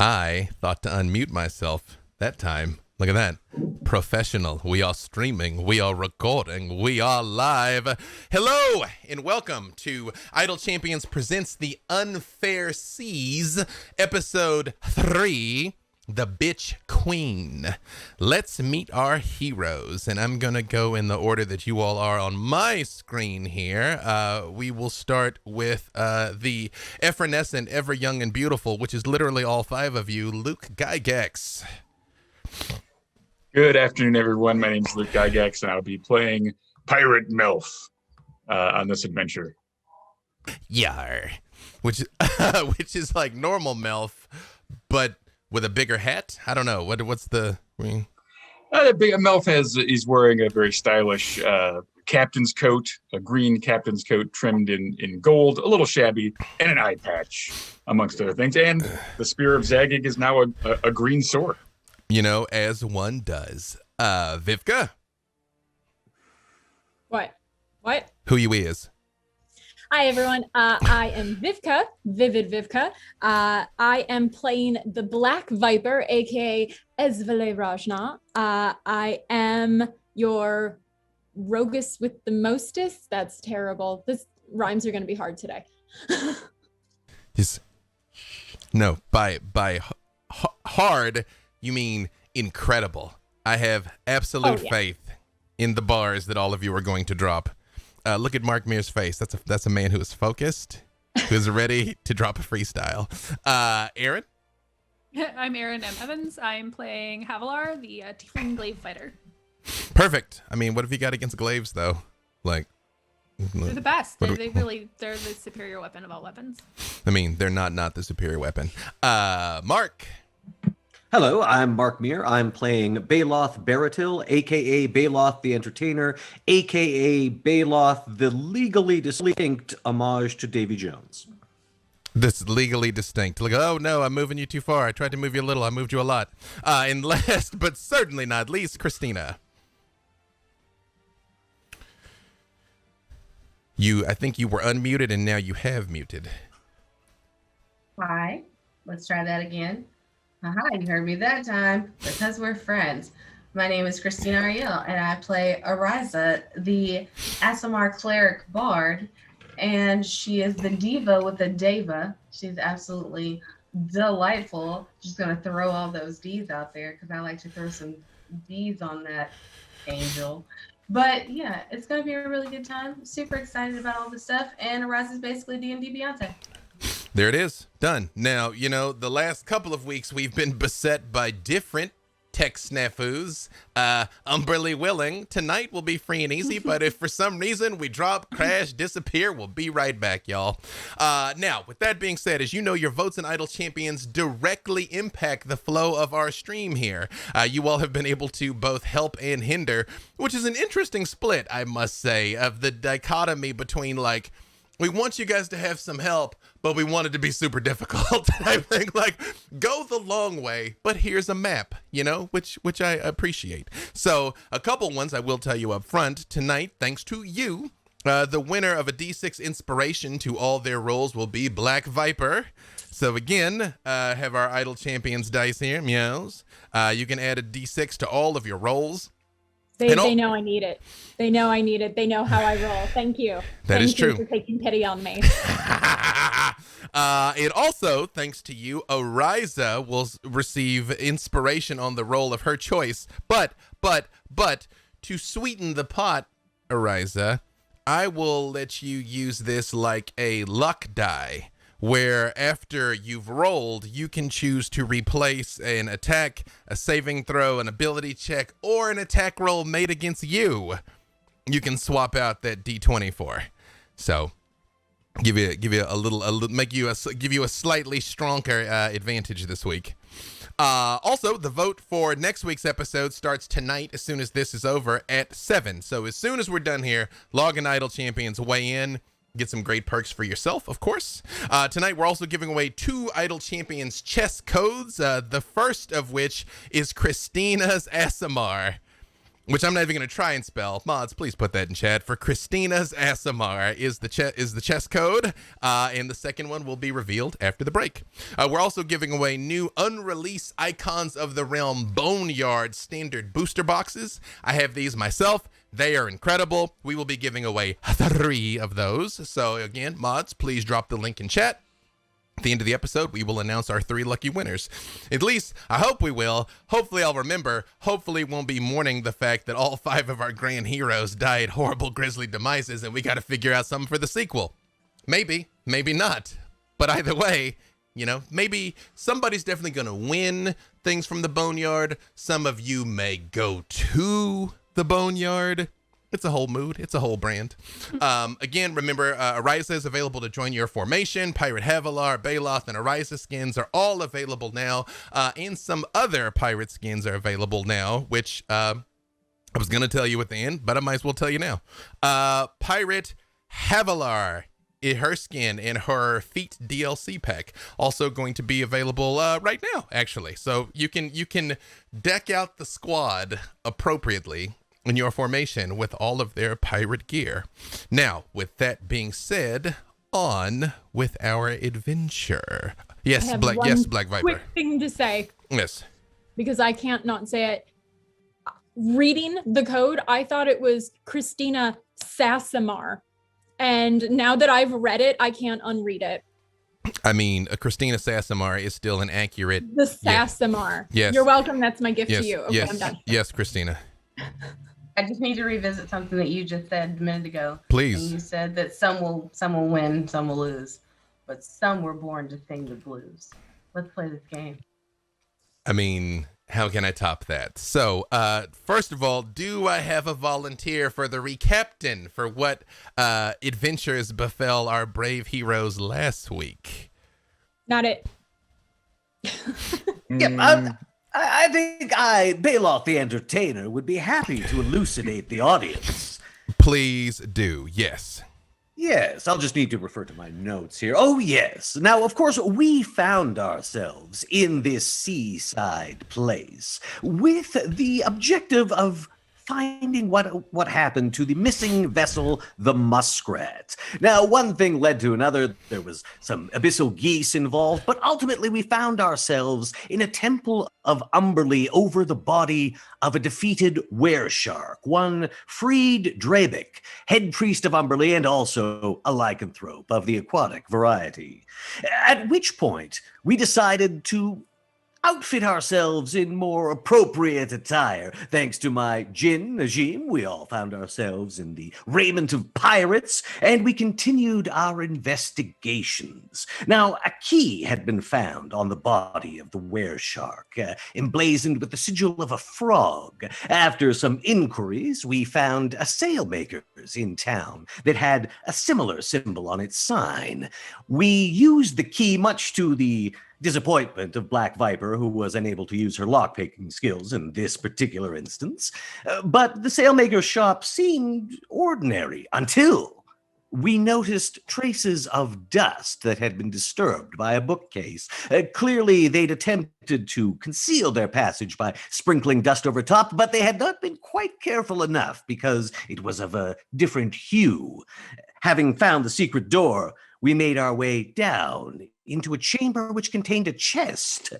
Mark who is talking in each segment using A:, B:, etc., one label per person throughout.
A: I thought to unmute myself that time. Look at that. Professional. We are streaming. We are recording. We are live. Hello and welcome to Idle Champions Presents The Unfair Seas, Episode 3, The Bitch Queen. Let's meet our heroes, and I'm going to go in the order that you all are on my screen here. We will start with the effervescent, ever young and beautiful, which is literally all five of you, Luke Gygax.
B: Good afternoon, everyone. My name is Luke Gygax, and I'll be playing Pirate Melf on this adventure.
A: Yar. Which is like normal Melf, but with a bigger hat? I don't know. What's the...
B: Melf he's wearing a very stylish captain's coat, a green captain's coat trimmed in gold, a little shabby, and an eye patch, amongst other things. And the Spear of Zagig is now a green sword.
A: You know, as one does. Vivka?
C: What?
A: Who you is?
C: Hi, everyone. I am Vivka, Vivid Vivka. I am playing the Black Viper, aka Esvele Rajna. I am your Rogus with the mostest. That's terrible. This rhymes are going to be hard today.
A: No, by hard, you mean incredible. I have absolute faith in the bars that all of you are going to drop. Look at Mark Mear's face. That's a man who is focused, who is ready to drop a freestyle. Aaron?
D: I'm Aaron M. Evans. I'm playing Havilar, the Tiefling Glaive Fighter.
A: Perfect. I mean, what have you got against glaives, though? Like,
D: they're the best. They're the superior weapon of all weapons.
A: I mean, they're not the superior weapon. Mark?
E: Hello, I'm Mark Mear. I'm playing Baloth Baratil, aka Baloth the Entertainer, aka Baloth the legally distinct homage to Davy Jones.
A: This legally distinct. Like, oh no, I'm moving you too far. I tried to move you a little. I moved you a lot. And last, but certainly not least, Christina. I think you were unmuted and now you have muted.
F: Hi, let's try that again. Aha, you heard me that time because we're friends. My name is Christina Ariel, and I play Ariza, the Aasimar cleric bard, and she is the diva with the deva. She's absolutely delightful. Just gonna throw all those D's out there because I like to throw some D's on that angel. But yeah, it's gonna be a really good time. Super excited about all this stuff, and Ariza is basically D&D Beyonce.
A: There it is. Done. Now, you know, the last couple of weeks we've been beset by different tech snafus. Umberly willing. Tonight will be free and easy, but if for some reason we drop, crash, disappear, we'll be right back, y'all. Now, with that being said, as you know, your votes in Idle Champions directly impact the flow of our stream here. You all have been able to both help and hinder, which is an interesting split, I must say, of the dichotomy between, like, we want you guys to have some help, but we want it to be super difficult. I think, like, go the long way, but here's a map, you know, which I appreciate. So a couple ones I will tell you up front. Tonight, thanks to you, the winner of a D6 inspiration to all their roles will be Black Viper. So again, have our Idle Champions dice here, meows. You can add a D6 to all of your rolls.
C: They know I need it. They know I need it. They know how I roll. Thank you.
A: That is true.
C: Thank you for taking pity on me.
A: And also, thanks to you, Ariza will receive inspiration on the roll of her choice. But, to sweeten the pot, Ariza, I will let you use this like a luck die, where after you've rolled, you can choose to replace an attack, a saving throw, an ability check, or an attack roll made against you. You can swap out that D20 for. So, give you a slightly stronger advantage this week. Also, the vote for next week's episode starts tonight as soon as this is over at 7. So as soon as we're done here, log in Idle Champions, weigh in. Get some great perks for yourself, of course. Tonight, we're also giving away 2 Idle Champions chess codes, the first of which is Christina's Aasimar, which I'm not even going to try and spell. Mods, please put that in chat. For Christina's Aasimar is the chess code, and the second one will be revealed after the break. We're also giving away new unreleased Icons of the Realm Boneyard standard booster boxes. I have these myself. They are incredible. We will be giving away 3 of those. So again, mods, please drop the link in chat. At the end of the episode, we will announce our 3 lucky winners. At least, I hope we will. Hopefully, I'll remember. Hopefully, won't be mourning the fact that all 5 of our grand heroes died horrible, grisly demises, and we got to figure out something for the sequel. Maybe, maybe not. But either way, you know, maybe somebody's definitely going to win things from the Boneyard. Some of you may go to the Boneyard. It's a whole mood. It's a whole brand. Again, remember, Ariza is available to join your formation. Pirate Havilar, Baloth, and Ariza skins are all available now. And some other pirate skins are available now, which I was going to tell you at the end, but I might as well tell you now. Pirate Havilar, her skin and her feet DLC pack also going to be available right now, actually. So you can deck out the squad appropriately in your formation with all of their pirate gear. Now, with that being said, on with our adventure. Yes, Black Viper.
C: Quick thing to say.
A: Yes.
C: Because I can't not say it. Reading the code, I thought it was Christina Aasimar. And now that I've read it, I can't unread it.
A: I mean, Christina Aasimar is still an accurate...
C: The Aasimar.
A: Yes.
C: You're welcome. That's my gift
A: Yes.
C: to you. Okay,
A: Yes.
C: I'm done.
A: Yes, Christina.
F: I just need to revisit something that you just said a minute ago.
A: Please.
F: And you said that some will win, some will lose, but some were born to sing the blues. Let's play this game.
A: I mean, how can I top that? So, first of all, do I have a volunteer for the recaptain for what adventures befell our brave heroes last week?
C: Not it.
E: Yep, I think Baloth the Entertainer, would be happy to elucidate the audience.
A: Please do, yes.
E: Yes, I'll just need to refer to my notes here. Oh, yes. Now, of course, we found ourselves in this seaside place with the objective of finding what happened to the missing vessel, the Muskrat. Now, one thing led to another. There was some abyssal geese involved, but ultimately we found ourselves in a temple of Umberlee over the body of a defeated wereshark, one Freed Drabik, head priest of Umberlee and also a lycanthrope of the aquatic variety. At which point, we decided to outfit ourselves in more appropriate attire. Thanks to my Jinn, Najim, we all found ourselves in the raiment of pirates, and we continued our investigations. Now, a key had been found on the body of the wereshark, emblazoned with the sigil of a frog. After some inquiries, we found a sailmaker's in town that had a similar symbol on its sign. We used the key, much to the disappointment of Black Viper, who was unable to use her lockpicking skills in this particular instance. But the sailmaker's shop seemed ordinary until we noticed traces of dust that had been disturbed by a bookcase. Clearly, they'd attempted to conceal their passage by sprinkling dust over top, but they had not been quite careful enough because it was of a different hue. Having found the secret door, we made our way down into a chamber which contained a chest.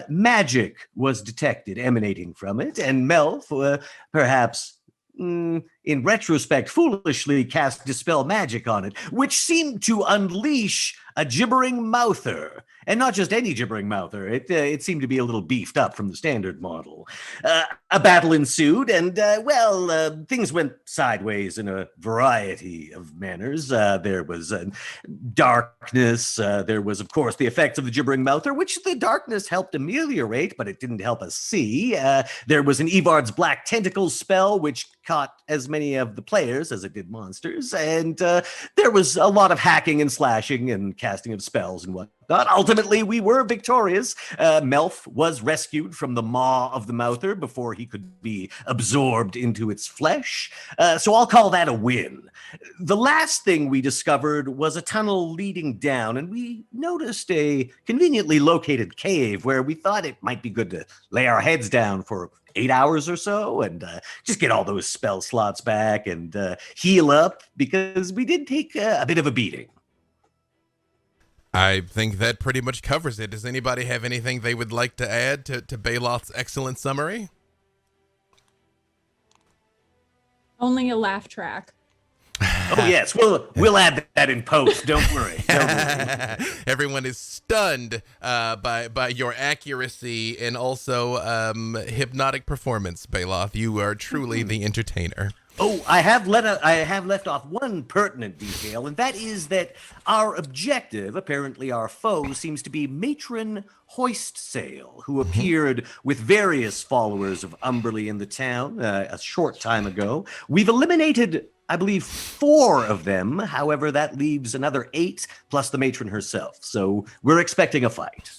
E: Magic was detected emanating from it, and Melf, perhaps in retrospect, foolishly cast Dispel Magic on it, which seemed to unleash a gibbering mouther. And not just any gibbering mouther. It seemed to be a little beefed up from the standard model. A battle ensued, and, things went sideways in a variety of manners. There was darkness. There was, of course, the effects of the gibbering mouther, which the darkness helped ameliorate, but it didn't help us see. There was an Evard's Black Tentacles spell, which caught as many of the players as it did monsters. And there was a lot of hacking and slashing and casting of spells and whatnot. Ultimately, we were victorious. Melf was rescued from the maw of the Mouther before he could be absorbed into its flesh. So I'll call that a win. The last thing we discovered was a tunnel leading down, and we noticed a conveniently located cave where we thought it might be good to lay our heads down for 8 hours or so and just get all those spell slots back and heal up, because we did take a bit of a beating.
A: I think that pretty much covers it. Does anybody have anything they would like to add to Baloth's excellent summary?
C: Only a laugh track.
E: Oh yes, we'll add that in post. Don't worry.
A: Everyone is stunned by your accuracy and also hypnotic performance, Baloth. You are truly the entertainer.
E: Oh, I have left off one pertinent detail, and that is that our objective, apparently our foe, seems to be Matron Hoistsail, who appeared with various followers of Umberlee in the town a short time ago. We've eliminated, I believe, 4 of them. However, that leaves another 8 plus the matron herself. So we're expecting a fight.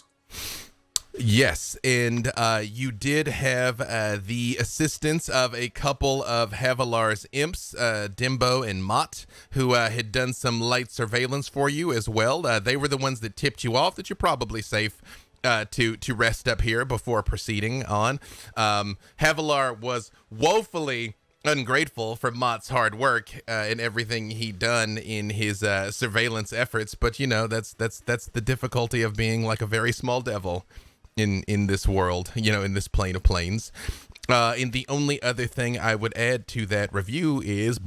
A: Yes, and you did have the assistance of a couple of Havilar's imps, Dimbo and Mott, who had done some light surveillance for you as well. They were the ones that tipped you off that you're probably safe to rest up here before proceeding on. Havilar was woefully ungrateful for Mott's hard work and everything he'd done in his surveillance efforts, but you know that's the difficulty of being like a very small devil in this world, you know, in this plane of planes. And the only other thing I would add to that review is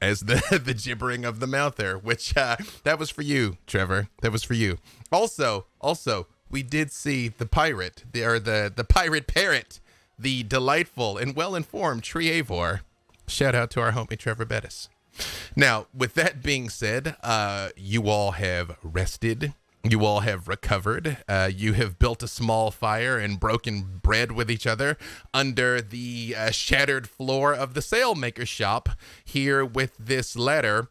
A: as the gibbering of the Mouther, which that was for you, Trevor. That was for you. Also, we did see the pirate, the pirate parrot, the delightful and well-informed Triavor. Shout out to our homie Trevor Bettis. Now, with that being said, you all have rested. You all have recovered. You have built a small fire and broken bread with each other under the shattered floor of the sailmaker shop here with this ladder,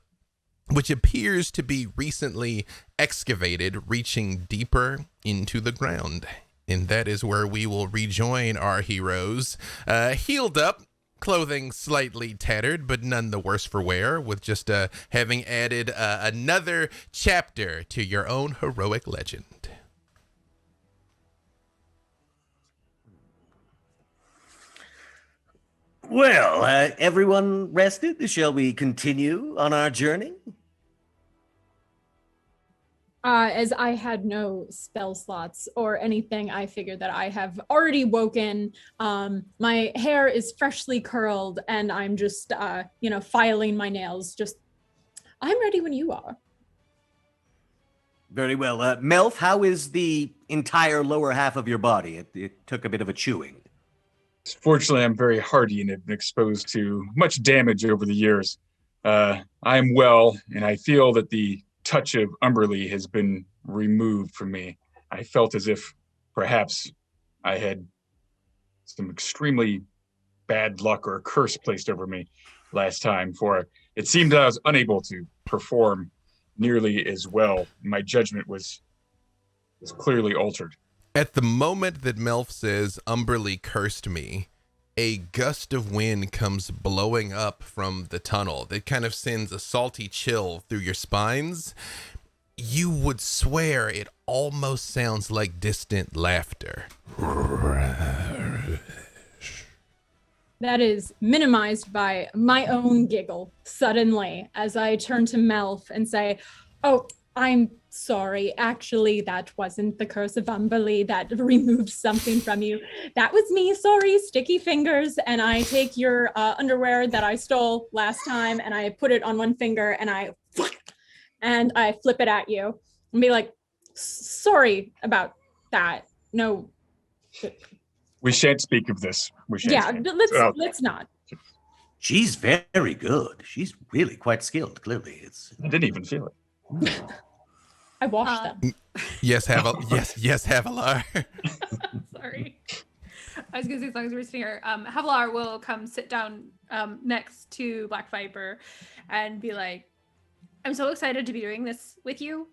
A: which appears to be recently excavated, reaching deeper into the ground. And that is where we will rejoin our heroes, healed up, clothing slightly tattered, but none the worse for wear, with just having added another chapter to your own heroic legend.
E: Well, everyone rested? Shall we continue on our journey?
C: As I had no spell slots or anything, I figured that I have already woken. My hair is freshly curled, and I'm just, filing my nails. I'm ready when you are.
E: Very well. Melf, how is the entire lower half of your body? It took a bit of a chewing.
B: Fortunately, I'm very hardy and have been exposed to much damage over the years. I'm well, and I feel that the touch of Umberlee has been removed from me. I felt as if perhaps I had some extremely bad luck or a curse placed over me last time, for it seemed that I was unable to perform nearly as well. My judgment was clearly altered.
A: At the moment that Melf says Umberlee cursed me, a gust of wind comes blowing up from the tunnel that kind of sends a salty chill through your spines. You would swear it almost sounds like distant laughter.
C: That is minimized by my own giggle suddenly as I turn to Melf and say, "Oh, I'm sorry. Actually, that wasn't the curse of Umberlee that removed something from you. That was me. Sorry, sticky fingers." And I take your underwear that I stole last time and I put it on one finger and I flip it at you and be like, "Sorry about that. No."
B: We shan't speak of this.
C: Let's not.
E: She's very good. She's really quite skilled, clearly.
B: I didn't even feel it.
C: I washed them.
A: Yes, Havilar.
D: Sorry. I was gonna say, as long as we're sitting here, Havilar will come sit down next to Black Viper and be like, I'm so excited to be doing this with you.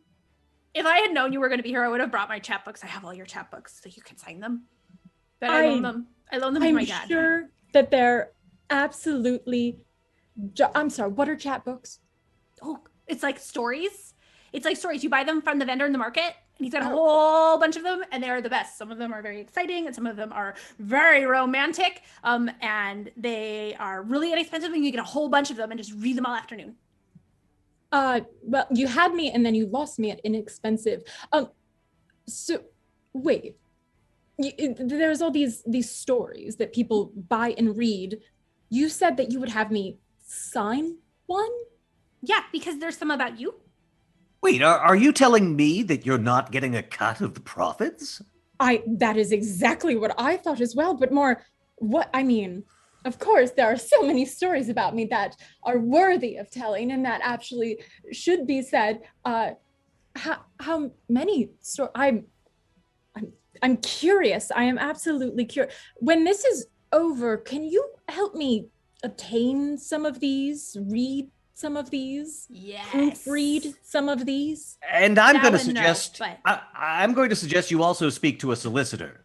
D: If I had known you were going to be here, I would have brought my chapbooks. I have all your chapbooks, so you can sign them. But I loan them. I loan them to my dad.
C: I'm sure that they're absolutely. I'm sorry. What are chapbooks?
D: Oh, it's like stories. It's like stories. You buy them from the vendor in the market, and he's got a whole bunch of them, and they're the best. Some of them are very exciting, and some of them are very romantic. And they are really inexpensive, and you get a whole bunch of them and just read them all afternoon.
C: Well, you had me and then you lost me at inexpensive. So wait, there's all these stories that people buy and read. You said that you would have me sign one?
D: Yeah, because there's some about you.
E: Wait, are you telling me that you're not getting a cut of the profits?
C: That is exactly what I thought as well, but more of course, there are so many stories about me that are worthy of telling and that actually should be said. How many stories? I'm curious. I am absolutely curious. When this is over, can you help me obtain some of these, read some of these, proofread some of these?
E: And I'm going to
D: No,
E: suggest,
D: but-
E: I'm going to suggest you also speak to a solicitor.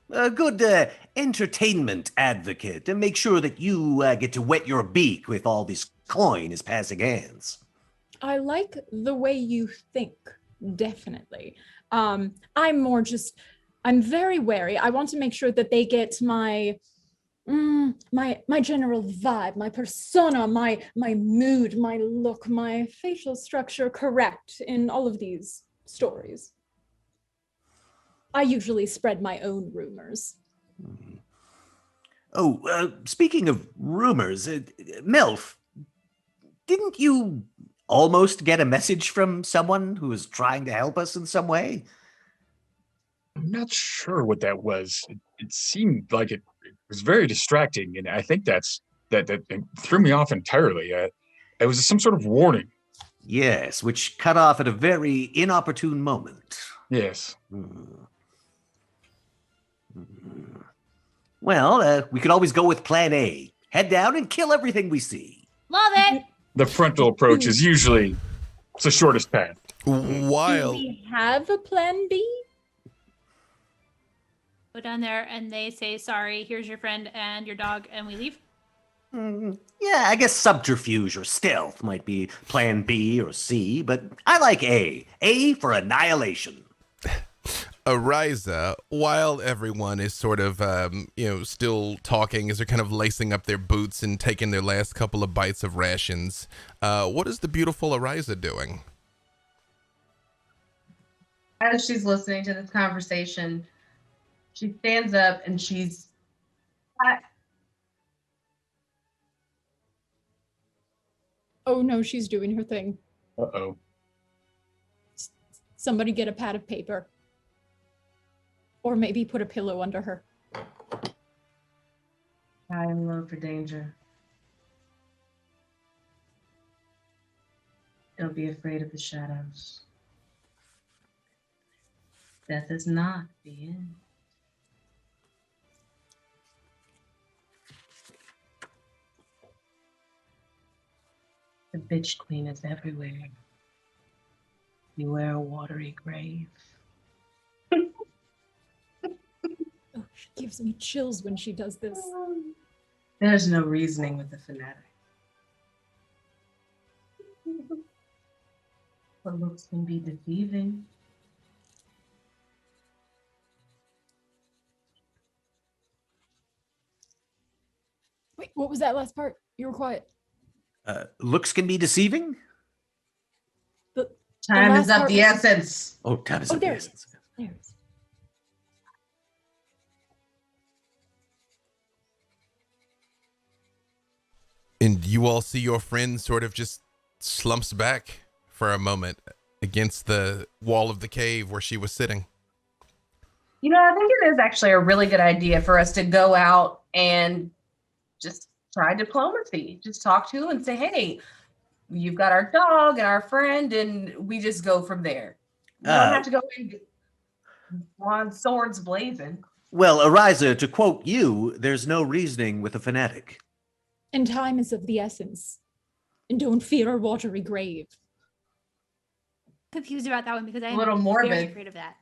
E: A good entertainment advocate, and make sure that you get to wet your beak with all this coin is passing hands.
C: I like the way you think, definitely. I'm very wary. I want to make sure that they get my general vibe, my persona, my mood, my look, my facial structure correct in all of these stories. I usually spread my own rumors.
E: Oh, speaking of rumors, Melf, didn't you almost get a message from someone who was trying to help us in some way?
B: I'm not sure what that was. It seemed like it was very distracting, and I think that it threw me off entirely. It was some sort of warning.
E: Yes, which cut off at a very inopportune moment.
B: Yes.
E: Well, we could always go with plan A. Head down and kill everything we see.
D: Love it.
B: The frontal approach is usually the shortest path.
C: Do
A: While
C: we have a plan B?
D: Go down there and they say, sorry, here's your friend and your dog, and we leave.
E: Yeah, I guess subterfuge or stealth might be plan B or C, but I like A. A for annihilation.
A: Ariza, while everyone is sort of, still talking as they're kind of lacing up their boots and taking their last couple of bites of rations, what is the beautiful Ariza doing?
F: As she's listening to this conversation, she stands up and she's.
C: Oh no, she's doing her thing.
B: Uh-oh.
C: Somebody get a pad of paper. Or maybe put a pillow under her.
F: I am low for danger. Don't be afraid of the shadows. Death is not the end. The bitch queen is everywhere. Beware a watery grave.
C: Oh, she gives me chills when she does this.
F: There's no reasoning with the fanatic. But looks can be deceiving.
C: Wait, what was that last part? You were quiet.
E: Looks can be deceiving?
F: Time
C: last
F: is of
C: part
F: the
C: was-
F: essence.
E: Oh, time is
C: Oh,
E: of the
C: there it
E: essence.
C: is. There it is.
A: And you all see your friend sort of just slumps back for a moment against the wall of the cave where she was sitting.
F: You know, I think it is actually a really good idea for us to go out and just try diplomacy. Just talk to and say, hey, you've got our dog and our friend, and we just go from there. We don't have to go in. Swords blazing.
E: Well, Ariza, to quote you, there's no reasoning with a fanatic.
C: And time is of the essence. And don't fear a watery grave.
D: Confused about that one because I'm
F: A little
D: very
F: morbid.
D: afraid of that.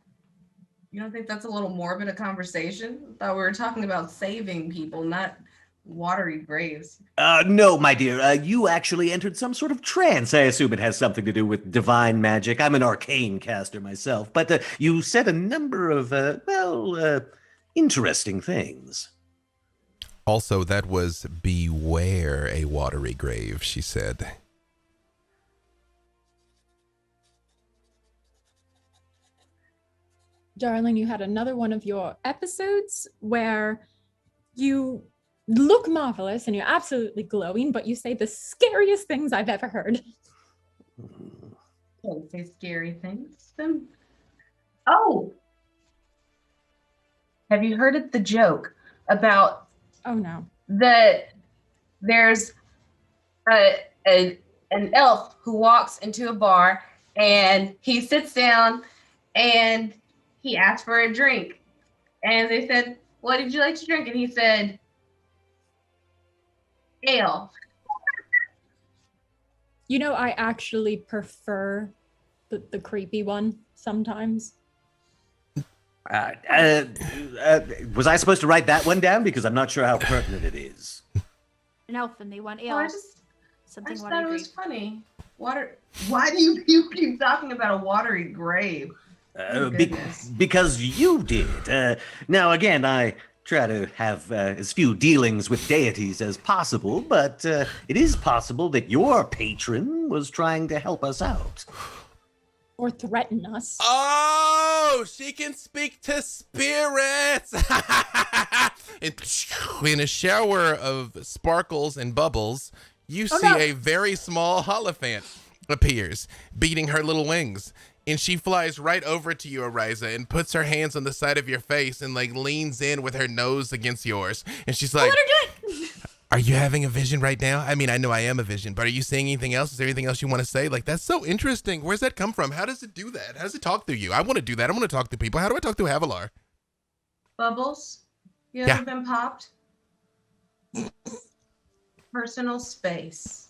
F: You don't think that's a little morbid a conversation? I thought we were talking about saving people, not watery graves.
E: No, my dear, you actually entered some sort of trance. I assume it has something to do with divine magic. I'm an arcane caster myself, but you said a number of, interesting things.
A: Also, that was beware a watery grave, she said.
C: Darling, you had another one of your episodes where you look marvelous and you're absolutely glowing, but you say the scariest things I've ever heard.
F: Don't say scary things. Oh! Have you heard of the joke about
C: Oh no.
F: there's an elf who walks into a bar and he sits down and he asked for a drink. And they said, "What did you like to drink?" And he said, "Ale."
C: You know, I actually prefer the creepy one sometimes.
E: Was I supposed to write that one down? Because I'm not sure how pertinent it is.
D: An elf and they want
F: Oh,
D: ale.
F: I just
D: Something
F: thought it
D: watery
F: was
D: grave.
F: funny. Water. Why do you keep talking about a watery grave? Oh, goodness.
E: Because you did. Now, again, I try to have as few dealings with deities as possible, but it is possible that your patron was trying to help us out.
C: Or threaten us.
A: Oh, she can speak to spirits. And in a shower of sparkles and bubbles, you see
C: no.
A: a very small Holophant appears, beating her little wings. And she flies right over to you, Ariza, and puts her hands on the side of your face and like leans in with her nose against yours. And she's like,
D: Let her do it!
A: "Are you having a vision right now? I mean, I know I am a vision, but are you saying anything else? Is there anything else you want to say? Like, that's so interesting. Where's that come from? How does it do that? How does it talk through you? I want to do that. I want to talk to people. How do I talk to Havilar?"
F: Bubbles, you
A: Yeah.
F: ever been popped? Personal space.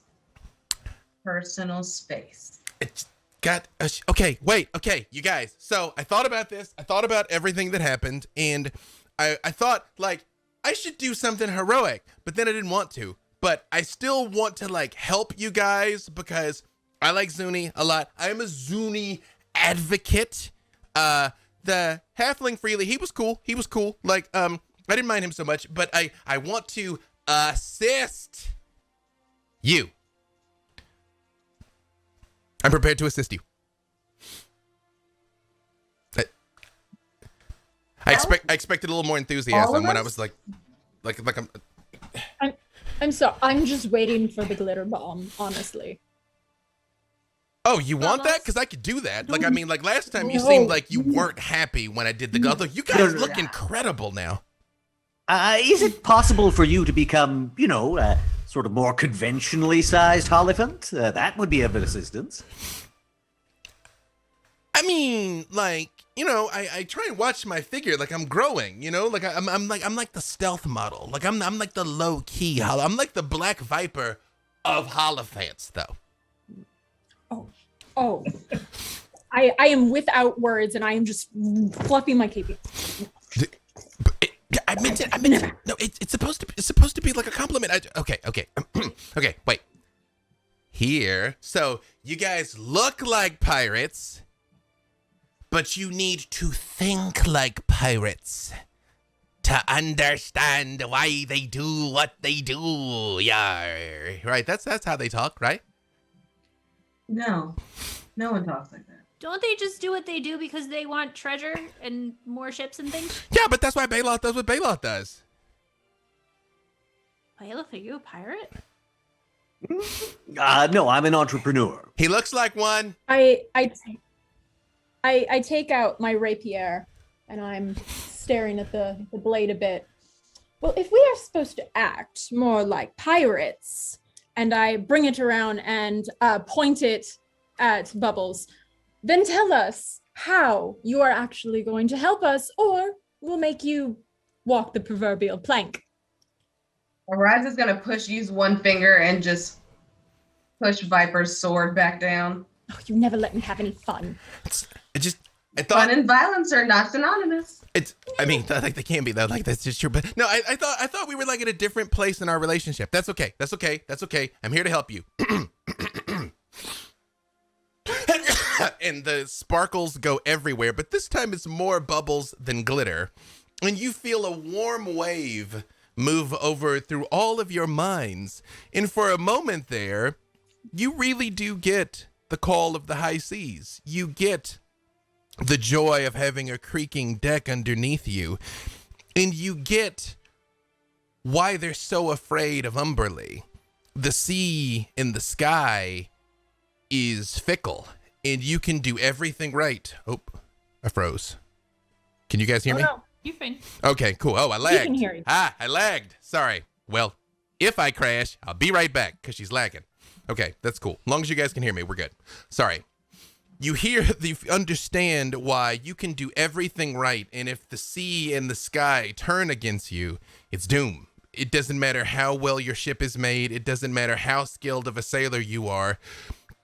F: Personal space.
A: It's got a okay, wait, okay, you guys. So I thought about this. I thought about everything that happened, and I thought, like, I should do something heroic, but then I didn't want to. But I still want to, like, help you guys because I like Zuni a lot. I am a Zuni advocate. The halfling Freely, he was cool. He was cool. Like, I didn't mind him so much, but I want to assist you. I'm prepared to assist you. I expected a little more
F: All
A: enthusiasm
F: of
A: when I
F: us?
A: was like
C: I'm so I'm just waiting for the glitter bomb, honestly.
A: oh, you want that?
D: Bubbles.
A: Because I could do that. Like, I mean, like last time you
C: No.
A: seemed like you weren't happy when I did the although you guys look incredible now.
E: Is it possible for you to become, sort of more conventionally sized Holophant? That would be of an assistance.
A: I mean, like, I try and watch my figure, like I'm growing, like I'm like the stealth model, like I'm like the low key, I'm like the Black Viper of Holophants, though.
C: Oh. I am without words and I am just fluffing my keepy.
A: I meant it. No, it's supposed to be like a compliment. Okay, okay, wait. Here, so you guys look like pirates, but you need to think like pirates to understand why they do what they do. Yeah, right. That's how they talk, right?
F: No. No one talks like that.
D: Don't they just do what they do because they want treasure and more ships and things?
A: Yeah, but that's why Baloth does what Baloth does.
D: Baloth, are you a pirate?
E: No, I'm an entrepreneur.
A: He looks like one.
C: I take out my rapier and I'm staring at the blade a bit. Well, if we are supposed to act more like pirates, and I bring it around and point it at Bubbles, then tell us, how you are actually going to help us, or we'll make you walk the proverbial plank.
F: Ariza's gonna use one finger and just push Viper's sword back down.
C: Oh, you never let me have any fun.
A: I thought
F: Fun and violence are not synonymous.
A: I mean, like they can be though. Like that's just true. But no, I thought we were like at a different place in our relationship. That's okay. That's okay. That's okay. I'm here to help you. And the sparkles go everywhere, but this time it's more bubbles than glitter. And you feel a warm wave move over through all of your minds. And for a moment there, you really do get the call of the high seas. You get the joy of having a creaking deck underneath you. And you get why they're so afraid of Umberlee. The sea in the sky is fickle, and you can do everything right. Oh, I froze. Can you guys hear me?
C: No.
D: You fine.
A: Okay, cool. Oh, I lagged.
C: can hear you.
A: I lagged. Sorry. Well, if I crash, I'll be right back because she's lagging. Okay, that's cool. As long as you guys can hear me, we're good. Sorry. You understand why you can do everything right, and if the sea and the sky turn against you, it's doom. It doesn't matter how well your ship is made. It doesn't matter how skilled of a sailor you are.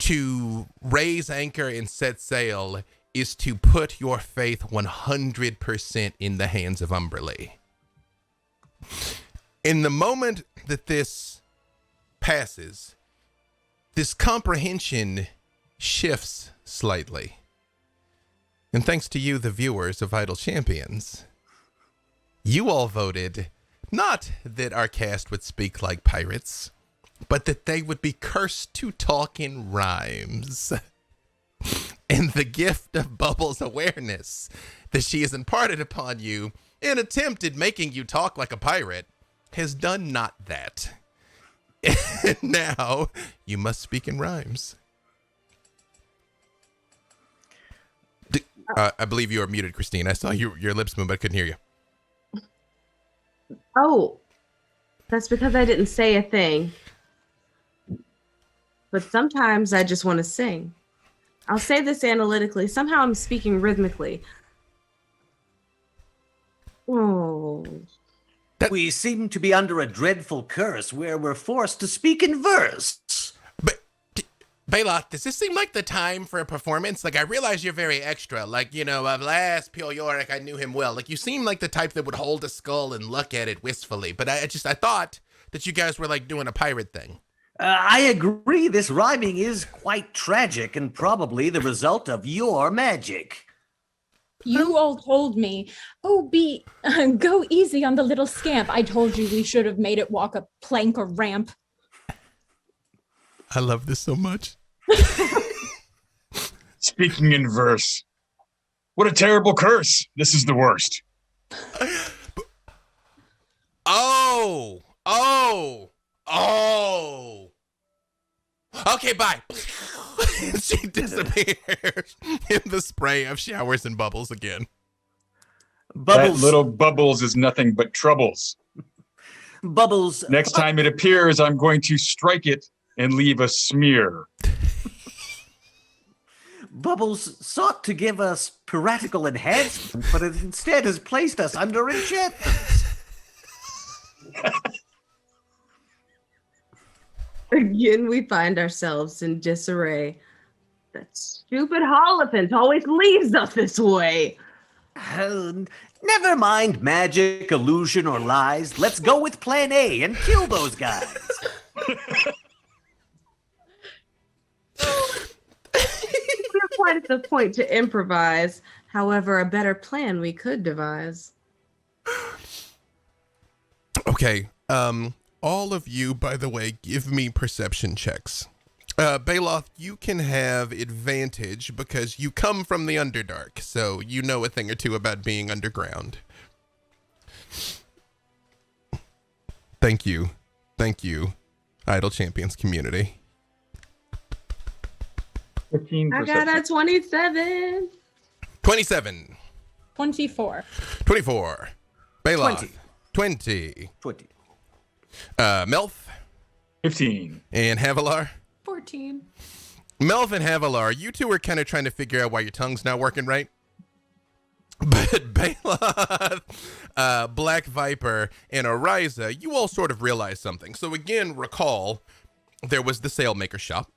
A: To raise anchor and set sail is to put your faith 100% in the hands of Umberlee. In the moment that this passes, this comprehension shifts slightly. And thanks to you, the viewers of Idle Champions, you all voted not that our cast would speak like pirates, but that they would be cursed to talk in rhymes. And the gift of Bubbles' awareness that she has imparted upon you in attempt at making you talk like a pirate has done not that. And now you must speak in rhymes. I believe you are muted, Christine. I saw your lips move, but I couldn't hear you.
G: Oh, that's because I didn't say a thing. But sometimes I just want to sing. I'll say this analytically. Somehow I'm speaking rhythmically. Oh.
E: We seem to be under a dreadful curse where we're forced to speak in verse.
A: But, Baloth, does this seem like the time for a performance? Like, I realize you're very extra. Like, last Pure Yorick, I knew him well. Like, you seem like the type that would hold a skull and look at it wistfully. But I thought that you guys were, like, doing a pirate thing.
E: I agree, this rhyming is quite tragic and probably the result of your magic.
C: You all told me, go easy on the little scamp. I told you we should have made it walk a plank or ramp.
A: I love this so much.
B: Speaking in verse. What a terrible curse. This is the worst.
A: Oh. Okay, bye. She disappears in the spray of showers and bubbles again.
E: Bubbles.
B: That little Bubbles is nothing but troubles.
E: Bubbles.
B: Next time it appears, I'm going to strike it and leave a smear.
E: Bubbles sought to give us piratical enhancement, but it instead has placed us under enchantment.
G: Again, we find ourselves in disarray. That stupid Holophant always leaves us this way.
E: Never mind magic, illusion, or lies. Let's go with plan A and kill those guys.
G: We're quite at the point to improvise. However, a better plan we could devise.
A: Okay, all of you, by the way, give me perception checks. Baloth, you can have advantage because you come from the Underdark, so you know a thing or two about being underground. Thank you, Idle Champions community.
B: 15%.
G: I got a 27.
A: 27.
C: 24.
A: 24. Baloth. 20.
E: 20.
A: Melf.
B: 15.
A: And Havilar.
D: 14.
A: Melvin Havilar, you two are kind of trying to figure out why your tongue's not working right. But Baloth, Black Viper, and Ariza, you all sort of realize something. So again, recall, there was the Sailmaker shop.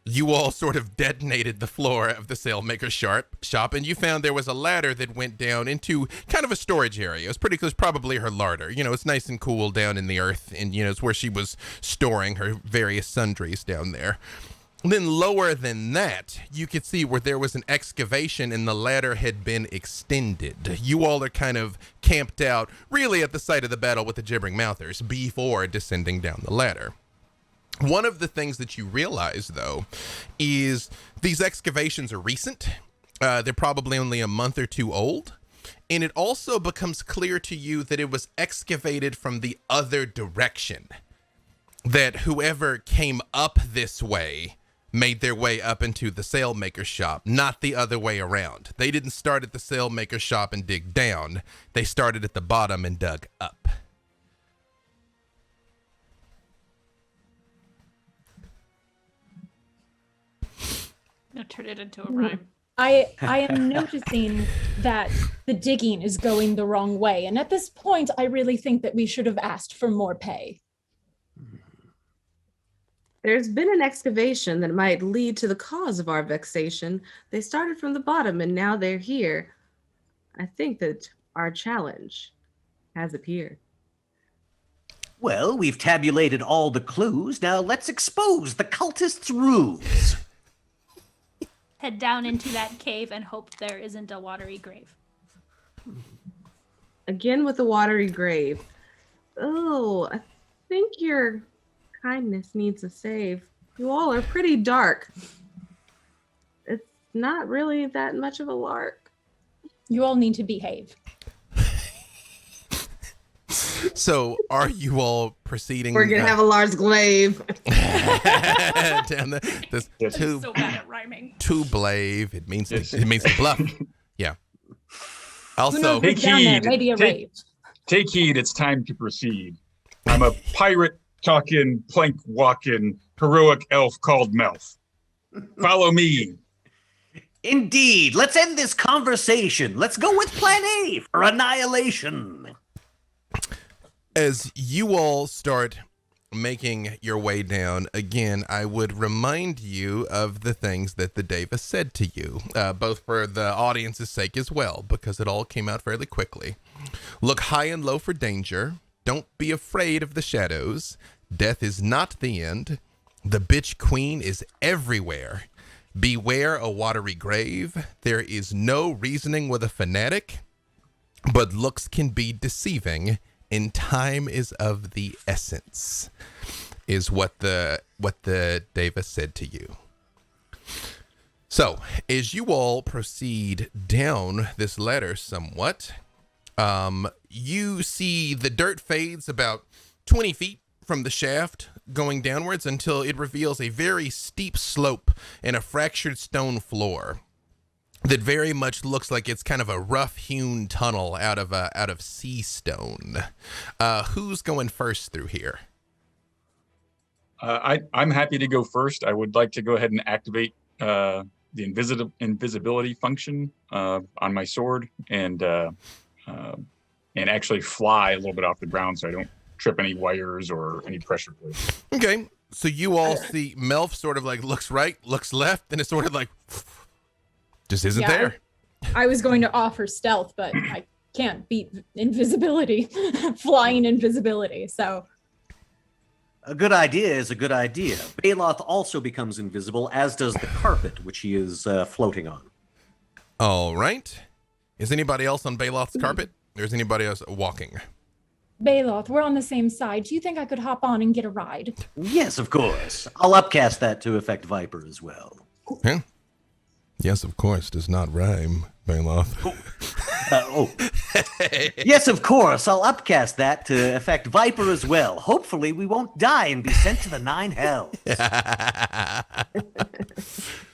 A: You all sort of detonated the floor of the Sailmaker shop, and you found there was a ladder that went down into kind of a storage area. It was pretty close, probably her larder. You know, it's nice and cool down in the earth, and, you know, it's where she was storing her various sundries down there. Then lower than that, you could see where there was an excavation and the ladder had been extended. You all are kind of camped out, really at the site of the battle with the Gibbering Mouthers, before descending down the ladder. One of the things that you realize, though, is these excavations are recent. They're probably only a month or two old. And it also becomes clear to you that it was excavated from the other direction. That whoever came up this way made their way up into the Sailmaker shop, not the other way around. They didn't start at the Sailmaker shop and dig down. They started at the bottom and dug up.
D: No, turn it into a rhyme.
C: I am noticing that the digging is going the wrong way. And at this point, I really think that we should have asked for more pay.
G: There's been an excavation that might lead to the cause of our vexation. They started from the bottom and now they're here. I think that our challenge has appeared.
E: Well, we've tabulated all the clues. Now let's expose the cultists' ruse.
D: Head down into that cave and hope there isn't a watery grave.
G: Again with the watery grave. Oh, I think your kindness needs a save. You all are pretty dark. It's not really that much of a lark.
C: You all need to behave.
A: So, are you all proceeding?
G: We're gonna have a large glaive.
A: down this
B: Yes.
A: two
D: So bad at rhyming.
A: blave. It means
B: Yes.
A: to bluff. Yeah.
C: Who
A: Also,
C: knows
B: Take
C: what's down there?
B: heed.
C: Maybe a
B: Take-
C: rave.
B: Take heed, it's time to proceed. I'm a pirate talking, plank walking, heroic elf called Melf. Follow me.
E: Indeed. Let's end this conversation. Let's go with plan A for annihilation.
A: as you all start making your way down, again, I would remind you of the things that the Davis said to you, both for the audience's sake as well, because it all came out fairly quickly. Look high and low for danger. Don't be afraid of the shadows. Death is not the end. The bitch queen is everywhere. Beware a watery grave. There is no reasoning with a fanatic, but looks can be deceiving, and time is of the essence, is what the Davis said to you. So, as you all proceed down this ladder somewhat, you see the dirt fades about 20 feet from the shaft going downwards until it reveals a very steep slope and a fractured stone floor that very much looks like it's kind of a rough-hewn tunnel out of sea stone. Who's going first through here?
B: I'm happy to go first. I would like to go ahead and activate the invisibility function on my sword and actually fly a little bit off the ground so I don't trip any wires or any pressure plates.
A: Okay, so you all see Melf sort of like looks right, looks left, and it's sort of like just isn't
C: Yeah,
A: there.
C: I was going to offer stealth, but I can't beat invisibility, flying invisibility. So
E: A good idea is a good idea. Baloth also becomes invisible, as does the carpet, which he is floating on.
A: All right. Is anybody else on Baloth's carpet? Or is anybody else walking?
C: Baloth, we're on the same side. Do you think I could hop on and get a ride?
E: Yes, of course. I'll upcast that to affect Viper as well.
A: Huh? Yes, of course. Does not rhyme, Baloth.
E: Yes, of course. I'll upcast that to affect Viper as well. Hopefully, we won't die and be sent to the 9 hells.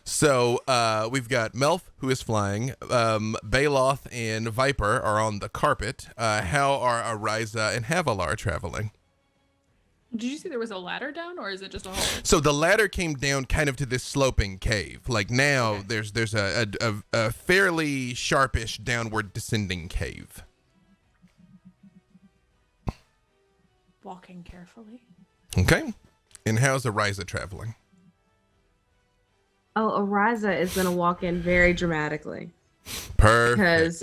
A: So we've got Melf, who is flying. Baloth and Viper are on the carpet. How are Ariza and Havilar traveling?
D: Did you see there was a ladder down, or is it just a hole?
A: So the ladder came down kind of to this sloping cave. Like now, there's a fairly sharpish downward descending cave.
D: Walking carefully.
A: Okay. And how's Ariza traveling?
G: Oh, Ariza is going to walk in very dramatically
A: Perfect.
G: because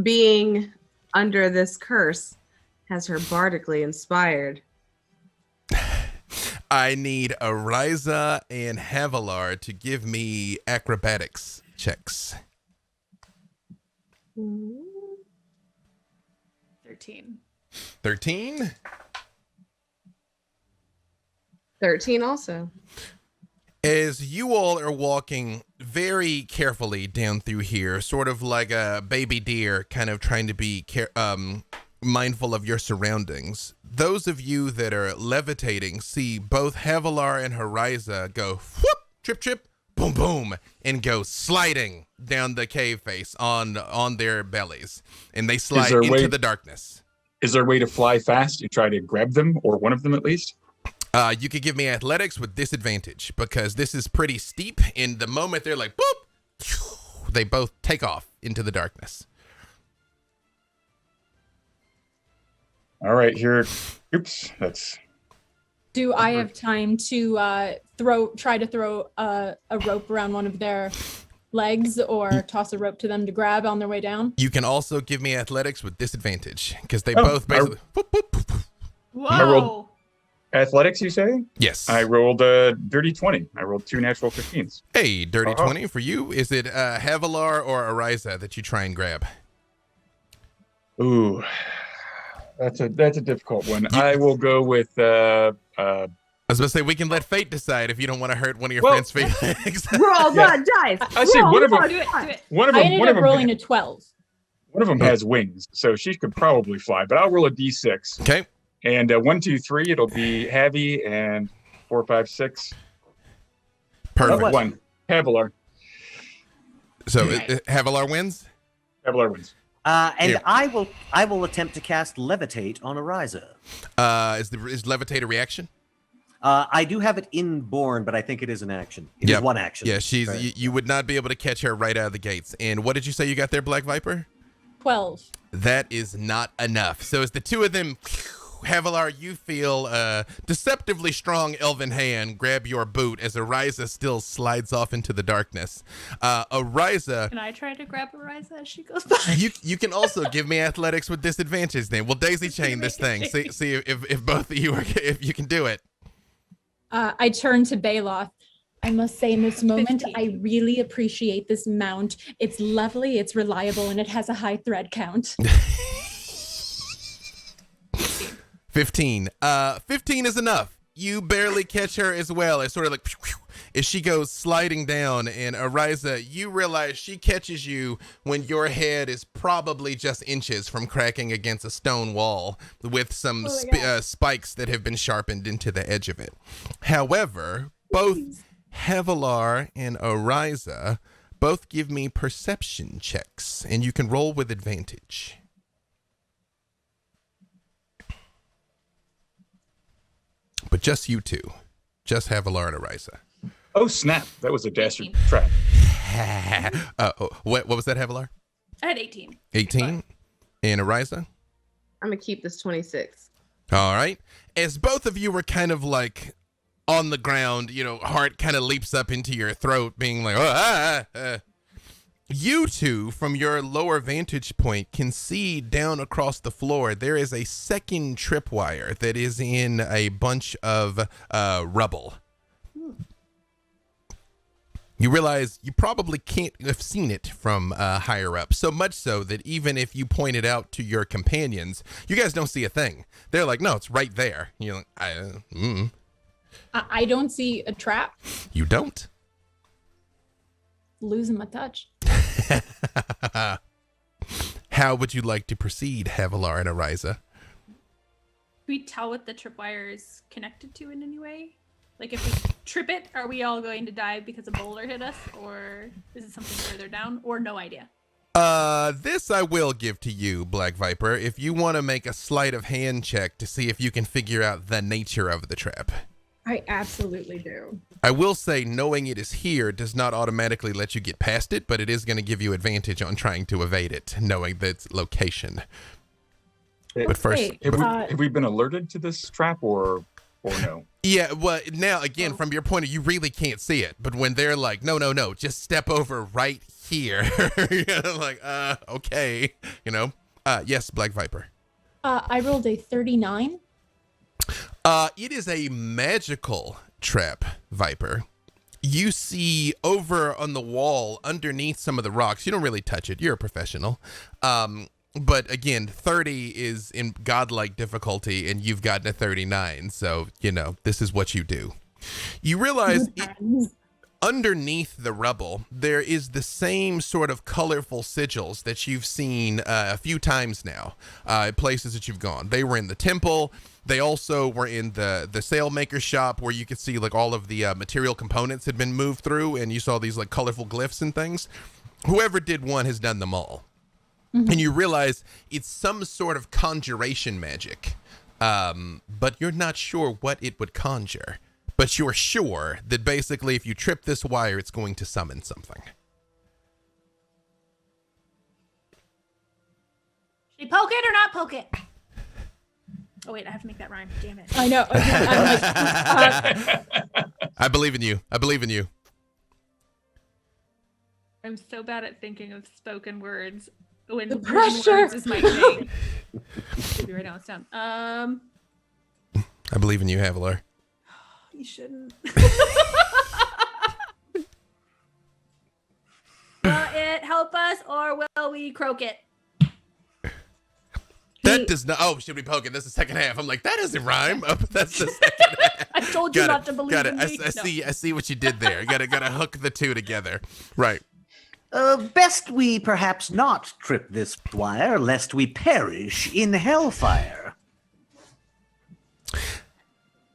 G: being under this curse has her bardically inspired.
A: I need Ariza and Havilar to give me acrobatics checks.
D: 13.
A: 13?
G: 13 also.
A: As you all are walking very carefully down through here, sort of like a baby deer, kind of trying to be mindful of your surroundings, those of you that are levitating see both Havilar and Ariza go whoop, trip, trip, boom, boom, and go sliding down the cave face on their bellies, and they slide into the darkness.
B: Is there a way to fly fast and try to grab them, or one of them at least?
A: You could give me athletics with disadvantage because this is pretty steep. And the moment they're like, boop, they both take off into the darkness.
B: All right, here. Oops, that's.
C: Do I have time to try to throw a rope around one of their legs or toss a rope to them to grab on their way down?
A: You can also give me athletics with disadvantage because they both basically. Boop, boop, boop, boop.
D: Whoa!
B: Athletics, you say?
A: Yes.
B: I rolled a dirty 20. I rolled 2 natural 15s.
A: Hey, dirty 20 for you. Is it Havilar or Ariza that you try and grab?
B: Ooh, that's a difficult one. I will go with.
A: I was going to say, we can let fate decide if you don't want to hurt one of your
B: Well,
A: friend's feelings.
G: Roll the dice.
B: I see one of them.
D: Do it, do it.
B: One of
C: I
B: them.
C: ended
B: One of
C: up
B: them.
C: rolling a 12.
B: One of them has wings, so she could probably fly. But I'll roll a d6.
A: Okay.
B: And 1, 2, 3. It'll be Havi, and 4, 5, 6.
A: Perfect.
B: 1. Havilar.
A: So Havilar wins?
B: Havilar wins.
E: And
A: Here.
E: I will attempt to cast Levitate on Ariza.
A: Is levitate a reaction?
E: I do have it inborn, but I think it is an action. It is
A: Yep.
E: one action.
A: Yeah,
E: Right.
A: you would not be able to catch her right out of the gates. And what did you say you got there, Black Viper?
C: 12.
A: That is not enough. So as the two of them, Havilar, you feel a deceptively strong elven hand grab your boot as Ariza still slides off into the darkness. Ariza,
D: Can I try to grab Ariza as she goes by?
A: you can also give me athletics with disadvantage. Then we'll daisy chain this thing. See if both of you if you can do it.
C: I turn to Baloth. I must say in this moment,
D: 15.
C: I really appreciate this mount. It's lovely, it's reliable, and it has a high thread count.
A: 15. 15 is enough. You barely catch her as well. It's sort of like as she goes sliding down, and Ariza, you realize she catches you when your head is probably just inches from cracking against a stone wall with some spikes that have been sharpened into the edge of it. However, both Havilar and Ariza both give me perception checks, and you can roll with advantage. But just you two. Just Havilar and Ariza.
B: Oh snap! That was a dastard trap.
A: What was that, Havilar?
D: I had 18.
A: 18? And Ariza?
G: I'm going to keep this 26.
A: All right. As both of you were kind of like on the ground, heart kind of leaps up into your throat, being like, you two, from your lower vantage point, can see down across the floor there is a second tripwire that is in a bunch of rubble. You realize you probably can't have seen it from higher up, so much so that even if you point it out to your companions, you guys don't see a thing. They're like, no, it's right there. You're like,
C: I don't see a trap.
A: You don't?
C: Losing my touch.
A: How would you like to proceed, Havilar and Ariza?
D: Do we tell what the tripwire is connected to in any way? Like if we trip it, are we all going to die because a boulder hit us? Or is it something further down? Or no idea?
A: This I will give to you, Black Viper, if you want to make a sleight of hand check to see if you can figure out the nature of the trap.
C: I absolutely do.
A: I will say knowing it is here does not automatically let you get past it, but it is going to give you advantage on trying to evade it, knowing its location. But first,
C: Wait,
B: Have we been alerted to this trap or no?
A: yeah, well, now again, from your point of view, you really can't see it. But when they're like, no, just step over right here, you're like, okay, yes, Black Viper.
C: I rolled a 39.
A: It is a magical trap, Viper. You see over on the wall underneath some of the rocks. You don't really touch it. You're a professional. But again, 30 is in godlike difficulty, and you've gotten a 39. So, this is what you do. You realize underneath the rubble, there is the same sort of colorful sigils that you've seen a few times now, places that you've gone. They were in the temple. They also were in the sailmaker shop where you could see like all of the material components had been moved through, and you saw these like colorful glyphs and things. Whoever did one has done them all. Mm-hmm. And you realize it's some sort of conjuration magic, but you're not sure what it would conjure. But you're sure that basically if you trip this wire, it's going to summon something.
D: Should we poke it or not poke it? Oh, wait, I have to make that rhyme. Damn it.
C: I know.
A: I believe in you. I believe in you.
D: I'm so bad at thinking of spoken words. When
C: The
D: written
C: pressure.
D: words is my thing. Should be right now. It's down.
A: I believe in you, Havilar.
D: You shouldn't. Will it help us or will we croak it?
A: That does not. Oh, should we poke it? That's the second half. I'm like, that doesn't rhyme. Oh, that's the second half.
D: I told you not to believe
A: Got it.
D: in me.
A: I see what you did there. Gotta hook the two together. Right.
H: Best we perhaps not trip this wire, lest we perish in hellfire.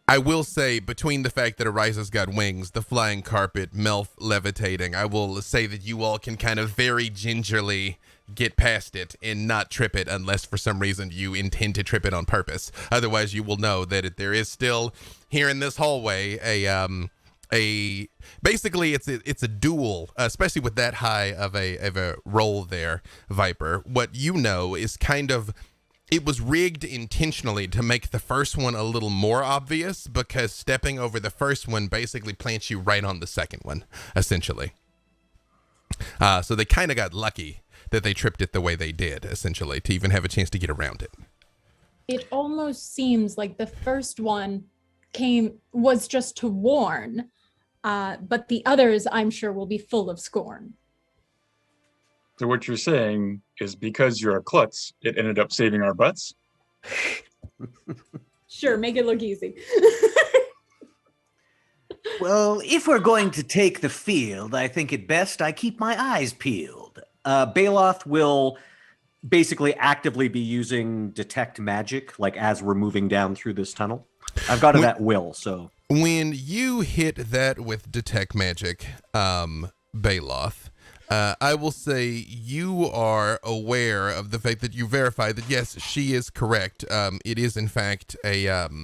A: I will say, between the fact that Ariza's got wings, the flying carpet, Melf levitating, I will say that you all can kind of very gingerly get past it and not trip it unless for some reason you intend to trip it on purpose. Otherwise, you will know that there is still here in this hallway basically it's a duel, especially with that high of a roll there, Viper. What you know is kind of, it was rigged intentionally to make the first one a little more obvious, because stepping over the first one basically plants you right on the second one, essentially. So they kind of got lucky that they tripped it the way they did, essentially, to even have a chance to get around it.
C: It almost seems like the first one was just to warn, but the others, I'm sure, will be full of scorn.
B: So what you're saying is because you're a klutz, it ended up saving our butts?
C: Sure, make it look easy.
H: Well, if we're going to take the field, I think it best I keep my eyes peeled.
E: Baloth will basically actively be using detect magic, like as we're moving down through this tunnel. I've got it at will, so.
A: When you hit that with detect magic, Baloth, I will say you are aware of the fact that you verify that, yes, she is correct. It is, in fact, a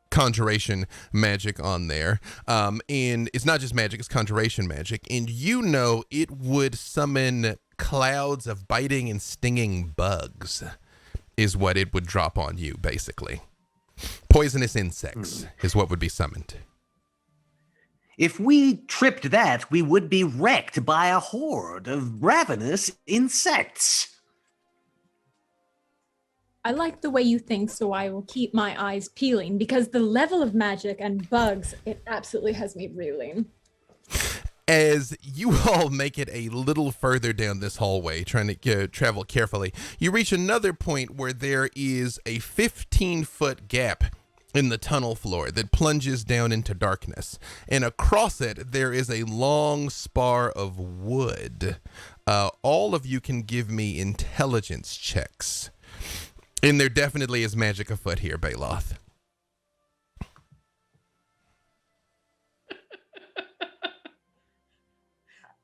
A: conjuration magic on there. And it's not just magic, it's conjuration magic. And you know it would summon clouds of biting and stinging bugs is what it would drop on you, basically. Poisonous insects is what would be summoned.
H: If we tripped that, we would be wrecked by a horde of ravenous insects.
C: I like the way you think, so I will keep my eyes peeling, because the level of magic and bugs, it absolutely has me reeling.
A: As you all make it a little further down this hallway, trying to travel carefully, you reach another point where there is a 15-foot gap in the tunnel floor that plunges down into darkness. And across it, there is a long spar of wood. All of you can give me intelligence checks. And there definitely is magic afoot here, Baloth.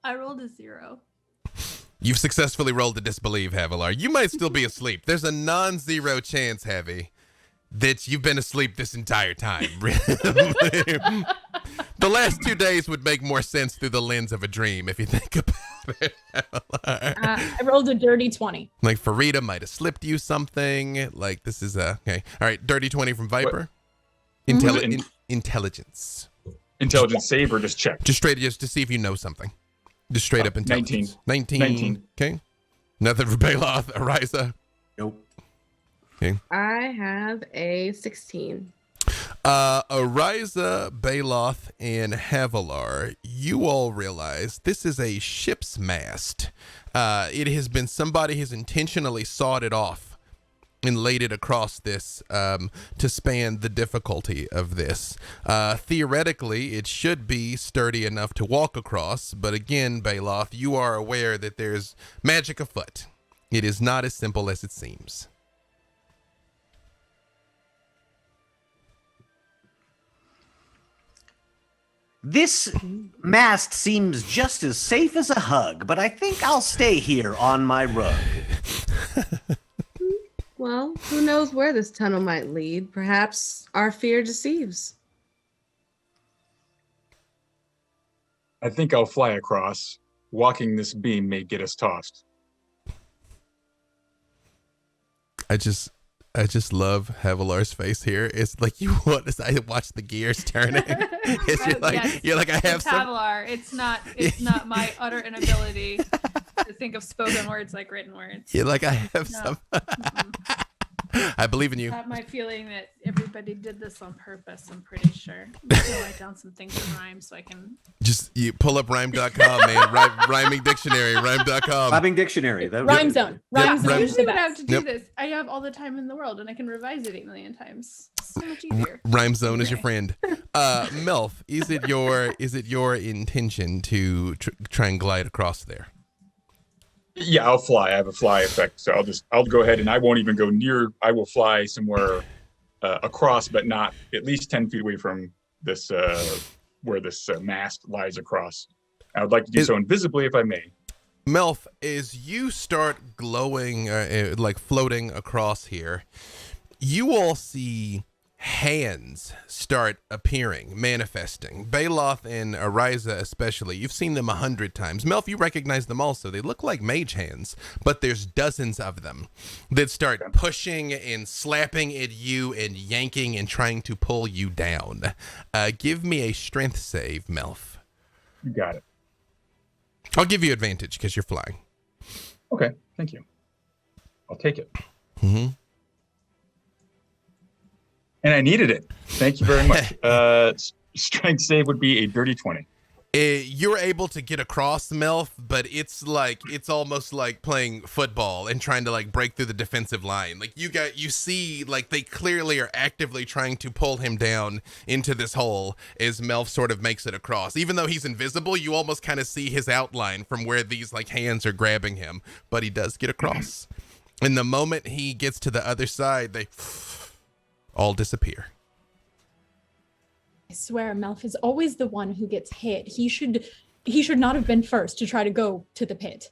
D: I rolled a 0.
A: You've successfully rolled to disbelieve, Havilar. You might still be asleep. There's a non-zero chance, Heavy, that you've been asleep this entire time. The last 2 days would make more sense through the lens of a dream if you think about it.
C: I rolled a dirty 20.
A: Like Farida might have slipped you something. Like this is okay. All right, dirty 20 from Viper. Intelligence.
B: Intelligence save or just check?
A: Just to see if you know something. Just straight up intelligence. 19. Okay. Nothing for Baloth. Ariza.
E: Nope.
A: Okay.
G: I have a 16.
A: Ariza, Baloth, and Havilar, you all realize this is a ship's mast. It has been somebody has intentionally sawed it off and laid it across this to span the difficulty of this. Theoretically, it should be sturdy enough to walk across, but again, Baloth, you are aware that there's magic afoot. It is not as simple as it seems.
H: This mast seems just as safe as a hug, but I think I'll stay here on my rug.
G: Well, who knows where this tunnel might lead? Perhaps our fear deceives.
B: I think I'll fly across. Walking this beam may get us tossed.
A: I just love Havilar's face here. It's like you want to. I watch the gears turning. You're like I have some.
D: Havilar. It's not my utter inability to think of spoken words like written words.
A: You're like I have
D: No.
A: some. I believe in you.
D: Not my feeling that everybody did this on purpose. I'm pretty sure. I'm gonna write down some things in rhyme so I can.
A: Just you pull up rhyme.com, man. Rhyming dictionary, rhyme.com.
E: Rhyming dictionary.
C: Rhyme zone. Rhyme zone
D: I
C: is the
D: usually would have
C: best.
D: to do
A: Yep.
D: this. I have all the time in the world, and I can revise it 8 million times. So much easier.
A: Rhyme zone is your friend. Melf, is it your intention to try and glide across there?
B: Yeah, I'll fly. I have a fly effect, so I'll go ahead and I won't even go near. I will fly somewhere across, but not at least 10 feet away from this where this mast lies across. I would like to do so invisibly, if I may.
A: Melf, as you start glowing, like floating across here, you all see hands start appearing, manifesting. Baloth and Ariza especially, you've seen them 100 times. Melf, you recognize them also. They look like mage hands, but there's dozens of them that start pushing and slapping at you and yanking and trying to pull you down. Give me a strength save, Melf.
B: You got it.
A: I'll give you advantage because you're flying.
B: Okay, thank you. I'll take it.
A: Mm-hmm.
B: And I needed it. Thank you very much. Strength save would be a dirty 20.
A: You're able to get across, Melf, but it's almost like playing football and trying to like break through the defensive line. Like you see like they clearly are actively trying to pull him down into this hole as Melf sort of makes it across. Even though he's invisible, you almost kind of see his outline from where these like hands are grabbing him, but he does get across. And the moment he gets to the other side, they all disappear.
C: I swear, Melf is always the one who gets hit. He should not have been first to try to go to the pit.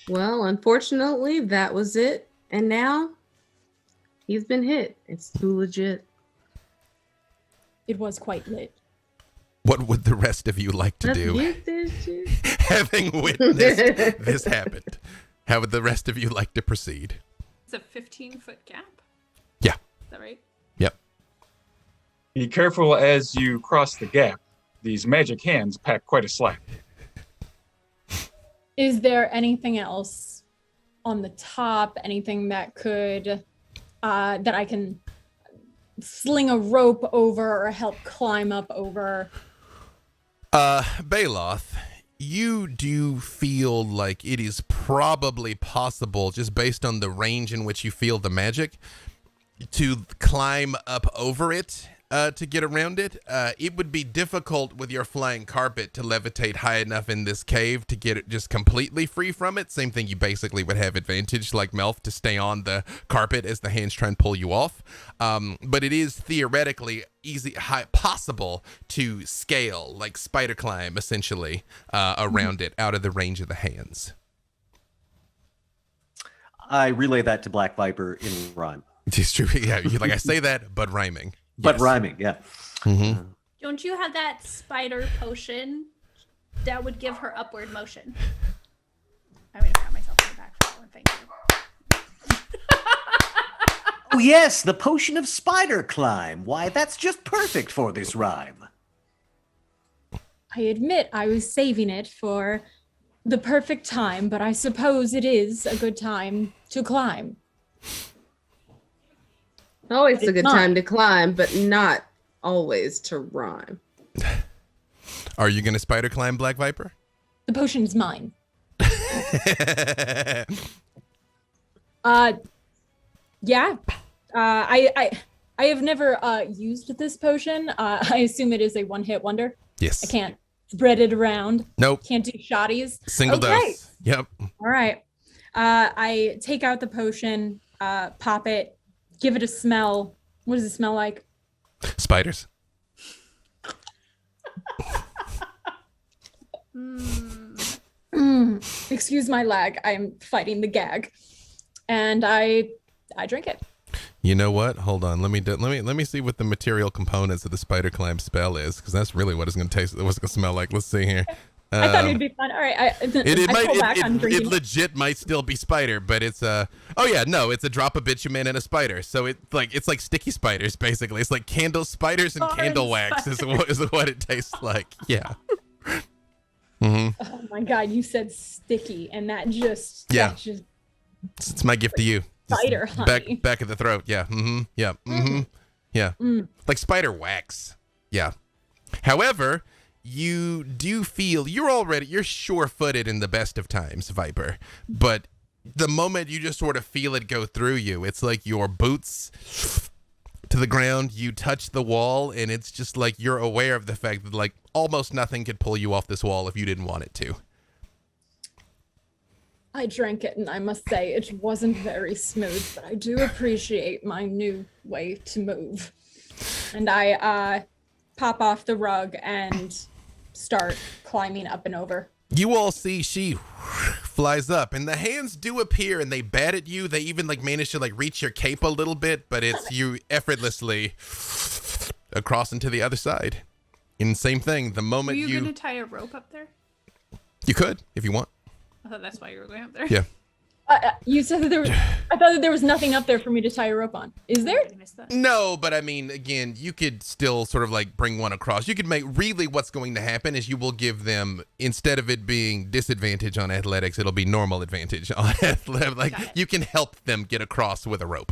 G: Well, unfortunately, that was it. And now he's been hit. It's too legit.
C: It was quite lit.
A: What would the rest of you like to
G: Let's
A: do?
G: get this shit.
A: Having witnessed this happened, how would the rest of you like to proceed?
D: It's a 15-foot gap.
A: Yeah.
D: Is that right?
A: Yep.
B: Be careful as you cross the gap. These magic hands pack quite a slack.
C: Is there anything else on the top? Anything that could that I can sling a rope over or help climb up over?
A: Baloth, you do feel like it is probably possible, just based on the range in which you feel the magic, to climb up over it to get around it. It would be difficult with your flying carpet to levitate high enough in this cave to get it just completely free from it. Same thing, you basically would have advantage like Melf to stay on the carpet as the hands try and pull you off. But it is theoretically possible to scale, like spider climb essentially, around it out of the range of the hands.
E: I relay that to Black Viper in rhyme.
A: It's true. Yeah, like I say that, but rhyming.
E: But
A: Yes.
E: rhyming, yeah.
A: Mm-hmm.
D: Don't you have that spider potion that would give her upward motion? I'm gonna pat myself on the back for that one. Thank you.
H: Oh, yes, the potion of spider climb. Why, that's just perfect for this rhyme.
C: I admit I was saving it for the perfect time, but I suppose it is a good time to climb.
G: Always
C: It's
G: a good
C: not.
G: time to climb, but not always to rhyme.
A: Are you going to spider climb, Black Viper?
C: The potion's mine. Yeah. I have never used this potion. I assume it is a one-hit wonder.
A: Yes.
C: I can't spread it around.
A: Nope.
C: Can't do shotties.
A: Single
C: Okay.
A: dose. Yep.
C: All right. I take out the potion, pop it, give it a smell. What does it smell like?
A: Spiders.
C: Excuse my lag. I'm fighting the gag, and I drink it.
A: You know what? Hold on. Let me see what the material components of the spider climb spell is, because that's really what it's going to taste. What's it going to smell like? Let's see here.
C: I thought it'd be fun. All right.
A: It legit might still be spider, but it's oh yeah, no, it's a drop of bitumen and a spider. So it's like sticky spiders basically. It's like candle spiders and candle wax is what it tastes like. Yeah.
C: Oh my god, you said sticky, and that just
A: It's my gift to you. Just
C: spider honey.
A: back of the throat. Yeah. Mm-hmm. Yeah. Mm-hmm. Yeah. Like spider wax. Yeah. However, you do feel you're sure-footed in the best of times, Viper. But the moment you just sort of feel it go through you, it's like your boots to the ground, you touch the wall, and it's just like you're aware of the fact that like almost nothing could pull you off this wall if you didn't want it to.
C: I drank it, and I must say it wasn't very smooth, but I do appreciate my new way to move. And I pop off the rug and start climbing up and over.
A: You all see she flies up, and the hands do appear, and they bat at you. They even like manage to like reach your cape a little bit, but it's you effortlessly across into the other side. And same thing, the
D: Were
A: moment
D: you gonna tie a rope up there?
A: you could if you want.
D: I thought that's why you were going up there.
A: Yeah.
C: You said that there was. I thought that there was nothing up there for me to tie a rope on. Is there?
D: I missed that.
A: No, but I mean, again, you could still sort of like bring one across. You could make really what's going to happen is you will give them, instead of it being disadvantage on athletics, it'll be normal advantage on athletics. Like you can help them get across with a rope.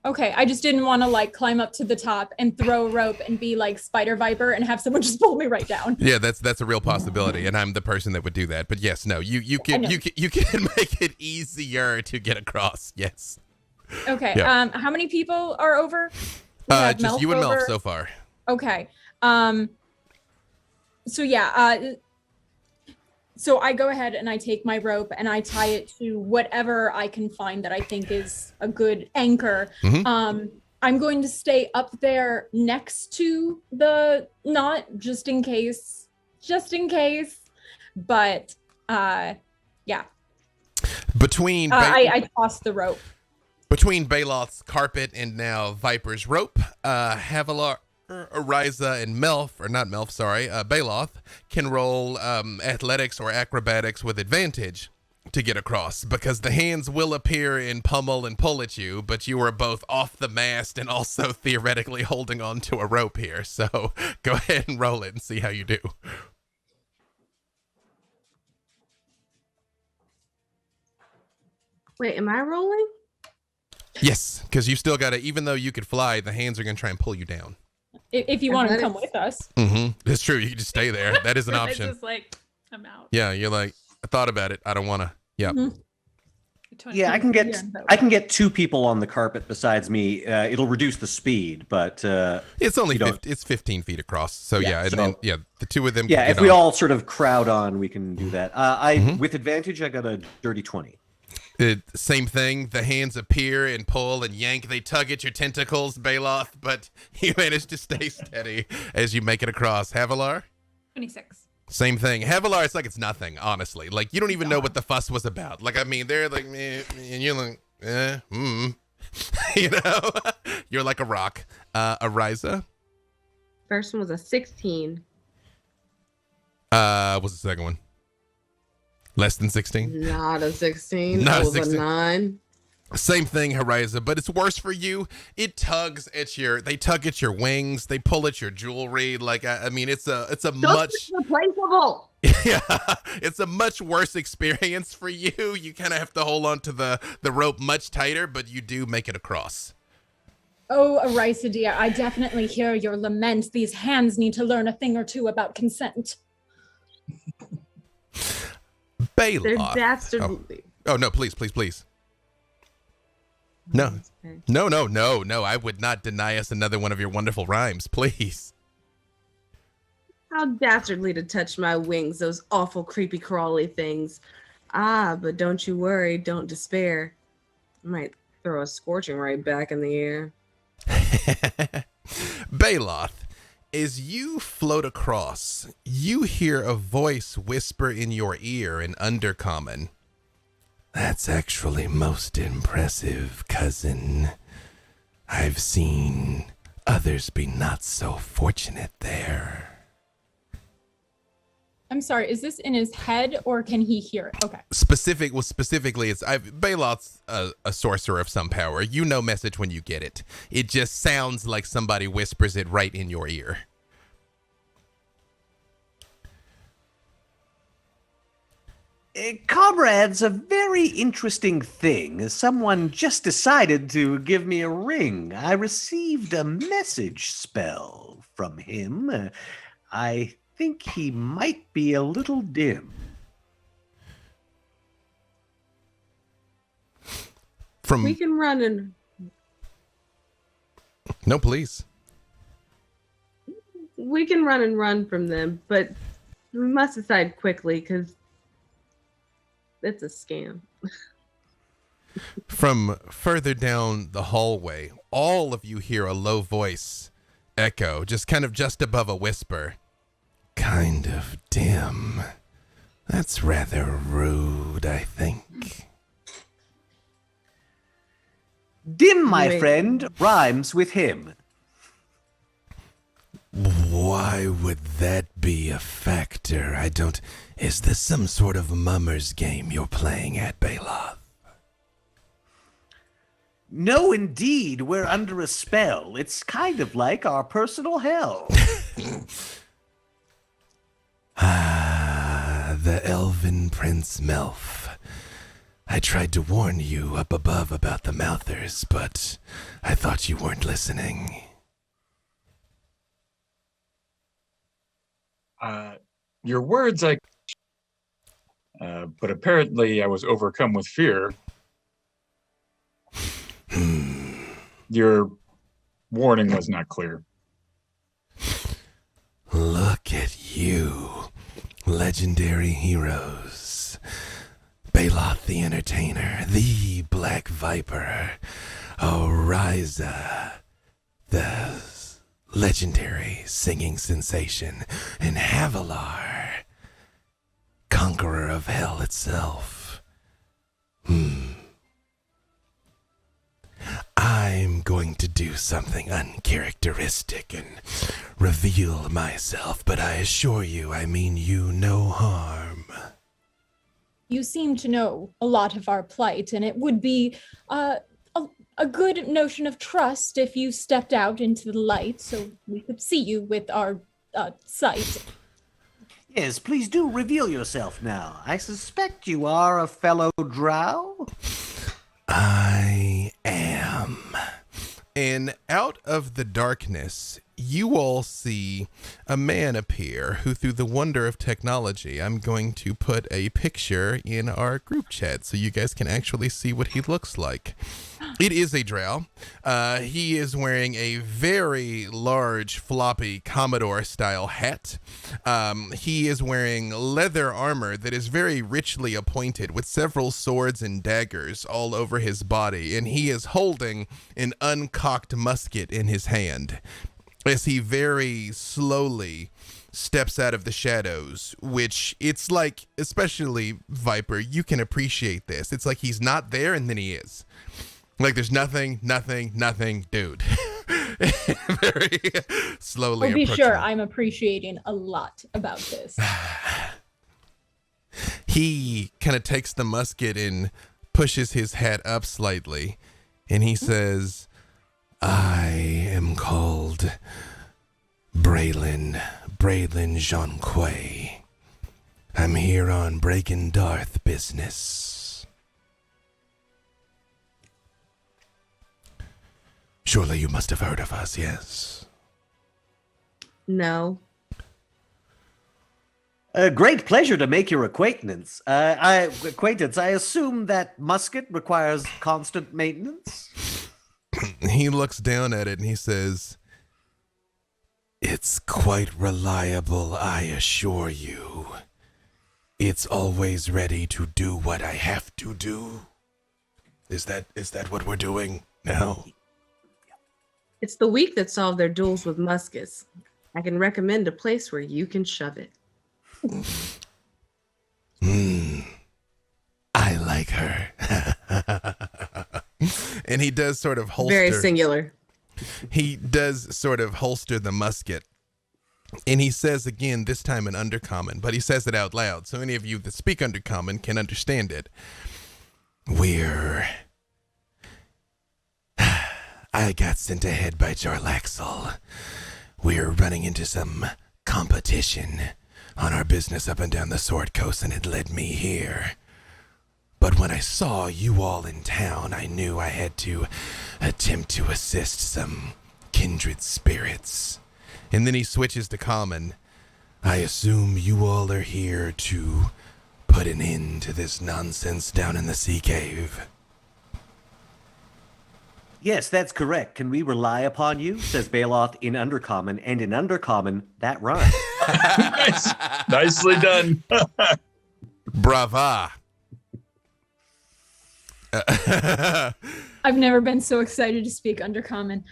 C: Okay, I just didn't want to like climb up to the top and throw a rope and be like Spider Viper and have someone just pull me right down.
A: Yeah, that's a real possibility, and I'm the person that would do that. But yes, no, you can make it easier to get across. Yes.
C: Okay.
A: Yeah.
C: How many people are over? We have
A: Just
C: Melf
A: you and
C: over.
A: Melf so far.
C: Okay. So yeah. So I go ahead and I take my rope and I tie it to whatever I can find that I think is a good anchor.
A: Mhm.
C: I'm going to stay up there next to the knot just in case. But yeah.
A: Between
C: I tossed the rope.
A: between Baloth's carpet and now Viper's rope, Havilar, Ariza, and Melf, or not Melf, sorry, Baloth can roll athletics or acrobatics with advantage to get across, because the hands will appear and pummel and pull at you, but you are both off the mast and also theoretically holding on to a rope here. So go ahead and roll it and see how you do.
G: Wait, am I rolling?
A: Yes, because you still got to, even though you could fly, the hands are going to try and pull you down.
C: If you want to come with us.
A: Mm-hmm. It's true. You can just stay there. That is an
D: It's
A: option.
D: just like, I'm out.
A: Yeah, you're like, I thought about it. I don't want to. Yeah.
C: Mhm.
E: Yeah, I can get 2 people on the carpet besides me. It'll reduce the speed, but
A: It's only it's 15 feet across. So
E: Yeah,
A: yeah, and
E: so-
A: then the 2 of them.
E: yeah,
A: can
E: if
A: get
E: we
A: on.
E: all sort of crowd on, we can do that. With advantage, I got a dirty 20.
A: Same thing. The hands appear and pull and yank. They tug at your tentacles, Baloth, but you manage to stay steady as you make it across. Havilar?
D: 26.
A: Same thing. Havilar, it's like it's nothing, honestly. Like, you don't even know what the fuss was about. Like, I mean, they're like, meh, and you're like, you know? You're like a rock. Ariza?
G: First one was a 16.
A: What's the second one? Less than 16?
G: Not a 16.
A: Not
G: That
A: a
G: was
A: 16.
G: a 9.
A: Same thing, Horiza, but it's worse for you. It tugs at they tug at your wings. They pull at your jewelry. Like, I mean, it's a much,
G: replaceable.
A: yeah, it's a much worse experience for you. You kind of have to hold on to the rope much tighter, but you do make it across.
C: Oh, Arisa dear, I definitely hear your lament. These hands need to learn a thing or two about consent.
G: They're
A: Baloth.
G: dastardly.
A: Oh no, please. No.
G: Okay.
A: No. I would not deny us another one of your wonderful rhymes, please.
G: How dastardly to touch my wings, those awful creepy crawly things. Ah, but don't you worry, don't despair. I might throw a scorching right back in the air.
A: Baloth, as you float across, you hear a voice whisper in your ear in Undercommon. That's actually most impressive, cousin. I've seen others be not so fortunate there.
C: I'm sorry, is this in his head or can he hear it? Okay.
A: Specifically, it's Baloth's a sorcerer of some power. You know message when you get it. It just sounds like somebody whispers it right in your ear.
H: Comrades, a very interesting thing. Someone just decided to give me a ring. I received a message spell from him. I think he might be a little dim.
G: We can run and
A: No, please.
G: run from them, but we must decide quickly because it's a scam.
A: From further down the hallway, all of you hear a low voice echo, just above a whisper. Kind of dim. That's rather rude, I think.
H: Dim, my
G: Wait.
H: friend, rhymes with him.
A: Why would that be a factor? Is this some sort of mummer's game you're playing at, Baloth?
H: No, indeed, we're under a spell. It's kind of like our personal hell.
A: The elven Prince Melf. I tried to warn you up above about the Mouthers, but I thought you weren't listening.
B: Your words, but apparently I was overcome with fear. Your warning was not clear.
A: Look at you, legendary heroes. Baloth the Entertainer, the Black Viper, Oriza, the legendary singing sensation, and Havilar, conqueror of hell itself. I'm going to do something uncharacteristic and reveal myself, but I assure you I mean you no harm.
C: You seem to know a lot of our plight, and it would be a good notion of trust if you stepped out into the light so we could see you with our sight.
H: Yes, please do reveal yourself now. I suspect you are a fellow drow.
A: I am. And out of the darkness, you all see a man appear who, through the wonder of technology, I'm going to put a picture in our group chat so you guys can actually see what he looks like. It is a drow. He is wearing a very large, floppy Commodore-style hat. He is wearing leather armor that is very richly appointed with several swords and daggers all over his body, and he is holding an uncocked musket in his hand as he very slowly steps out of the shadows, which it's like, especially Viper, you can appreciate this. It's like he's not there and then he is. Like there's nothing, dude. Very slowly
C: Well, be
A: approaching.
C: sure I'm appreciating a lot about this.
A: He kind of takes the musket and pushes his hat up slightly, and he says, I am called Braylon Jean-Quay. I'm here on Breaking Darth business. Surely you must have heard of us, yes?
G: No.
H: A great pleasure to make your acquaintance. I assume that musket requires constant maintenance?
A: He looks down at it and he says, it's quite reliable, I assure you. It's always ready to do what I have to do. Is that what we're doing now?
G: It's the weak that solve their duels with muskets. I can recommend a place where you can shove it.
A: I like her. And he does sort of holster.
G: Very singular.
A: He does sort of holster the musket. And he says again, this time in Undercommon, but he says it out loud, so any of you that speak Undercommon can understand it. I got sent ahead by Jarlaxle. We're running into some competition on our business up and down the Sword Coast, and it led me here. But when I saw you all in town, I knew I had to attempt to assist some kindred spirits. And then he switches to common. I assume you all are here to put an end to this nonsense down in the sea cave.
H: Yes, that's correct. Can we rely upon you? Says Baloth in Undercommon, and in Undercommon, that rhymes.
B: Nice. Nicely done.
A: Brava.
C: I've never been so excited to speak Undercommon.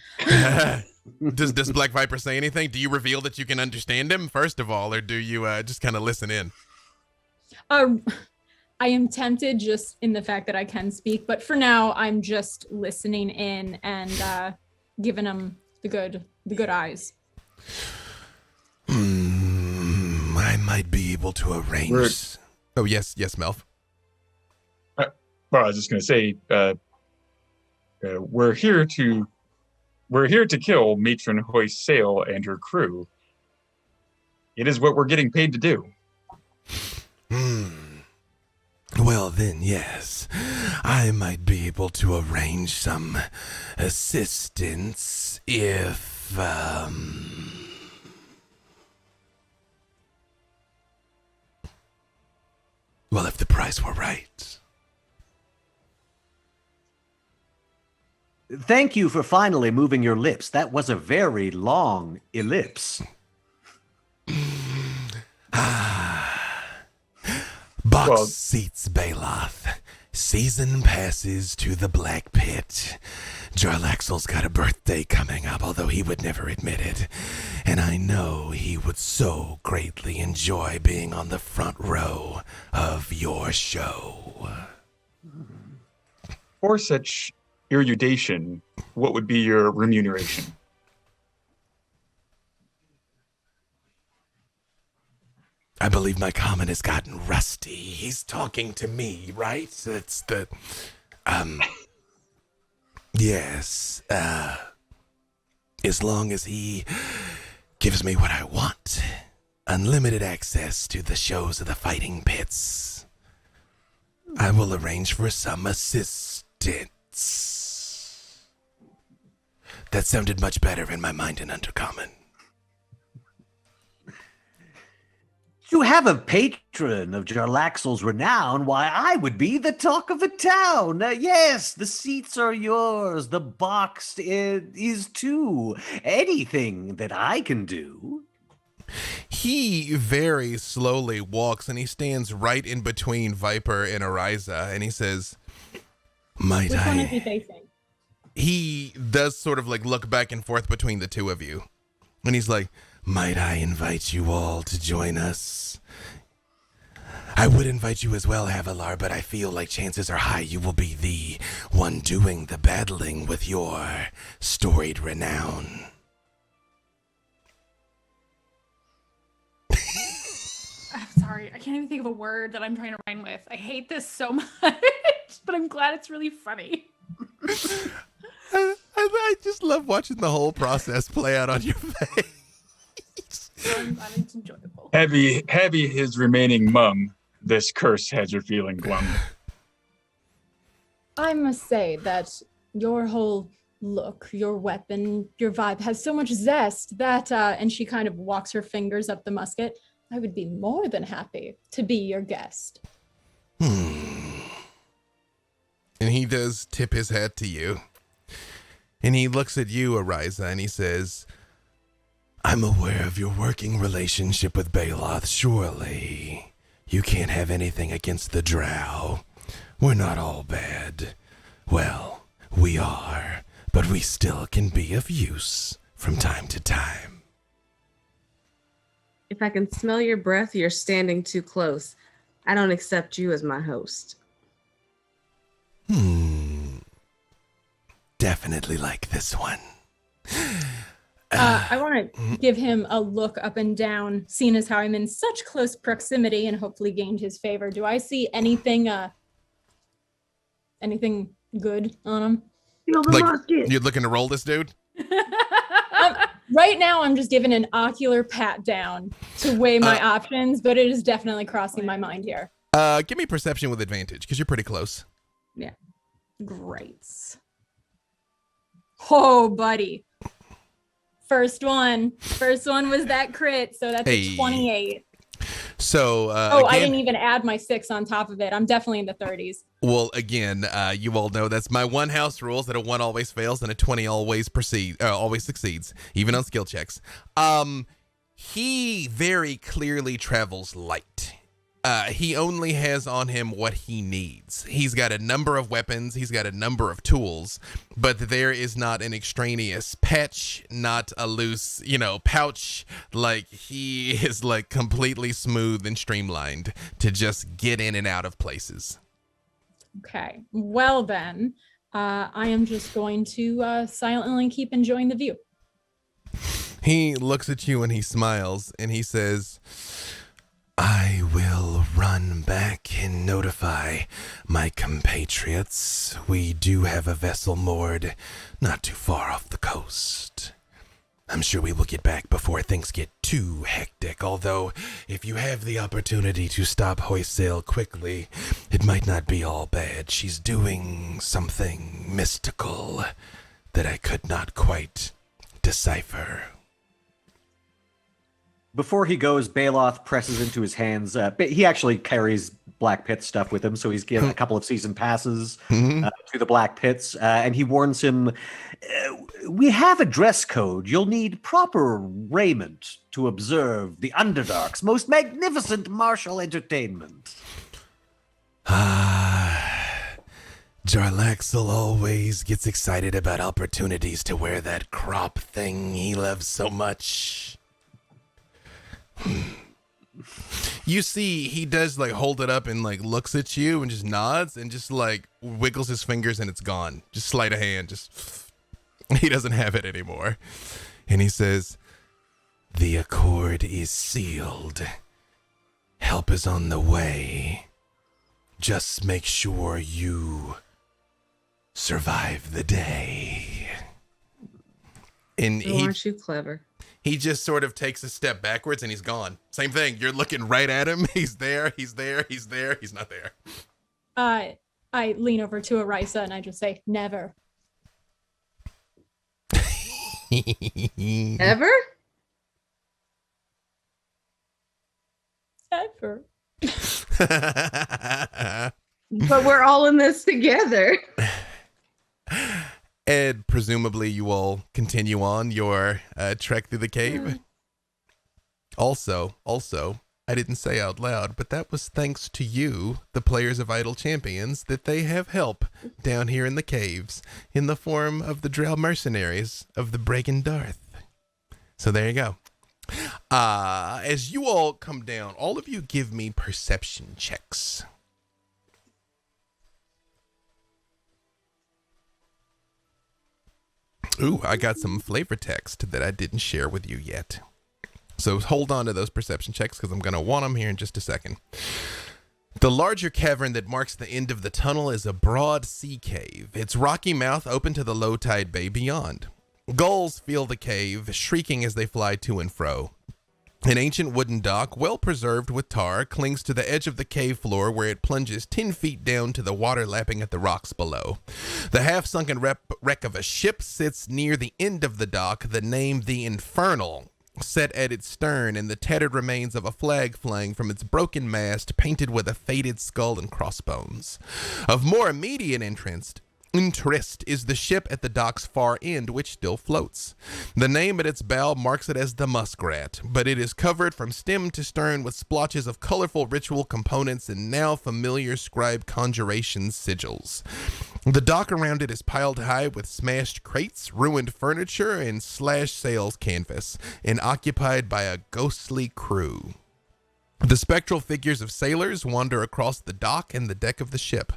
A: Does Black Viper say anything? Do you reveal that you can understand him, first of all, or do you just kind of listen in?
C: I am tempted just in the fact that I can speak, but for now I'm just listening in and giving him the good eyes.
A: I might be able to arrange. Oh yes, Melf.
B: Well, I was just going to say, we're here to kill Matron Hoist Sail and her crew. It is what we're getting paid to do.
A: Well then, yes, I might be able to arrange some assistance if, if the price were right.
H: Thank you for finally moving your lips. That was a very long ellipse.
A: Box seats, Baloth. Season passes to the Black Pit. Jarlaxle's got a birthday coming up, although he would never admit it. And I know he would so greatly enjoy being on the front row of your show.
B: For such erudition, what would be your remuneration?
A: I believe my comment has gotten rusty. He's talking to me, right? That's the, yes, as long as he gives me what I want, unlimited access to the shows of the fighting pits, I will arrange for some assistance. That sounded much better in my mind in Undercommon.
H: To have a patron of Jarlaxle's renown, why, I would be the talk of the town. Yes, the seats are yours. The box is too. Anything that I can do.
A: He very slowly walks and he stands right in between Viper and Ariza and he says, might
C: Which one is he
A: I?
C: facing?
A: He does sort of like look back and forth between the two of you. And he's like, might I invite you all to join us? I would invite you as well, Havilar, but I feel like chances are high you will be the one doing the battling with your storied renown.
D: I'm sorry, I can't even think of a word that I'm trying to rhyme with. I hate this so much, but I'm glad it's really funny.
A: I just love watching the whole process play out on your face.
D: I'm glad it's enjoyable.
B: Heavy, his remaining mum. This curse has her feeling glum.
C: I must say that your whole look, your weapon, your vibe has so much zest that, and she kind of walks her fingers up the musket, I would be more than happy to be your guest.
A: And he does tip his hat to you. And he looks at you, Ariza, and he says, I'm aware of your working relationship with Baloth. Surely you can't have anything against the Drow. We're not all bad. Well, we are, but we still can be of use from time to time.
G: If I can smell your breath, you're standing too close. I don't accept you as my host.
A: Definitely like this one.
C: I want to give him a look up and down, seeing as how I'm in such close proximity and hopefully gained his favor. Do I see anything good on him?
A: Like, you're looking to roll this dude?
C: Right now, I'm just giving an ocular pat down to weigh my options, but it is definitely crossing my mind here.
A: Give me perception with advantage, because you're pretty close.
C: Yeah. Great. Oh, buddy. First one was that crit, so that's a 28.
A: So,
C: I
A: again,
C: didn't even add my 6 on top of it. I'm definitely in the 30s.
A: well, again, you all know that's my one house rules that a 1 always fails and a 20 always succeeds, even on skill checks. He very clearly travels light. He only has on him what he needs. He's got a number of weapons. He's got a number of tools, but there is not an extraneous patch, not a loose, pouch. Like, he is like completely smooth and streamlined to just get in and out of places.
C: Okay. Well, then, I am just going to silently keep enjoying the view.
A: He looks at you and he smiles and he says, I will run back and notify my compatriots. We do have a vessel moored not too far off the coast. I'm sure we will get back before things get too hectic, although if you have the opportunity to stop hoist sail quickly, it might not be all bad. She's doing something mystical that I could not quite decipher.
E: Before he goes, Baloth presses into his hands. He actually carries Black Pit stuff with him, so he's given a couple of season passes to the Black Pits, and he warns him, we have a dress code. You'll need proper raiment to observe the Underdark's most magnificent martial entertainment.
A: Jarlaxle always gets excited about opportunities to wear that crop thing he loves so much. You see, he does like hold it up and like looks at you and just nods and just like wiggles his fingers and it's gone. Just sleight of hand. Just he doesn't have it anymore. And he says, the accord is sealed. Help is on the way. Just make sure you survive the day. And
G: Aren't you clever?
A: he just sort of takes a step backwards and he's gone. Same thing. You're looking right at him. He's there. He's not there.
C: I lean over to Ariza and I just say, never.
G: Ever?
C: Ever.
G: But we're all in this together.
A: And presumably you will continue on your trek through the cave. Also, I didn't say out loud, but that was thanks to you, the players of Idle Champions, that they have help down here in the caves in the form of the Drow mercenaries of the Bregan Darth. So there you go. As you all come down, all of you give me perception checks. Ooh, I got some flavor text that I didn't share with you yet. So hold on to those perception checks because I'm going to want them here in just a second. The larger cavern that marks the end of the tunnel is a broad sea cave, its rocky mouth open to the low tide bay beyond. Gulls fill the cave, shrieking as they fly to and fro. An ancient wooden dock, well preserved with tar, clings to the edge of the cave floor where it plunges 10 feet down to the water lapping at the rocks below. The half-sunken wreck of a ship sits near the end of the dock, the name The Infernal set at its stern, and the tattered remains of a flag flying from its broken mast painted with a faded skull and crossbones. Of more immediate interest is the ship at the dock's far end, which still floats. The name at its bow marks it as the Muskrat, but it is covered from stem to stern with splotches of colorful ritual components and now familiar scribe conjuration sigils. The dock around it is piled high with smashed crates, ruined furniture, and slashed sails canvas, and occupied by a ghostly crew. The spectral figures of sailors wander across the dock and the deck of the ship.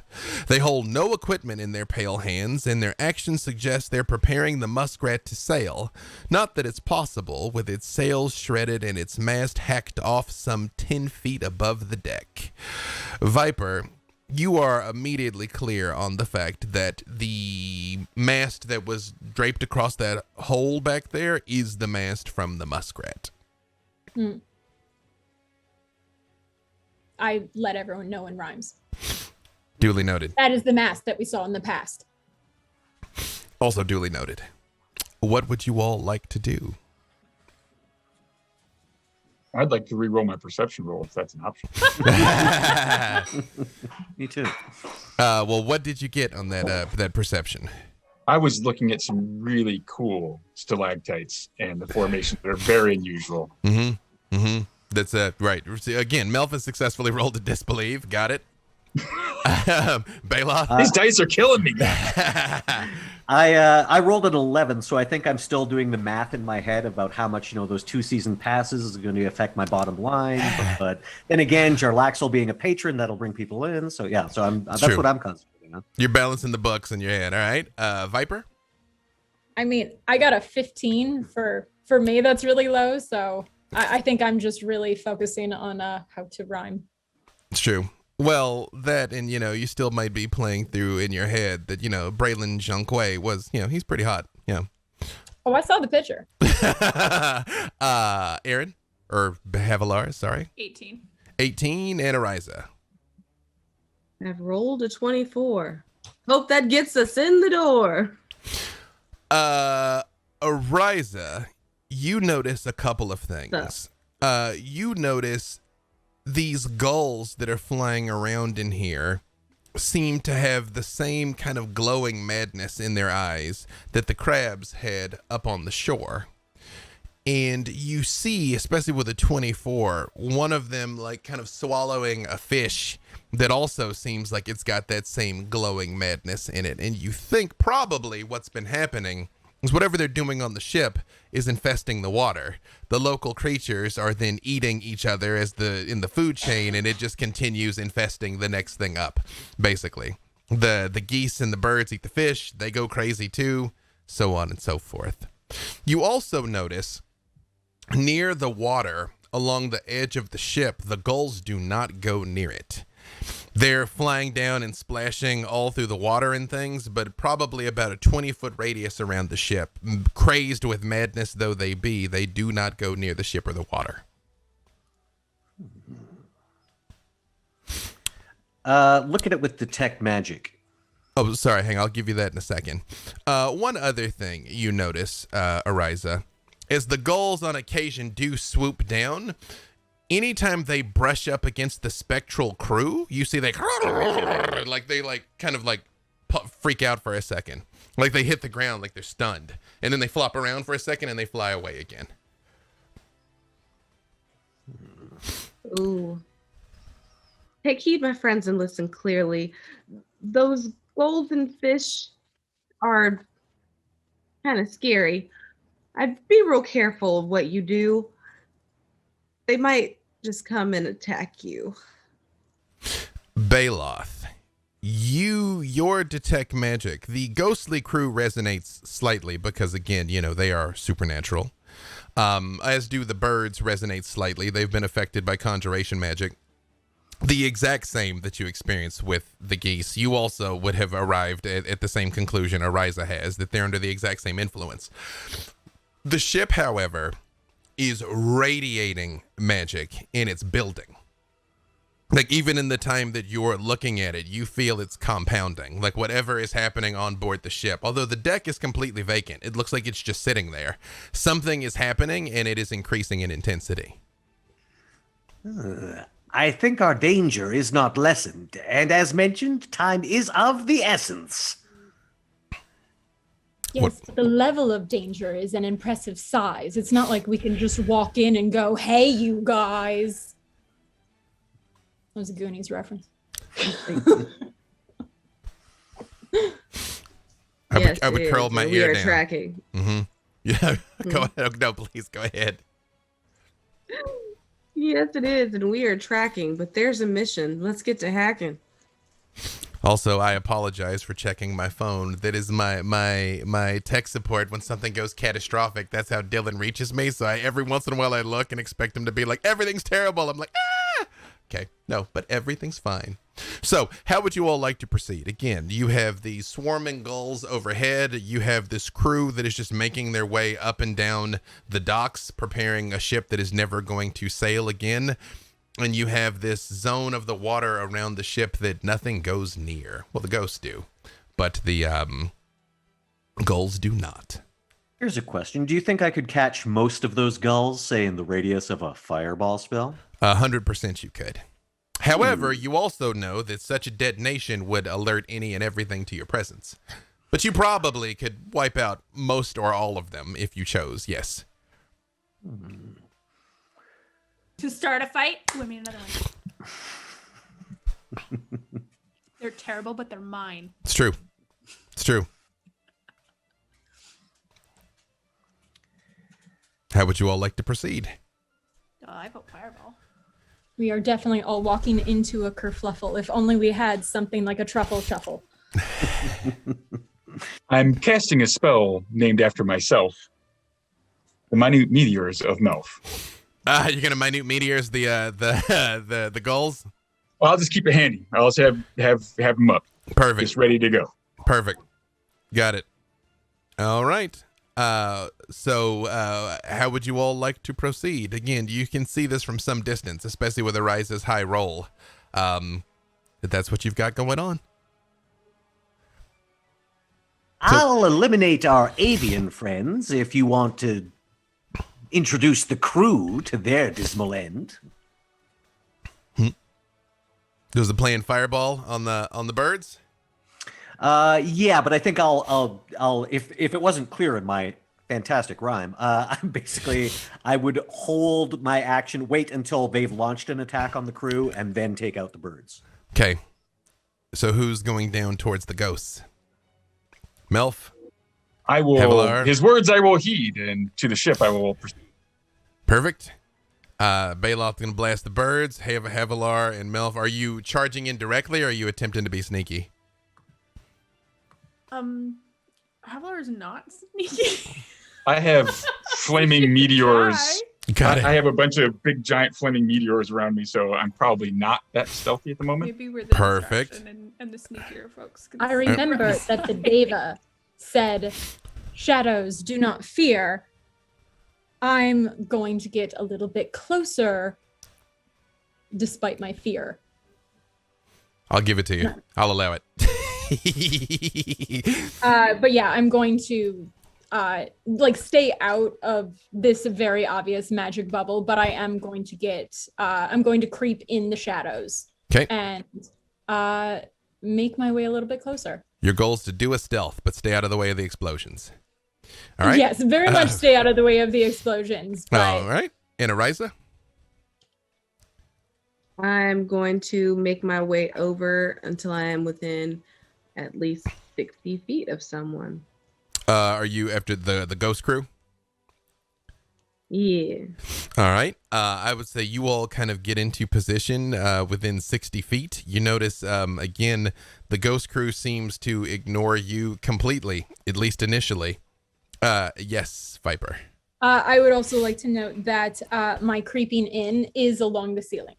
A: They hold no equipment in their pale hands, and their actions suggest they're preparing the Muskrat to sail. Not that it's possible, with its sails shredded and its mast hacked off some 10 feet above the deck. Viper, you are immediately clear on the fact that the mast that was draped across that hole back there is the mast from the Muskrat.
C: I let everyone know in rhymes.
A: Duly noted.
C: That is the mast that we saw in the past.
A: Also duly noted. What would you all like to do?
B: I'd like to re-roll my perception roll if that's an option.
E: Me too.
A: Well, what did you get on that perception?
B: I was looking at some really cool stalactites and the formations that are very unusual.
A: That's right. See, again, Melvin successfully rolled to disbelieve. Got it. Baloth.
B: These dice are killing me.
E: I rolled an 11, so I think I'm still doing the math in my head about how much those 2 season passes is going to affect my bottom line. But then again, Jarlaxle being a patron, that'll bring people in. So yeah, so that's
A: true.
E: what I'm concentrating on.
A: You're balancing the bucks in your head. All right, Viper.
C: I mean, I got a 15 for me. That's really low. So I think I'm just really focusing on how to rhyme.
A: It's true. Well, that and you still might be playing through in your head that Braylon Jonquet was he's pretty hot. Yeah.
C: Oh, I saw the picture.
A: Aaron or Havilar, sorry.
D: 18.
A: 18 and Ariza.
G: I've rolled a 24. Hope that gets us in the door.
A: Ariza, you notice a couple of things. You notice these gulls that are flying around in here seem to have the same kind of glowing madness in their eyes that the crabs had up on the shore. And you see, especially with a 24, one of them like kind of swallowing a fish that also seems like it's got that same glowing madness in it. And you think probably what's been happening is whatever they're doing on the ship is infesting the water. The local creatures are then eating each other in the food chain, and it just continues infesting the next thing up, basically. The geese and the birds eat the fish, they go crazy too, so on and so forth. You also notice near the water, along the edge of the ship, the gulls do not go near it. They're flying down and splashing all through the water and things, but probably about a 20-foot radius around the ship. Crazed with madness though they be, they do not go near the ship or the water.
E: Look at it with detect magic.
A: Oh, sorry. Hang on. I'll give you that in a second. One other thing you notice, Ariza, is the gulls on occasion do swoop down. Anytime they brush up against the spectral crew, you see they kind of freak out for a second. Like they hit the ground like they're stunned. And then they flop around for a second and they fly away again.
G: Ooh. Take heed, my friends, and listen clearly. Those golden fish are kind of scary. I'd be real careful of what you do. They might just come and attack you.
A: Baloth, your detect magic, the ghostly crew resonates slightly because, again, they are supernatural. As do the birds resonate slightly. They've been affected by conjuration magic. The exact same that you experienced with the geese. You also would have arrived at the same conclusion Ariza has, that they're under the exact same influence. The ship, however, is radiating magic in its building. Like, even in the time that you're looking at it, you feel it's compounding. Like, whatever is happening on board the ship, although the deck is completely vacant, it looks like it's just sitting there. Something is happening, and it is increasing in intensity.
H: I think our danger is not lessened, and as mentioned, time is of the essence.
C: Yes, but the level of danger is an impressive size. It's not like we can just walk in and go, "Hey, you guys." That was a Goonies reference.
A: I would curl my ear down.
G: Tracking.
A: Mm-hmm. Yeah, go ahead. No, please go ahead.
G: Yes, it is, and we are tracking, but there's a mission. Let's get to hacking.
A: Also, I apologize for checking my phone. That is my tech support when something goes catastrophic. That's how Dylan reaches me. So every once in a while I look and expect him to be like, everything's terrible. I'm like, ah! Okay, no, but everything's fine. So how would you all like to proceed? Again, you have the swarming gulls overhead. You have this crew that is just making their way up and down the docks, preparing a ship that is never going to sail again. And you have this zone of the water around the ship that nothing goes near. Well, the ghosts do, but the gulls do not.
E: Here's a question. Do you think I could catch most of those gulls, say, in the radius of a fireball spell?
A: 100% you could. However, you also know that such a detonation would alert any and everything to your presence. But you probably could wipe out most or all of them if you chose, yes.
D: To start a fight? Ooh, I mean another one. They're terrible, but they're mine.
A: It's true. It's true. How would you all like to proceed?
D: I vote fireball.
C: We are definitely all walking into a kerfluffle. If only we had something like a truffle shuffle.
B: I'm casting a spell named after myself. The Minute Meteors of Melf.
A: You're gonna minute meteors the gulls?
B: Well, I'll just keep it handy. I'll just have them up.
A: Perfect.
B: Just ready to go.
A: Perfect. Got it. All right. So how would you all like to proceed? Again, you can see this from some distance, especially with Ariza's high roll. That's what you've got going on.
H: I'll eliminate our avian friends if you want to introduce the crew to their dismal end.
A: Was the plan fireball on the birds?
E: Yeah, but I think I'll if it wasn't clear in my fantastic rhyme, I would hold my action, wait until they've launched an attack on the crew, and then take out the birds.
A: Okay. So who's going down towards the ghosts? Melf?
B: I will.
A: Havilar?
B: His words I will heed, and to the ship I will proceed.
A: Perfect. Baloth gonna blast the birds. Havilar and Melf, are you charging in directly, or are you attempting to be sneaky?
D: Havilar is not sneaky.
B: I have flaming meteors.
A: Got it.
B: I have a bunch of big giant flaming meteors around me, so I'm probably not that stealthy at the moment.
D: Maybe we're the
A: Perfect.
D: distraction and the sneakier folks. Can
C: I remember that the Deva said, "Shadows, do not fear." I'm going to get a little bit closer despite my fear.
A: I'll give it to you. I'll allow it.
C: But yeah, I'm going to like stay out of this very obvious magic bubble, but I am going to I'm going to creep in the shadows.
A: Okay.
C: And make my way a little bit closer.
A: Your goal is to do a stealth, but stay out of the way of the explosions. All right.
C: Yes, very much stay out of the way of the explosions. But
A: All right. And Ariza?
G: I'm going to make my way over until I am within at least 60 feet of someone.
A: Are you after the ghost crew?
G: Yeah.
A: All right. I would say you all kind of get into position within 60 feet. You notice, again, the ghost crew seems to ignore you completely, at least initially. Yes, Viper.
C: I would also like to note that my creeping in is along the ceiling.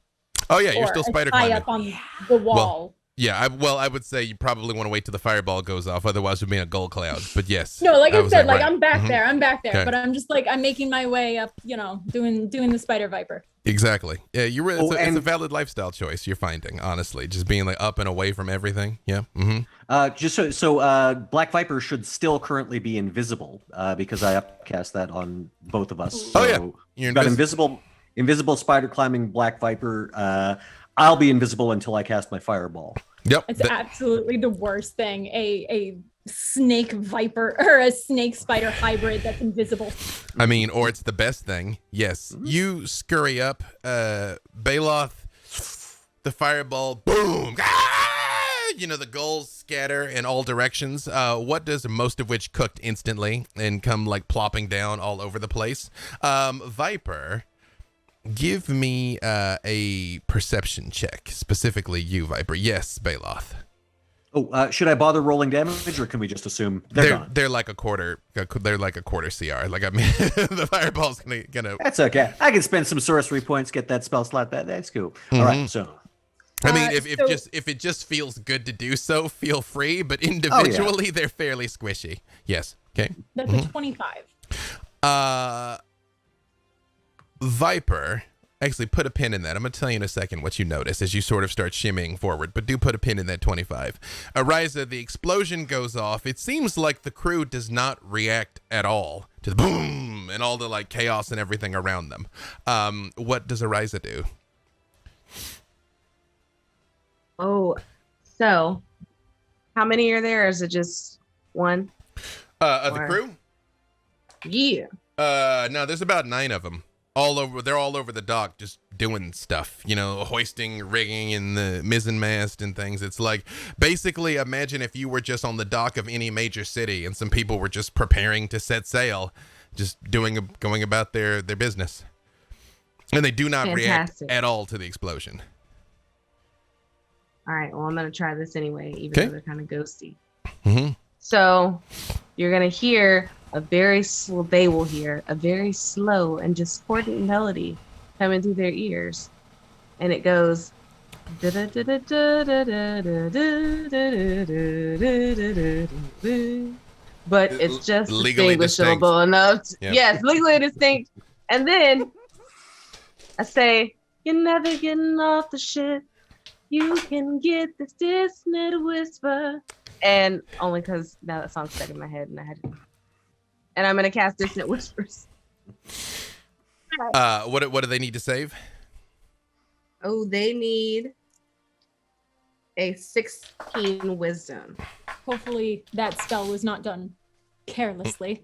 A: Oh, yeah, you're
C: Or
A: still spider
C: high
A: climbing.
C: up on the wall.
A: Yeah, I would say you probably want to wait till the fireball goes off, otherwise you'll be in a gold cloud. But yes.
C: No, like I
A: was
C: said,
A: right.
C: I'm back
A: Mhm.
C: there. I'm back there.
A: Okay.
C: But I'm just like, I'm making my way up, doing the spider viper.
A: Exactly. Yeah, you're really, it's,
E: Oh,
A: it's a
E: and-
A: valid lifestyle choice you're finding, honestly. Just being like up and away from everything. Yeah. Mm-hmm.
E: Just so Black Viper should still currently be invisible because I upcast that on both of us.
A: Oh, yeah.
E: So
A: You're
E: you've got
A: invis-
E: invisible spider climbing Black Viper. I'll be invisible until I cast my fireball.
A: Yep.
C: It's absolutely the worst thing. A snake viper or a snake spider hybrid that's invisible.
A: I mean, or it's the best thing. Yes. You scurry up, Baloth, the fireball, boom. Ah! The gulls scatter in all directions. What does most of which cooked instantly and come like plopping down all over the place? Viper, give me a perception check, specifically you, Viper. Yes, Baloth.
E: Oh, should I bother rolling damage, or can we just assume they're gone?
A: They're like a quarter. They're like a quarter CR. Like I mean, the fireball's gonna.
E: That's okay. I can spend some sorcery points, get that spell slot back. That's cool. All right, so
A: I mean, if
C: so-
A: it just feels good to do so, feel free. But individually, they're fairly squishy. Yes. Okay.
C: That's a 25.
A: Viper. Actually, put a pin in that. I'm going to tell you in a second what you notice as you sort of start shimmying forward, but do put a pin in that 25. Ariza, the explosion goes off. It seems like the crew does not react at all to the boom and all the like chaos and everything around them. What does Ariza do?
G: Oh, so how many are there? Or is it just one?
A: Of the crew?
G: Yeah.
A: No, there's about 9 of them. They're all over the dock just doing stuff, hoisting, rigging in the mizzenmast and things. It's like, basically imagine if you were just on the dock of any major city and some people were just preparing to set sail, just going about their business. And they do not
G: Fantastic.
A: react at all to the explosion.
G: All right. Well, I'm gonna try this anyway, even
A: Okay.
G: though they're kind of ghosty.
A: Mm-hmm.
G: So you're gonna hear they will hear a very slow and discordant melody coming through their ears, and it goes. But it's just
A: Legally
G: distinguishable enough.
A: Yep.
G: Yes, legally distinct. And then I say, "You're never getting off the ship. You can get this dissonant whisper." And only because now that song's stuck in my head, and and I'm gonna cast Dissonant Whispers.
A: What do they need to save?
G: Oh, they need a 16 wisdom.
C: Hopefully that spell was not done carelessly.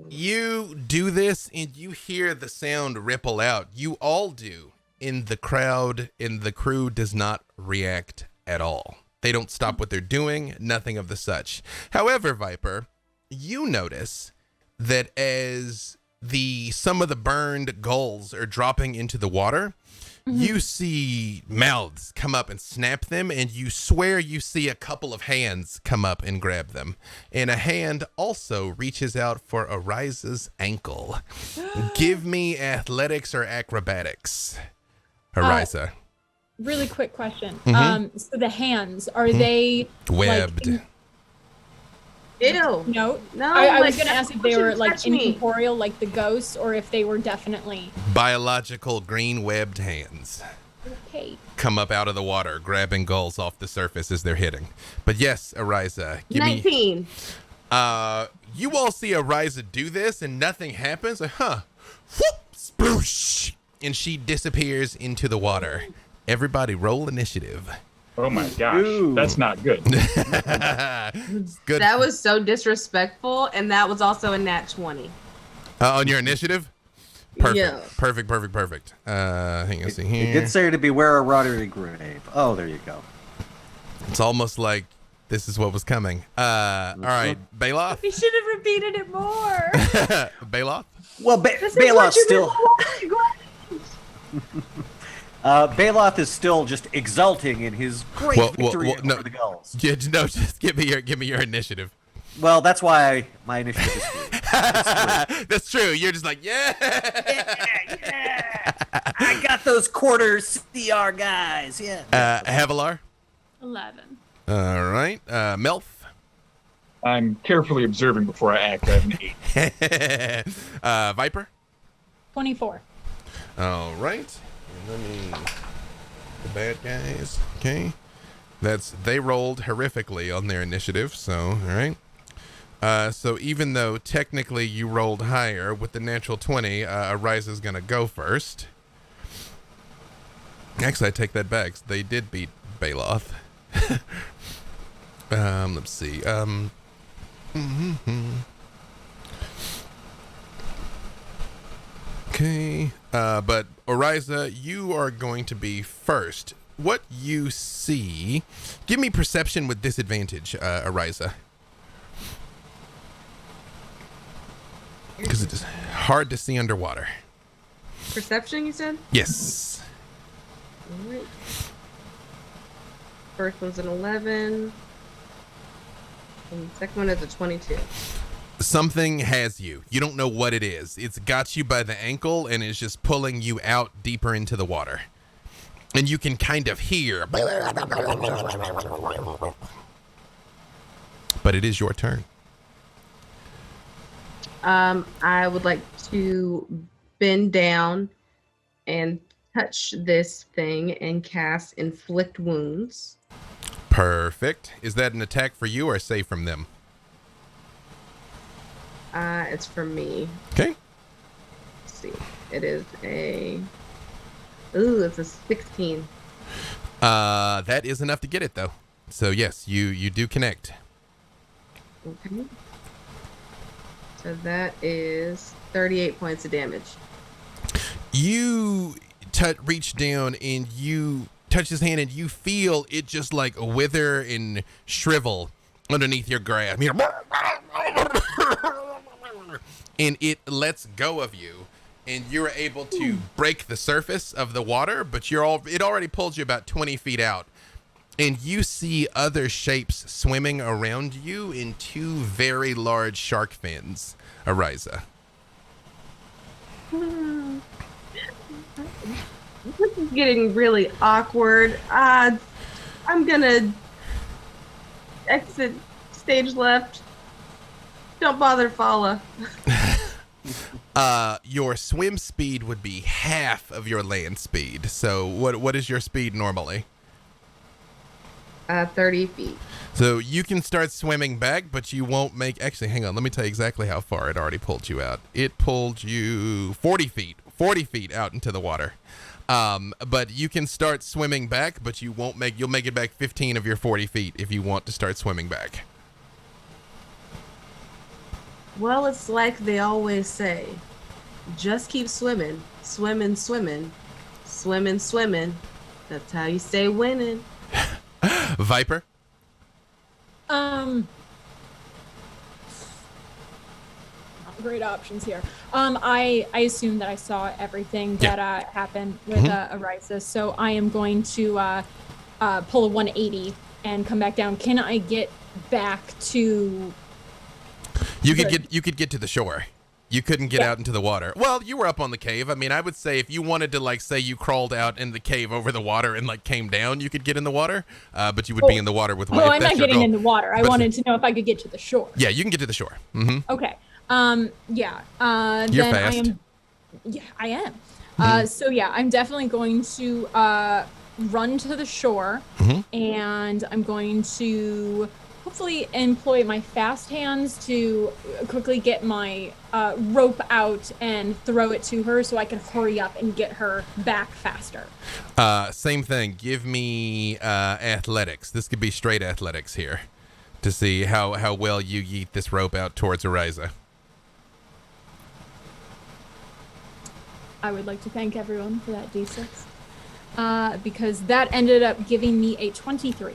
A: You do this and you hear the sound ripple out. You all do. In the crowd, and the crew does not react at all. They don't stop what they're doing, nothing of the such. However, Viper, you notice that as some of the burned gulls are dropping into the water, you see mouths come up and snap them, and you swear you see a couple of hands come up and grab them. And a hand also reaches out for Ariza's ankle. Give me athletics or acrobatics, Ariza.
C: Really quick question.
A: Mhm.
C: So the hands, are they
A: Webbed.
C: Like,
G: Ew.
C: no?
G: No.
C: I was
G: like,
C: gonna ask if
G: don't
C: they were
G: you
C: like
G: touch me.
C: incorporeal, like the ghosts, or if they were definitely.
A: Biological green webbed hands.
C: Okay.
A: come up out of the water, grabbing gulls off the surface as they're hitting. But yes, Ariza, give me.
G: 19.
A: You all see Ariza do this, and nothing happens. Like, huh? Whoop, sploosh, and she disappears into the water. Everybody, roll initiative.
B: Oh my gosh,
E: Ooh.
B: that's not good.
A: Good.
G: That was so disrespectful, and that was also a nat 20.
A: On your initiative. Perfect.
G: Yeah.
A: Perfect. Hang on, see
E: It
A: here.
E: did say to beware a watery grave. Oh, there you go.
A: It's almost like this is what was coming. All right, Baloth.
D: We should have repeated it more.
A: Baloth.
E: Well,
G: This is
E: Baloth
G: what you
E: still.
G: did. Go ahead.
E: Baloth is still just exulting in his great victory
A: no.
E: over the gulls.
A: Yeah, no, just give me your initiative.
E: Well, that's why my initiative is 3.
A: That's true. You're just like, yeah.
E: I got those quarter CR guys. Yeah.
A: Havilar.
D: 11.
A: All right. Melf.
B: I'm carefully observing before I act. I have an 8.
A: Viper.
C: 24.
A: All right. And let me. The bad guys. Okay. They rolled horrifically on their initiative. So, all right. So even though technically you rolled higher with the natural 20, Ariza's gonna go first. Actually, I take that back. They did beat Baloth. Let's see. Okay. But Ariza, you are going to be first. What you see? Give me perception with disadvantage, Ariza. Because it is hard to see underwater.
G: Perception, you said?
A: Yes.
G: All right. First one's an 11. And the second one is a 22.
A: Something has you. You don't know what it is. It's got you by the ankle and is just pulling you out deeper into the water. And you can kind of hear. But it is your turn.
G: I would like to bend down and touch this thing and cast Inflict Wounds.
A: Perfect. Is that an attack for you or save from them?
G: It's for me.
A: Okay.
G: Let's see. It is a... Ooh, it's a 16.
A: That is enough to get it though. So yes, you do connect.
G: Okay. So that is 38 points of damage.
A: You reach down and you touch his hand and you feel it just like wither and shrivel underneath your grasp. And it lets go of you and you're able to break the surface of the water, but it already pulled you about 20 feet out. And you see other shapes swimming around you in 2 very large shark fins, Ariza.
G: This is getting really awkward. I'm gonna exit stage left. Don't bother, Fala.
A: Your swim speed would be half of your land speed. So what is your speed normally?
G: 30 feet.
A: So you can start swimming back, but you won't make... Actually, hang on. Let me tell you exactly how far it already pulled you out. It pulled you 40 feet out into the water. But you can start swimming back, but you'll make it back 15 of your 40 feet if you want to start swimming back.
G: Well, it's like they always say. Just keep swimming. Swimming, swimming. Swimming, swimming. That's how you stay winning.
A: Viper?
C: Great options here. I assume that I saw everything that happened with Ariza, so I am going to pull a 180 and come back down. Can I get back to?
A: You could get to the shore. You couldn't get out into the water. Well, you were up on the cave. I mean, I would say if you wanted to, like, say you crawled out in the cave over the water and, like, came down, you could get in the water. But you would be in the water with...
C: Oh, I'm not getting in the water. I
A: But-
C: wanted to know if I could get to the shore.
A: Yeah, you can get to the shore. Mm-hmm.
C: Okay. Yeah.
A: You're
C: then
A: fast.
C: I am. Yeah, I am. So yeah, I'm definitely going to run to the shore, and I'm going to hopefully employ my fast hands to quickly get my rope out and throw it to her so I can hurry up and get her back faster.
A: Same thing. Give me athletics. This could be straight athletics here to see how well you yeet this rope out towards Ariza.
C: I would like to thank everyone for that D6 because that ended up giving me a 23.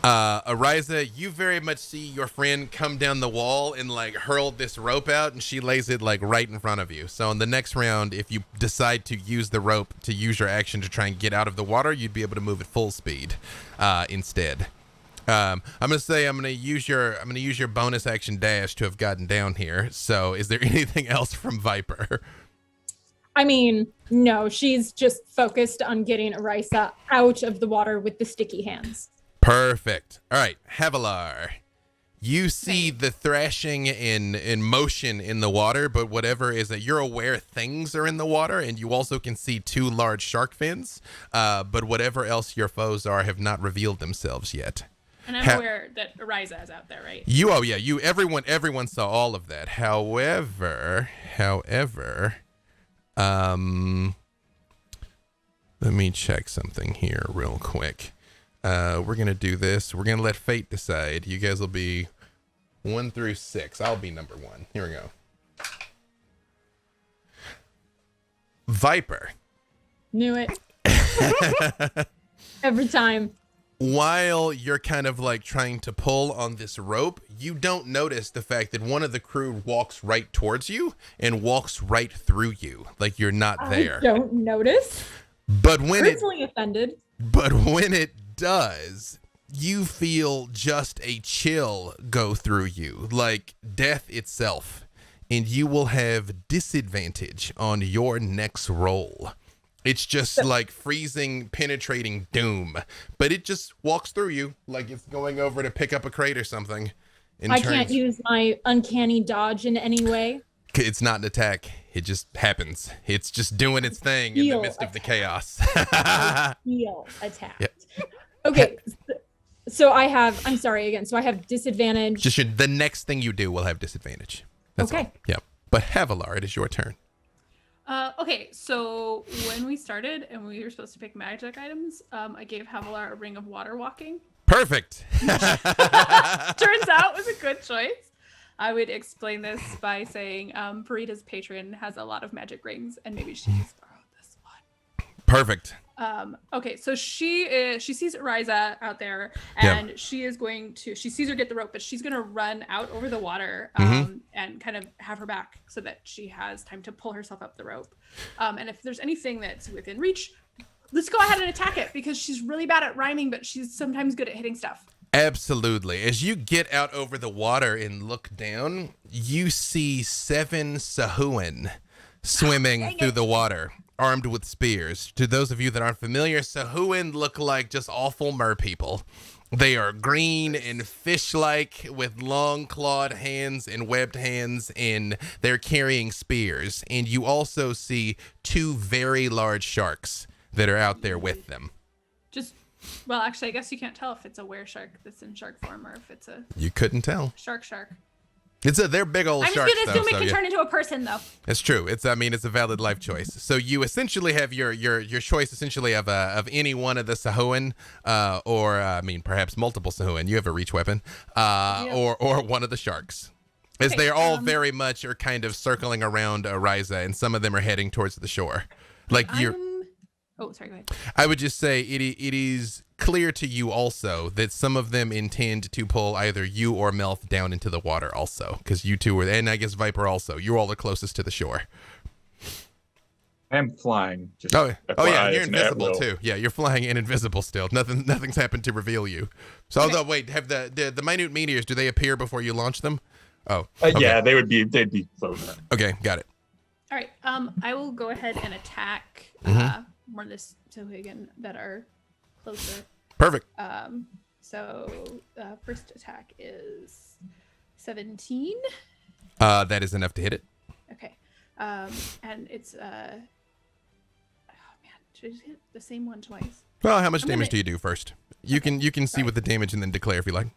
A: Ariza, you very much see your friend come down the wall and like hurl this rope out, and she lays it like right in front of you. So in the next round, if you decide to use the rope to use your action to try and get out of the water, you'd be able to move at full speed instead. I'm gonna use your bonus action dash to have gotten down here. So is there anything else from Viper?
C: I mean, no, she's just focused on getting Arisa out of the water with the sticky hands.
A: Perfect. All right, Havilar. You see the thrashing in motion in the water, but whatever is that you're aware things are in the water, and you also can see 2 large shark fins. But whatever else your foes are have not revealed themselves yet.
D: And I'm aware that Ariza is out there, right?
A: Everyone saw all of that. However, let me check something here real quick. We're gonna do this. We're gonna let fate decide. You guys will be 1 through 6. I'll be number 1. Here we go. Viper.
C: Knew it. Every time.
A: While you're kind of like trying to pull on this rope, you don't notice the fact that one of the crew walks right towards you and walks right through you, like you're not there.
C: I don't notice.
A: But when
C: Personally offended.
A: But when it does, you feel just a chill go through you, like death itself, and you will have disadvantage on your next roll. It's just like freezing, penetrating doom, but it just walks through you like it's going over to pick up a crate or something.
C: I can't use my uncanny dodge in any way.
A: It's not an attack. It just happens. It's just doing its thing in the midst of the chaos.
C: Heal attack.
A: Yep.
C: Okay. So I'm sorry again. So I have disadvantage.
A: The next thing you do will have disadvantage. That's
C: okay.
A: All. Yep. But Havilar, it is your turn.
D: Okay, so when we started and we were supposed to pick magic items, I gave Havilar a ring of water walking.
A: Perfect.
D: Turns out it was a good choice. I would explain this by saying Parita's patron has a lot of magic rings, and maybe she just borrowed this one.
A: Perfect.
D: Okay, so she sees Ariza out there, and she sees her get the rope, but she's gonna run out over the water and kind of have her back so that she has time to pull herself up the rope. And if there's anything that's within reach, let's go ahead and attack it, because she's really bad at rhyming, but she's sometimes good at hitting stuff.
A: Absolutely. As you get out over the water and look down, you see 7 Sahuan swimming through the water, armed with spears. To those of you that aren't familiar, Sahuan look like just awful mer people. They are green and fish-like with long clawed hands and webbed hands, and they're carrying spears. And you also see 2 very large sharks that are out there with them.
D: Well, actually, I guess you can't tell if it's a were shark that's in shark form or if it's a...
A: You couldn't tell.
D: Shark.
A: They're big old
D: I'm
A: sharks,
D: just gonna assume it can turn into a person, though.
A: It's true. It's a valid life choice. So you essentially have your choice essentially of any one of the Sahuan, or perhaps multiple Sahuan. You have a reach weapon, or one of the sharks, as they are all very much are kind of circling around Ariza, and some of them are heading towards the shore.
D: Oh, sorry, go ahead.
A: I would just say it is clear to you also that some of them intend to pull either you or Melf down into the water also, because you two and I guess Viper also. You're all the closest to the shore.
B: I'm flying.
A: Yeah, you're invisible too. Yeah, you're flying and invisible still. Nothing's happened to reveal you. So, although, wait, have the minute meteors, do they appear before you launch them? Oh, okay.
B: Yeah, they'd be floating.
A: Okay, got it.
D: All right, I will go ahead and attack more of this Sahuagin that are closer.
A: Perfect.
D: So first attack is 17.
A: That is enough to hit it.
D: Okay. And it's Should I just hit the same one twice?
A: Well, how much
D: I'm
A: damage
D: gonna-
A: do you do first? You can see what the damage and then declare if you like.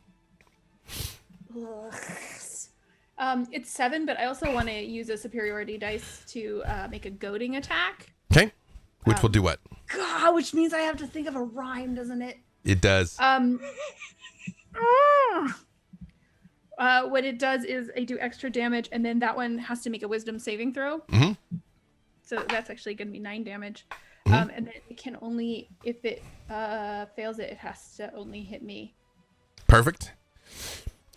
D: It's 7, but I also want to use a superiority dice to make a goading attack.
A: Okay. Which will do what?
D: God, which means I have to think of a rhyme, doesn't it?
A: It does.
D: What it does is I do extra damage, and then that one has to make a wisdom saving throw.
A: Mhm.
D: So that's actually going to be 9 damage.
A: Mhm.
D: And then it can only, if it fails it has to only hit me.
A: Perfect.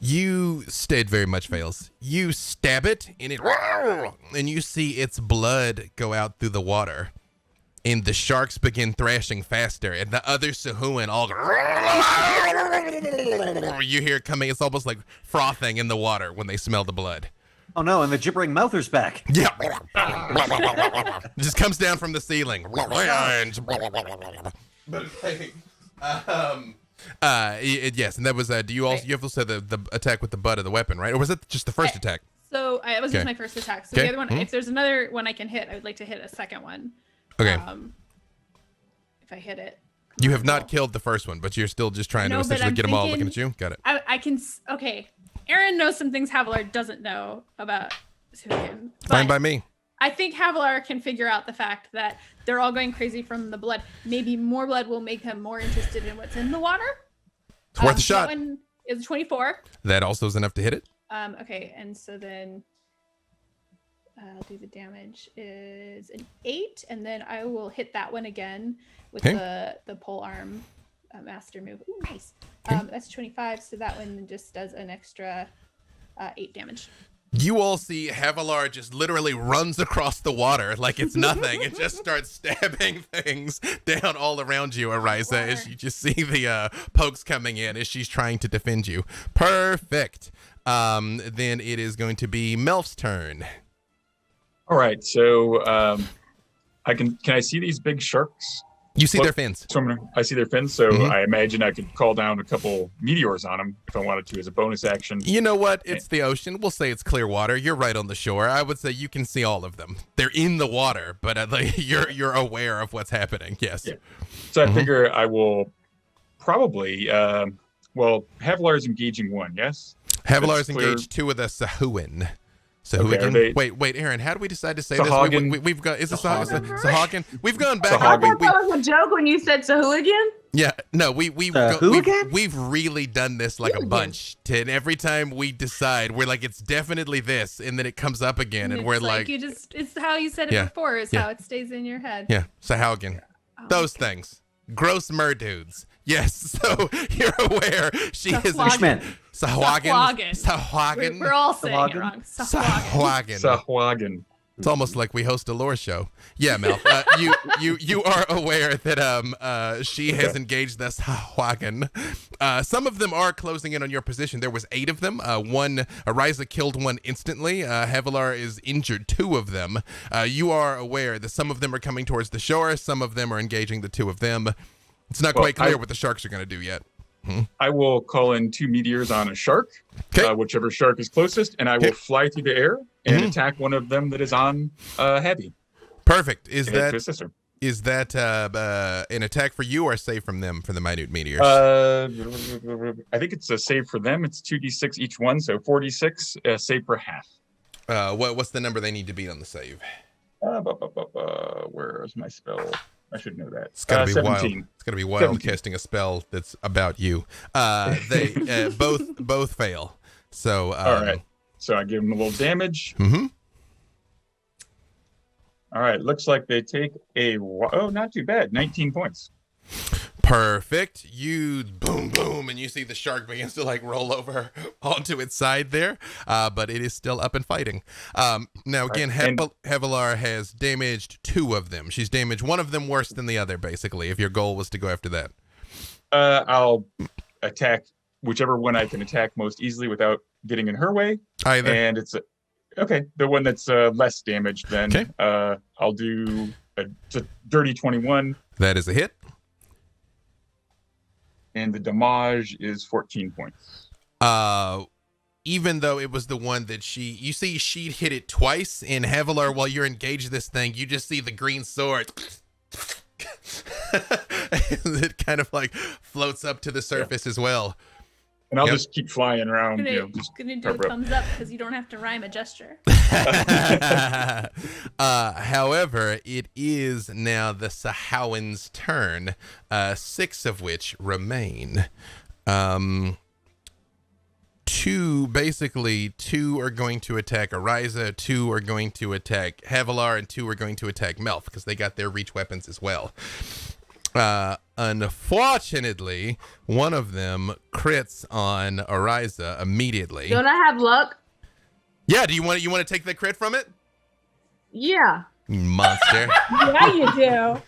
A: You stayed very much fails. You stab it and it and you see its blood go out through the water. And the sharks begin thrashing faster, and the other Sahuan all you hear it coming. It's almost like frothing in the water when they smell the blood.
E: Oh no, and the gibbering mouther's back.
A: Yeah. It just comes down from the ceiling. Yes, and that was do you also you also said the attack with the butt of the weapon, right? Or was it just the first attack?
D: So it was
A: Okay.
D: just my first attack. So
A: Okay.
D: the other one, if there's another one I can hit, I would like to hit a second one.
A: Okay.
D: If I hit it.
A: You have not killed the first one, but you're still just trying
D: No,
A: to
D: but
A: essentially
D: I'm
A: get them all looking
D: thinking-
A: at you. Got it.
D: I can. Okay. Aaron knows some things Havilar doesn't know about Suhin.
A: Fine by me.
D: I think Havilar can figure out the fact that they're all going crazy from the blood. Maybe more blood will make him more interested in what's in the water.
A: It's worth a
D: That
A: shot.
D: one is 24.
A: That also is enough to hit it.
D: Okay, and so then I'll do the damage is an 8, and then I will hit that one again with
A: Okay.
D: the pole arm master move. Ooh, nice.
A: Okay.
D: That's 25, so that one just does an extra 8 damage.
A: You all see Havilar just literally runs across the water like it's nothing and just starts stabbing things down all around you, Ariza, as you just see the pokes coming in as she's trying to defend you. Perfect. Then it is going to be Melf's turn.
B: All right, so can I see these big sharks?
A: You see
B: What-
A: their fins.
B: So I see their fins, so
A: Mhm.
B: I imagine I could call down a couple meteors on them if I wanted to as a bonus action.
A: You know what? It's the ocean. We'll say it's clear water. You're right on the shore. I would say you can see all of them. They're in the water, but you're aware of what's happening. Yes.
B: Yeah. So I
A: Mhm.
B: figure I will probably, Havilar's engaging one, yes?
A: Havilar's
B: It's clear.
A: engaged 2 of the Sahuan.
B: Okay, are they-
A: Wait, Aaron, how do we decide to say
B: Sahagin.
A: this? We've got, is it
B: Sahagin.
A: Sahagin? We've gone back.
B: Sahagin.
G: I thought that was a joke when you said Sahuagin.
A: Yeah, no,
E: who again?
A: we've really done this like a
G: Hooligan.
A: bunch. And every time we decide, we're like, it's definitely this, and then it comes up again, and
D: It's
A: we're like,
D: you just, it's how you said it
A: Yeah.
D: before, is
A: Yeah.
D: how it stays in your head.
A: yeah, Sahagin.
D: Oh,
A: Those things. Gross merdudes. Yes, so you're aware she is
D: Sahagin.
A: Sahagin.
D: Sahagin.
A: Sahagin.
D: We're all saying it
E: Sahagin?
D: wrong. Sahagin.
A: Sahagin.
B: Sahwagan.
A: It's almost like we host a lore show. Yeah, Mel. You are aware that she has engaged this Sahagin. Some of them are closing in on your position. There was 8 of them. One Ariza killed one instantly. Havilar is injured 2 of them. You are aware that some of them are coming towards the shore. Some of them are engaging the 2 of them. It's not
B: Well,
A: quite clear what the sharks are going to do yet.
B: I will call in 2 meteors on a shark,
A: Okay.
B: whichever shark is closest, and I will
A: Okay.
B: fly through the air and
A: Mhm.
B: attack one of them that is on Heavy.
A: Perfect. Is
B: and hit to
A: that
B: assist her.
A: an attack for you or save from them for the minute meteors?
B: I think it's a save for them. It's 2d6 each one, so 46, save for half.
A: What's the number they need to beat on the save?
B: Where's my spell? I should know that.
A: It's gotta be
B: 17.
A: wild. It's gotta be wild
B: 17.
A: casting a spell that's about you. They both fail. So
B: All right. So I give them a little damage.
A: mhm.
B: All right. Looks like they take not too bad. 19 points.
A: Perfect. You boom boom, and you see the shark begins to like roll over onto its side there, but it is still up and fighting. Now again,
B: And-
A: Havilar has damaged 2 of them. She's damaged one of them worse than the other, basically. If your goal was to go after that,
B: I'll attack whichever one I can attack most easily without getting in her way.
A: either.
B: And it's the one that's less damaged. Then
A: Okay.
B: I'll do a dirty 21,
A: That is a hit.
B: and the damage is 14 points.
A: Even though it was the one that you see she'd hit it twice in Havilar while you're engaged this thing, you just see the green sword It kind of like floats up to the surface as well.
B: And I'll
A: Yep.
B: just keep flying around, just
D: Gonna do a
B: cover up.
D: thumbs up because you don't have to rhyme a gesture.
A: However, it is now the Sahawan's turn, 6 of which remain. Two are going to attack Ariza, 2 are going to attack Havilar, and 2 are going to attack Melf because they got their reach weapons as well. Unfortunately, one of them crits on Ariza immediately.
G: Don't I have luck?
A: Yeah, do you want to take the crit from it?
G: Yeah.
A: You monster.
C: Yeah, you do.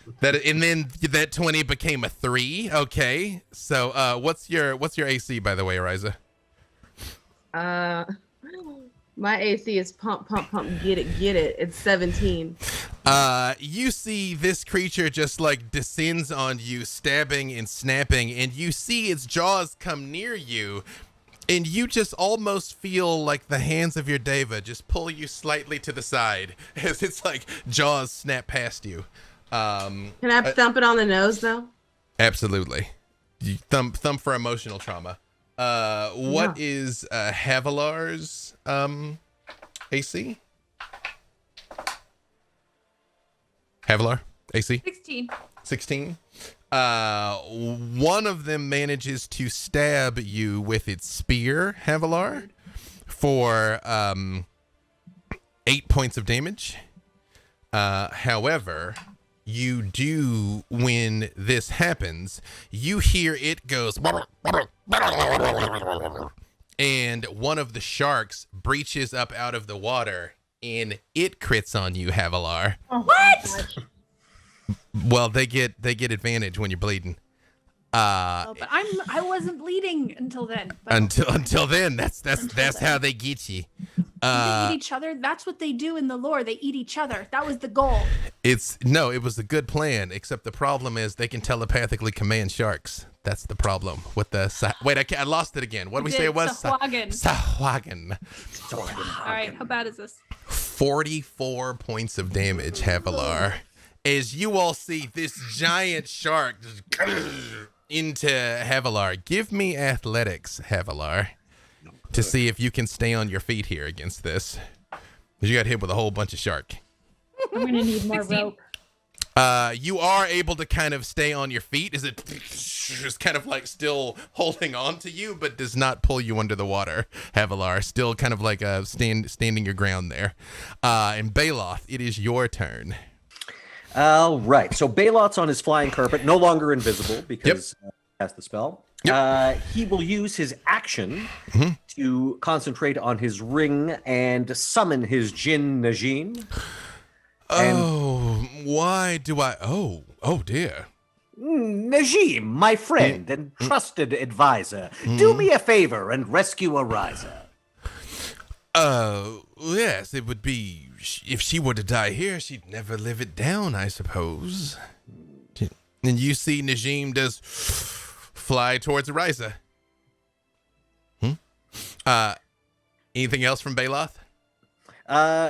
A: And then that 20 became a 3. Okay. So what's your AC, by the way, Ariza?
G: My AC is pump, get it. It's 17.
A: You see this creature just like descends on you, stabbing and snapping, and you see its jaws come near you, and you just almost feel like the hands of your deva just pull you slightly to the side as its like jaws snap past you.
G: Can I thump it on the nose though?
A: Absolutely. You thump for emotional trauma. What is Havilar's AC? Havilar, AC? 16. One of them manages to stab you with its spear, Havilar, for 8 points of damage. However, you do, when this happens, you hear it goes, and one of the sharks breaches up out of the water, and it crits on you, Havilar.
D: What?
A: Well, they get advantage when you're bleeding.
D: Oh, but I wasn't bleeding until then. But
A: Until then, that's how they get you.
D: they eat each other. That's what they do in the lore. They eat each other. That was the goal.
A: It was a good plan, except the problem is they can telepathically command sharks. That's the problem with the wait. I lost it again. What did we say it was?
D: Sahuagin.
A: Sahuagin.
D: All right, how bad is this?
A: 44 points of damage, Havilar. As you all see this giant shark just into Havilar. Give me athletics, Havilar, to see if you can stay on your feet here against this. Because you got hit with a whole bunch of shark.
C: I'm gonna need more
D: 16.
C: rope.
A: You are able to kind of stay on your feet. Is it just kind of like still holding on to you, but does not pull you under the water, Havilar? Still kind of like standing your ground there. And Baloth, it is your turn.
E: All right. So Balot's on his flying carpet, no longer invisible because he cast the spell.
A: Yep.
E: He will use his action to concentrate on his ring and summon his Jinn Najim.
A: Why do I? Oh dear.
H: Najim, my friend and trusted advisor, do me a favor and rescue Ariza.
A: Yes, it would be, if she were to die here, she'd never live it down, I suppose. And you see Najim does fly towards Ariza. Anything else from Baloth?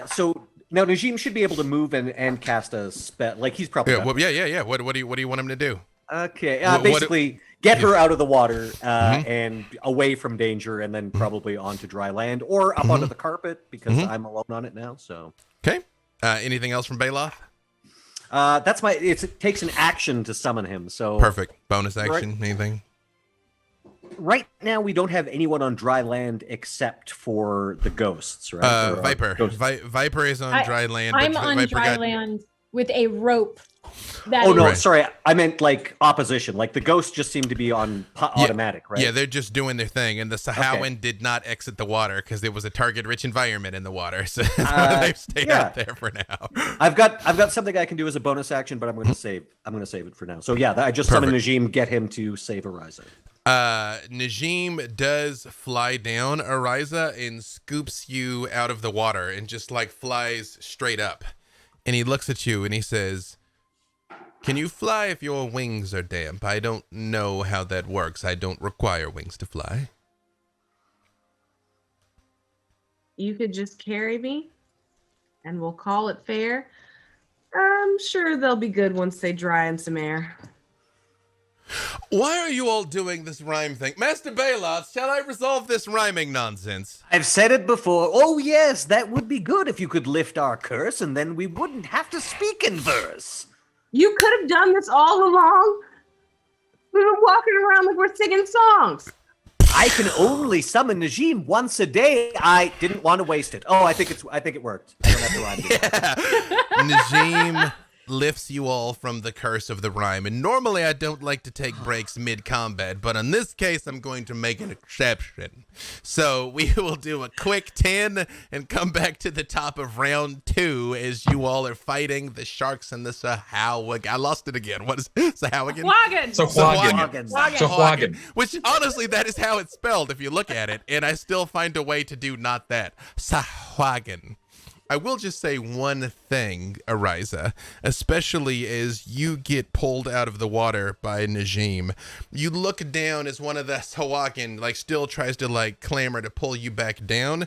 E: So now Najim should be able to move and cast a spell. Like he's probably
A: Yeah. What do you want him to do?
E: Okay. Basically, get her out of the water and away from danger, and then probably onto dry land or up onto the carpet because I'm alone on it now. So
A: Okay. Anything else from Baloth?
E: that's my. It takes an action to summon him. So
A: Perfect. Bonus action. Anything?
E: right now we don't have anyone on dry land except for the ghosts, right? Or,
A: Viper.
E: ghosts.
A: Viper is on dry land.
C: I'm
A: but
C: on
A: Viper
C: dry land with a rope. That
E: Oh no,
A: Right.
E: sorry. I meant like opposition. Like the ghosts just seem to be on automatic, right?
A: Yeah, they're just doing their thing, and the Sahawan did not exit the water because there was a target-rich environment in the water, so they've stayed out there for now.
E: I've got something I can do as a bonus action, but I'm going to save it for now. So yeah, I just summoned Najim, get him to save Ariza.
A: Najim does fly down Ariza and scoops you out of the water and just like flies straight up, and he looks at you and he says, "Can you fly if your wings are damp? I don't know how that works. I don't require wings to fly."
G: You could just carry me and we'll call it fair. I'm sure they'll be good once they dry in some air.
A: Why are you all doing this rhyme thing? Master Bailoth, shall I resolve this rhyming nonsense?
H: I've said it before. Oh, yes, that would be good if you could lift our curse, and then we wouldn't have to speak in verse.
G: You could have done this all along. We've been walking around like we're singing songs.
H: I can only summon Najim once a day. I didn't want to waste it. Oh, I think it worked. I don't have to rhyme anymore.
A: Najim lifts you all from the curse of the rhyme. And normally I don't like to take breaks mid-combat, but in this case I'm going to make an exception. So we will do a quick 10 and come back to the top of round 2 as you all are fighting the sharks and the Sahuagin. I lost it again. What is Sahuagin?
B: Sahuagin.
A: Which honestly, that is how it's spelled if you look at it, and I still find a way to do not that. Sahuagin. I will just say one thing, Ariza, especially as you get pulled out of the water by Najim. You look down as one of the Sahuagin still tries to clamor to pull you back down,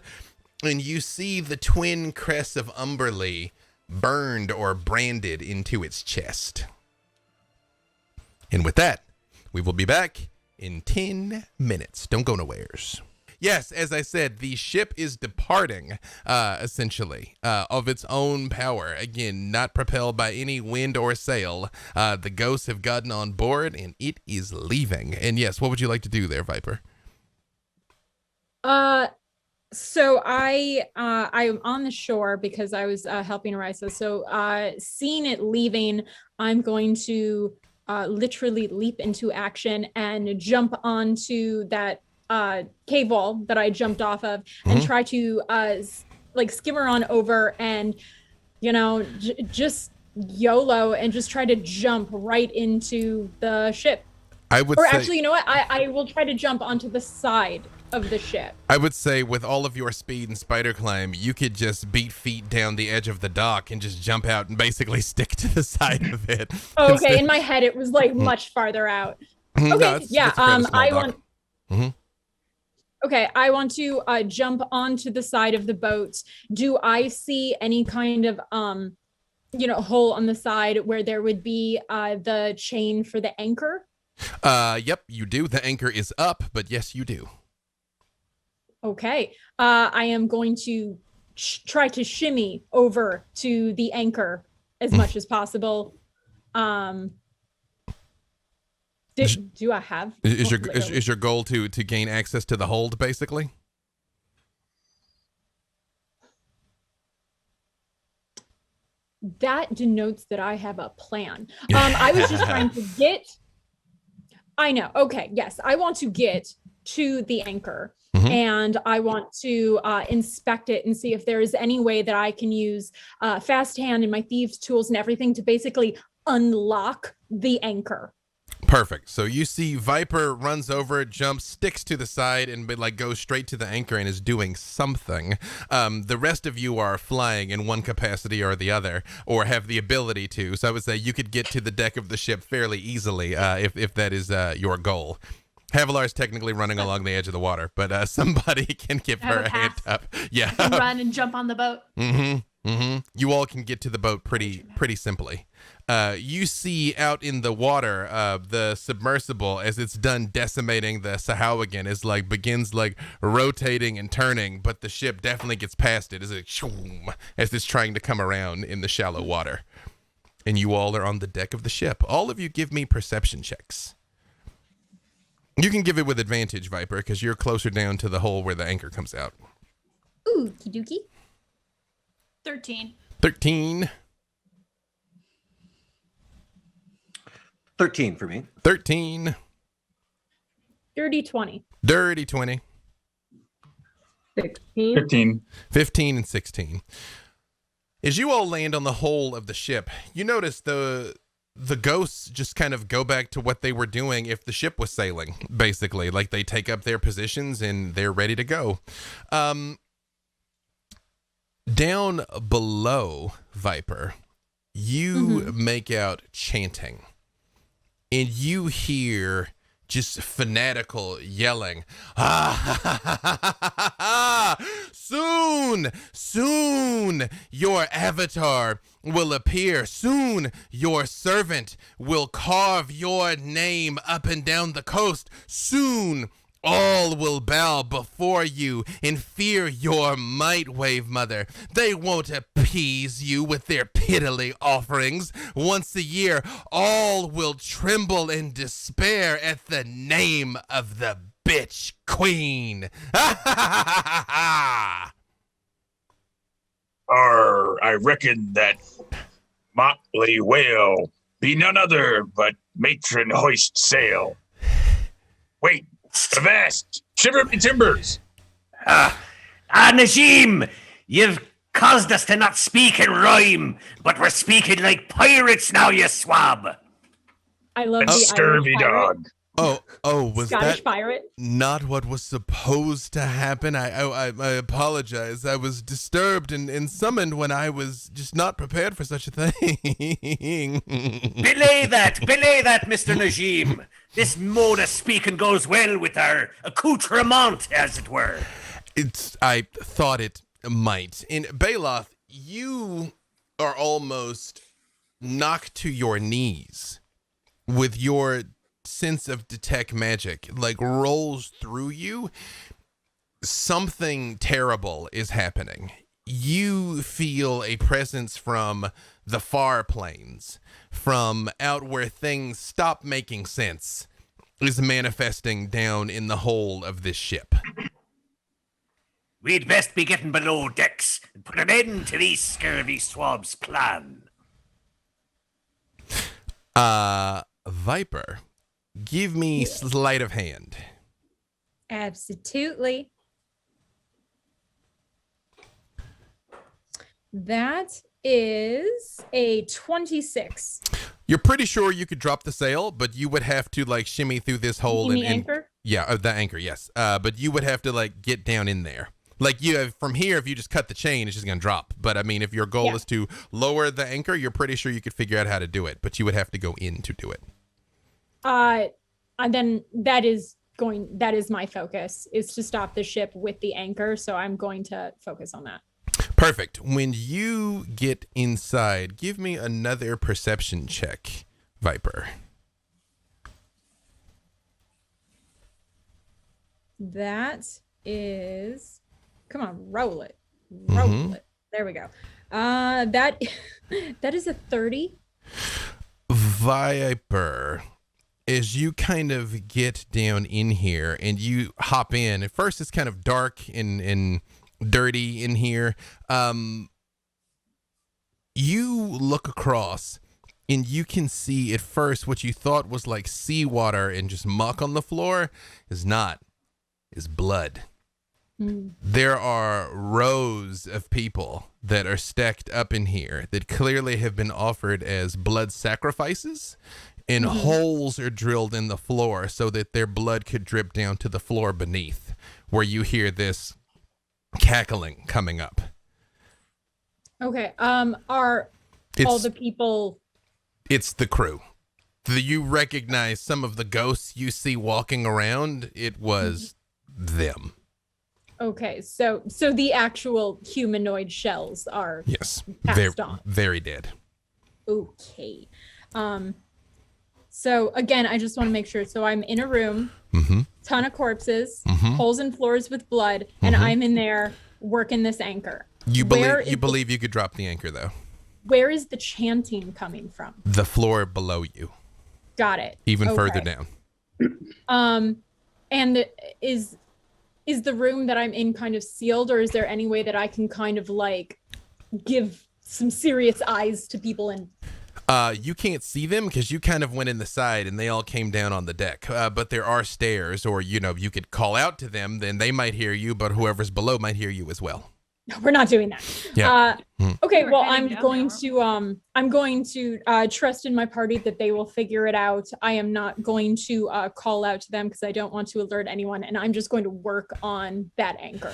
A: and you see the twin crests of Umberlee burned or branded into its chest. And with that, we will be back in 10 minutes. Don't go nowheres. Yes, as I said, the ship is departing, essentially, of its own power. Again, not propelled by any wind or sail. The ghosts have gotten on board, and it is leaving. And yes, what would you like to do there, Viper?
C: So I'm on the shore because I was helping Arisa. So seeing it leaving, I'm going to literally leap into action and jump onto that cave wall that I jumped off of and try to skimmer on over and just YOLO and just try to jump right into the ship. Actually, you know what? I will try to jump onto the side of the ship.
A: I would say with all of your speed and spider climb, you could just beat feet down the edge of the dock and just jump out and basically stick to the side of it.
C: Okay, in my head it was much farther out. Okay,
A: no,
C: I want. Okay, I want to jump onto the side of the boat. Do I see any kind of hole on the side where there would be the chain for the anchor?
A: Yep, you do. The anchor is up, but yes, you do.
C: Okay, I am going to try to shimmy over to the anchor as much as possible. Do I have?
A: Is your goal to gain access to the hold, basically?
C: That denotes that I have a plan. I was just trying to get. I know. Okay. Yes, I want to get to the anchor, and I want to inspect it and see if there is any way that I can use fast hand and my thieves' tools and everything to basically unlock the anchor.
A: Perfect. So you see Viper runs over, jumps, sticks to the side, and goes straight to the anchor and is doing something. The rest of you are flying in one capacity or the other, or have the ability to. So I would say you could get to the deck of the ship fairly easily if that is your goal. Havilar is technically running along the edge of the water, but somebody can give her a hand up. Yeah.
D: Run and jump on the boat.
A: You all can get to the boat pretty simply. You see out in the water, the submersible, as it's done decimating the Sahuagin, is begins rotating and turning, but the ship definitely gets past it as it's trying to come around in the shallow water. And you all are on the deck of the ship. All of you give me perception checks. You can give it with advantage, Viper, because you're closer down to the hole where the anchor comes out.
C: Ooh, kiduki.
D: 13.
A: 13.
E: 13 for me.
A: 13.
C: Dirty 20.
A: Dirty 20.
G: 16.
B: 15.
A: 15 and 16. As you all land on the hull of the ship, you notice the ghosts just kind of go back to what they were doing if the ship was sailing, basically. They take up their positions and they're ready to go. Down below, Viper, you make out chanting. And you hear just fanatical yelling. Ah, soon your avatar will appear. Soon your servant will carve your name up and down the coast. Soon all will bow before you and fear your might, Wave Mother. They won't appease you with their piddly offerings. Once a year, all will tremble in despair at the name of the bitch queen.
B: I reckon that motley whale be none other but matron hoist sail. Wait, avast! Shiver me timbers!
H: Najim, you've caused us to not speak in rhyme, but we're speaking like pirates now, you swab.
C: I love
B: A
C: the
B: scurvy
C: Irish pirate,
B: dog.
A: Oh, was
C: Scottish
A: that
C: pirate.
A: not what was supposed to happen? I apologize. I was disturbed and summoned when I was just not prepared for such a thing.
H: Belay that, Mr. Najim. This mode of speaking goes well with our accoutrement, as it were.
A: I thought it might. In Baloth, you are almost knocked to your knees with your sense of detect magic, like rolls through you. Something terrible is happening. You feel a presence from the far plains, from out where things stop making sense, is manifesting down in the hold of this ship.
H: We'd best be getting below decks and put an end to these scurvy swabs' plan.
A: Viper, give me sleight of hand.
C: Absolutely. That is a 26.
A: You're pretty sure you could drop the sail, but you would have to like shimmy through this hole
C: You mean anchor?
A: Yeah, the anchor, yes. But you would have to like get down in there. Like you have from here, if you just cut the chain, it's just gonna drop. But I mean, if your goal is to lower the anchor, you're pretty sure you could figure out how to do it. But you would have to go in to do it.
C: And then that is my focus, is to stop the ship with the anchor. So I'm going to focus on that.
A: Perfect. When you get inside, give me another perception check, Viper.
C: That is, come on, roll it. Roll it. There we go. That is a 30.
A: Viper, as you kind of get down in here and you hop in, at first it's kind of dark and dirty in here. You look across and you can see at first what you thought was like seawater and just muck on the floor is blood. There are rows of people that are stacked up in here that clearly have been offered as blood sacrifices, and holes are drilled in the floor so that their blood could drip down to the floor beneath, where you hear this cackling coming up.
C: Okay. Are all the people?
A: It's the crew. You recognize some of the ghosts you see walking around. It was them.
C: Okay, so the actual humanoid shells are
A: Very,
C: on.
A: very dead.
C: Okay. So again, I just want to make sure. So I'm in a room, ton of corpses, holes in floors with blood, and I'm in there working this anchor.
A: You believe you could drop the anchor though.
C: Where is the chanting coming from?
A: The floor below you.
C: Got it.
A: Even further down.
C: And is the room that I'm in kind of sealed, or is there any way that I can kind of like give some serious eyes to people? And
A: you can't see them because you kind of went in the side and they all came down on the deck. But there are stairs, or you could call out to them, then they might hear you, but whoever's below might hear you as well.
C: we're not doing that.
A: Yeah.
C: Okay,
D: We're
C: well,
D: heading
C: I'm going to trust in my party that they will figure it out. I am not going to call out to them because I don't want to alert anyone, and I'm just going to work on that anchor.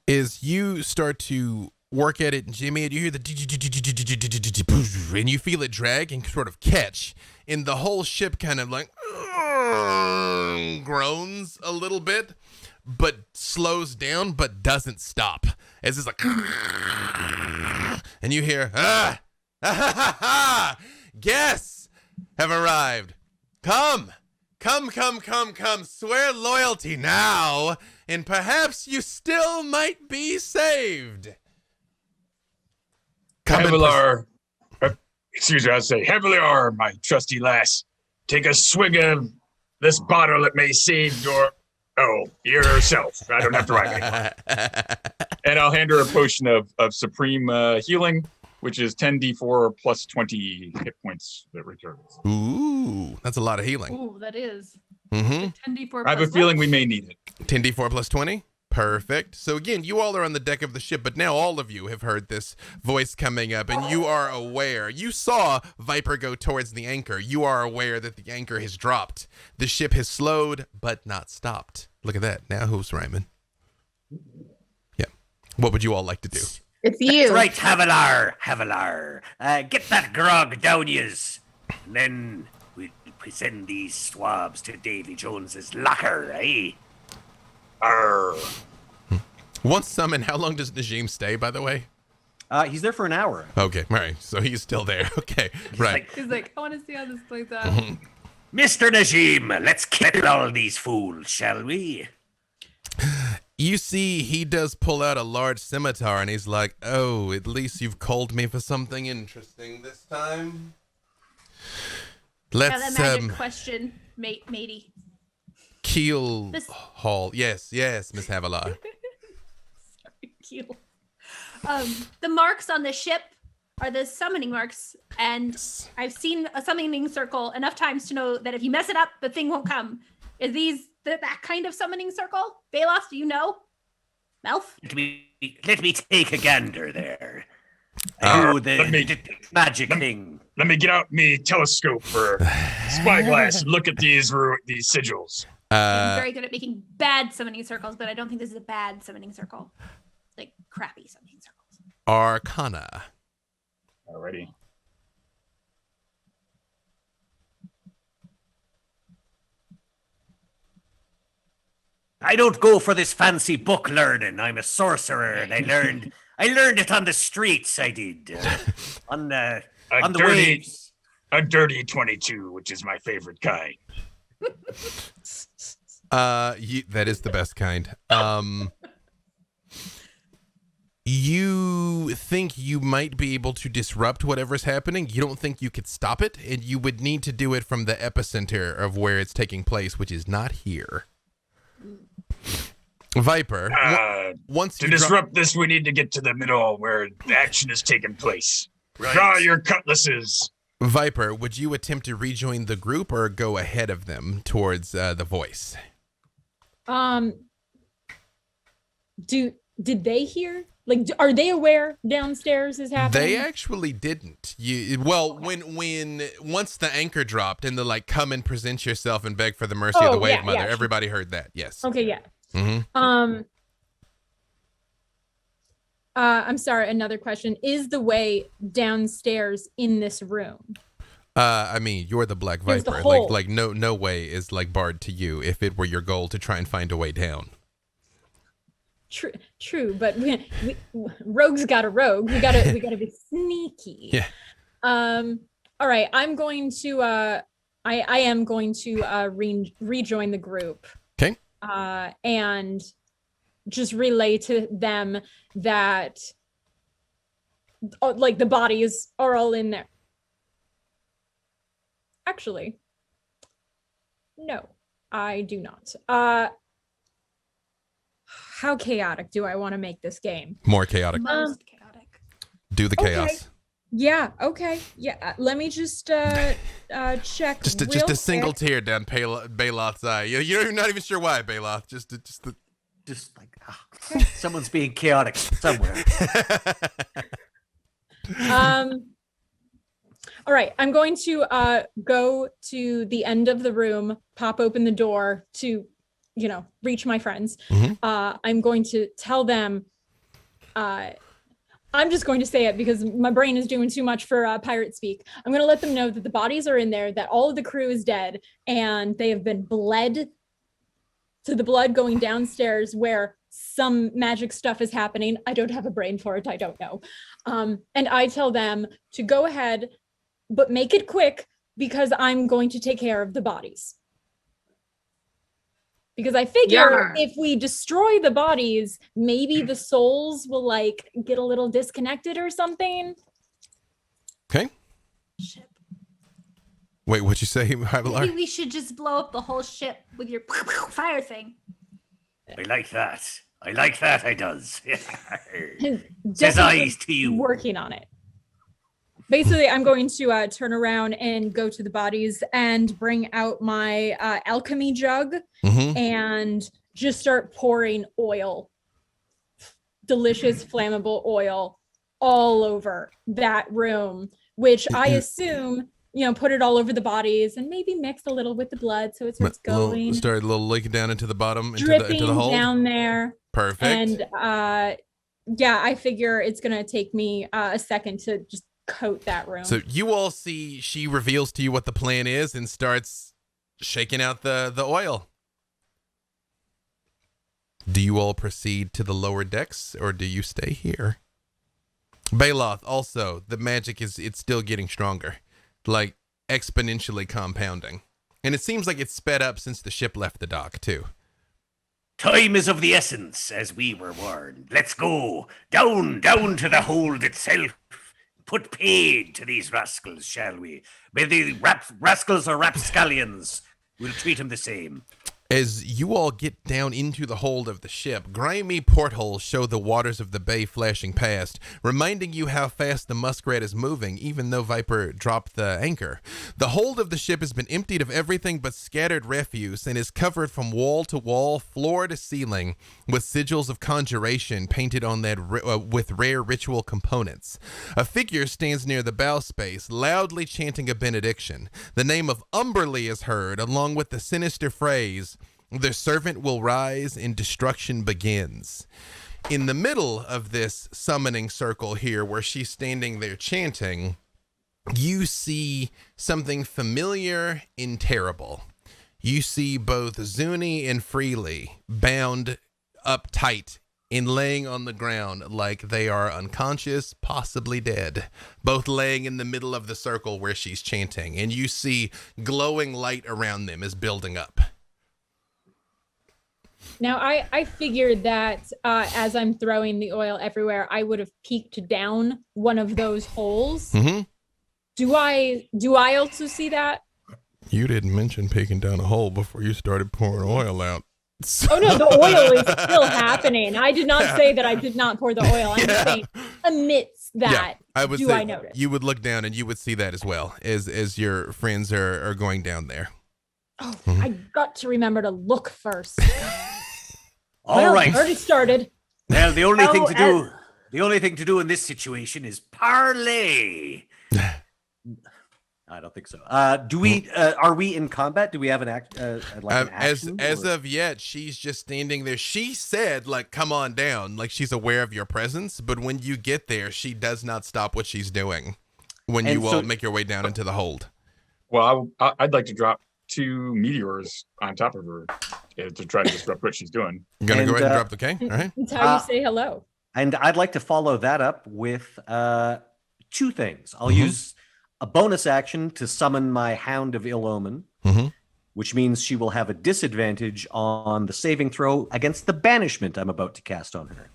A: As you start to work at it, Jimmy, and you hear the and you feel it drag and sort of catch, and the whole ship kind of like thing groans a little bit, but slows down, but doesn't stop. As it's like, and you hear, guests have arrived. Come. Swear loyalty now, and perhaps you still might be saved.
B: Havilar, excuse me, I'll say, Havilar, my trusty lass, take a swig of this bottle that may save yourself. I don't have to write anymore. And I'll hand her a potion of supreme healing, which is 10d4 plus 20 hit points that returns.
A: Ooh, that's a lot of healing.
D: Ooh, that is.
A: Mm-hmm.
D: 10d4
B: I have a feeling we may need it.
A: 10d4 plus 20. Perfect. So again, you all are on the deck of the ship, but now all of you have heard this voice coming up, and you are aware. You saw Viper go towards the anchor. You are aware that the anchor has dropped. The ship has slowed, but not stopped. Look at that. Now who's Ryman? Yeah. What would you all like to do?
G: It's you.
H: That's right, Havilar. Get that grog down yous. And then we send these swabs to Davy Jones's locker, eh?
B: Arr.
A: Once summoned, how long does Najim stay, by the way?
E: He's there for an hour.
A: Okay, all right. So he's still there. Okay, right.
D: He's like, I want to see how this plays out.
H: Mr. Najim, let's kill all these fools, shall we?
A: You see, he does pull out a large scimitar, and he's like, oh, at least you've called me for something interesting this time.
D: Got a
A: Let's,
D: magic question, matey.
A: Keel
D: This-
A: Hall. Yes, Miss Havilar.
D: Sorry, Keel. The marks on the ship are the summoning marks, and I've seen a summoning circle enough times to know that if you mess it up, the thing won't come. Is these that kind of summoning circle? Baloth, do you know? Melf?
H: Let me take a gander there.
B: let
H: The
B: me-
H: magic thing.
B: Let me get out me telescope or spyglass and look at these sigils.
D: I'm very good at making bad summoning circles, but I don't think this is a bad summoning circle. Like crappy summoning circles.
A: Arcana.
B: Alrighty.
H: I don't go for this fancy book learning. I'm a sorcerer, and I learned it on the streets. I did on the waves.
B: A dirty 22, which is my favorite kind.
A: That is the best kind. You think you might be able to disrupt whatever's happening. You don't think you could stop it, and you would need to do it from the epicenter of where it's taking place, which is not here. Viper, once
B: To
A: you
B: disrupt this, we need to get to the middle where the action is taking place.
H: Right.
B: Draw your cutlasses.
A: Viper, would you attempt to rejoin the group or go ahead of them towards the voice?
C: Did they hear? Like, are they aware downstairs is happening?
A: They actually didn't. Once the anchor dropped and the like, come and present yourself and beg for the mercy of the Wave Mother, everybody heard that. Yes.
C: Okay, yeah.
A: Mm-hmm.
C: I'm sorry, another question. Is the way downstairs in this room?
A: I mean, you're the Black
C: There's the
A: Viper.
C: hole.
A: Like no way is like barred to you if it were your goal to try and find a way down.
C: True, but we rogue's got a rogue. We gotta be sneaky.
A: Yeah.
C: All right. I'm going to. I am going to rejoin the group.
A: Okay.
C: And just relay to them that, like, the bodies are all in there. Actually, no, I do not. How chaotic do I want to make this game?
A: More chaotic.
D: Most chaotic.
A: Do the
C: okay.
A: chaos.
C: Yeah. Okay. Yeah. Let me just check.
A: Just
C: real
A: a single
C: quick.
A: tear down Baloth's eye. You're not even sure why, Baloth. Just
E: Just like someone's being chaotic somewhere.
C: All right. I'm going to go to the end of the room, pop open the door to, reach my friends.
A: Mhm.
C: I'm going to tell them. I'm just going to say it because my brain is doing too much for pirate speak. I'm going to let them know that the bodies are in there, that all of the crew is dead, and they have been bled to the blood going downstairs where some magic stuff is happening. I don't have a brain for it. I don't know. And I tell them to go ahead, but make it quick because I'm going to take care of the bodies. Because I figure if we destroy the bodies, maybe the souls will like get a little disconnected or something.
A: Okay.
D: Ship.
A: Wait, what'd you say, Hyvalar?
D: Maybe we should just blow up the whole ship with your fire thing.
H: I like that. I does. Says
C: Definitely
H: eyes to you.
C: working on it. Basically, I'm going to turn around and go to the bodies and bring out my alchemy jug and just start pouring oil, delicious flammable oil, all over that room, which I assume, put it all over the bodies and maybe mix a little with the blood so it starts going.
A: Start a little leaking down into the bottom,
C: dripping
A: into the hole.
C: Down there.
A: Perfect.
C: And I figure it's going to take me a second to just coat that room.
A: So you all see she reveals to you what the plan is and starts shaking out the oil. Do you all proceed to the lower decks or do you stay here? Baloth, also, the magic it's still getting stronger, like exponentially compounding. And it seems like it's sped up since the ship left the dock too.
H: Time is of the essence, as we were warned. Let's go. Down to the hold itself. Put paid to these rascals, shall we? May the rascals or rapscallions, we'll treat them the same.
A: As you all get down into the hold of the ship, grimy portholes show the waters of the bay flashing past, reminding you how fast the muskrat is moving, even though Viper dropped the anchor. The hold of the ship has been emptied of everything but scattered refuse and is covered from wall to wall, floor to ceiling, with sigils of conjuration painted on that with rare ritual components. A figure stands near the bow space, loudly chanting a benediction. The name of Umberly is heard, along with the sinister phrase, "The servant will rise and destruction begins." In the middle of this summoning circle here, where she's standing there chanting, you see something familiar and terrible. You see both Zuni and Freely bound up tight and laying on the ground like they are unconscious, possibly dead, both laying in the middle of the circle where she's chanting, and you see glowing light around them is building up.
C: Now, I figured that as I'm throwing the oil everywhere, I would have peeked down one of those holes.
A: Mm-hmm.
C: Do I also see that?
A: You didn't mention peeking down a hole before you started pouring oil out.
C: Oh no, the oil is still happening. I did not say that I did not pour the oil. I'm just saying amidst that,
A: I would
C: do
A: say
C: I notice?
A: You would look down and you would see that as well as your friends are going down there.
C: Oh, I got to remember to look first.
H: All right.
C: Already started.
H: Well, the only thing to do in this situation is parlay. I don't think so. Do we? Are we in combat? Do we have an action?
A: As of yet, she's just standing there. She said, like, "Come on down," like she's aware of your presence. But when you get there, she does not stop what she's doing. When you will make your way down into the hold.
B: Well, I'd like to drop 2 meteors on top of her to try to disrupt what she's doing.
A: You're gonna go ahead and drop the K. All right.
C: That's how you say hello.
E: And I'd like to follow that up with 2 things. I'll use a bonus action to summon my Hound of Ill Omen, which means she will have a disadvantage on the saving throw against the banishment I'm about to cast on her.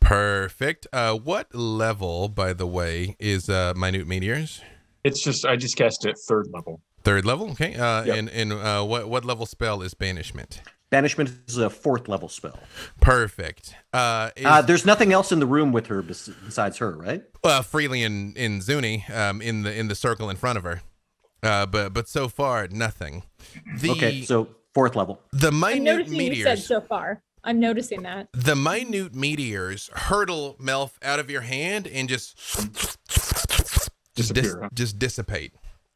A: Perfect. What level, by the way, is Minute Meteors?
B: It's just I just cast it 3rd level.
A: 3rd level, okay.
B: Yep.
A: And what level spell is Banishment?
E: Banishment is a 4th level spell.
A: Perfect.
E: There's nothing else in the room with her besides her, right?
A: Freely and Zuni in the circle in front of her. But so far nothing.
E: Okay, so 4th level.
A: The
C: I'm
A: minute
C: noticing you said
A: meteors.
C: so far. I'm noticing that.
A: The minute meteors hurtle Melf out of your hand and just
B: Disappear.
A: just dissipate.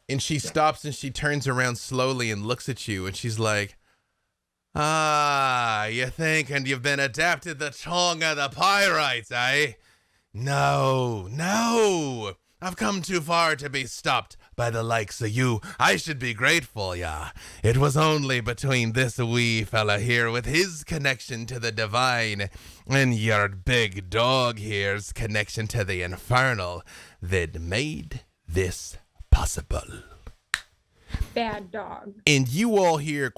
A: And she stops and she turns around slowly and looks at you and she's like, "Ah, you think and you've been adapted the tongue of the pyrites, eh? No. I've come too far to be stopped by the likes of you. I should be grateful, yeah. It was only between this wee fella here with his connection to the divine and your big dog here's connection to the infernal that made this possible.
C: Bad dog.
A: And you all hear,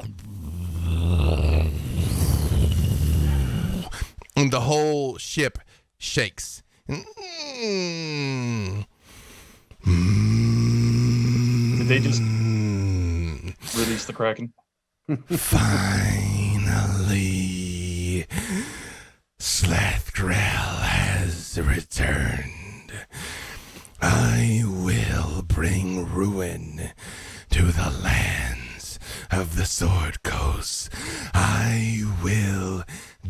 A: and the whole ship shakes.
B: Did they just release the Kraken?
A: Finally, Slathgrel has returned. I will bring ruin to the lands of the Sword Coast. I will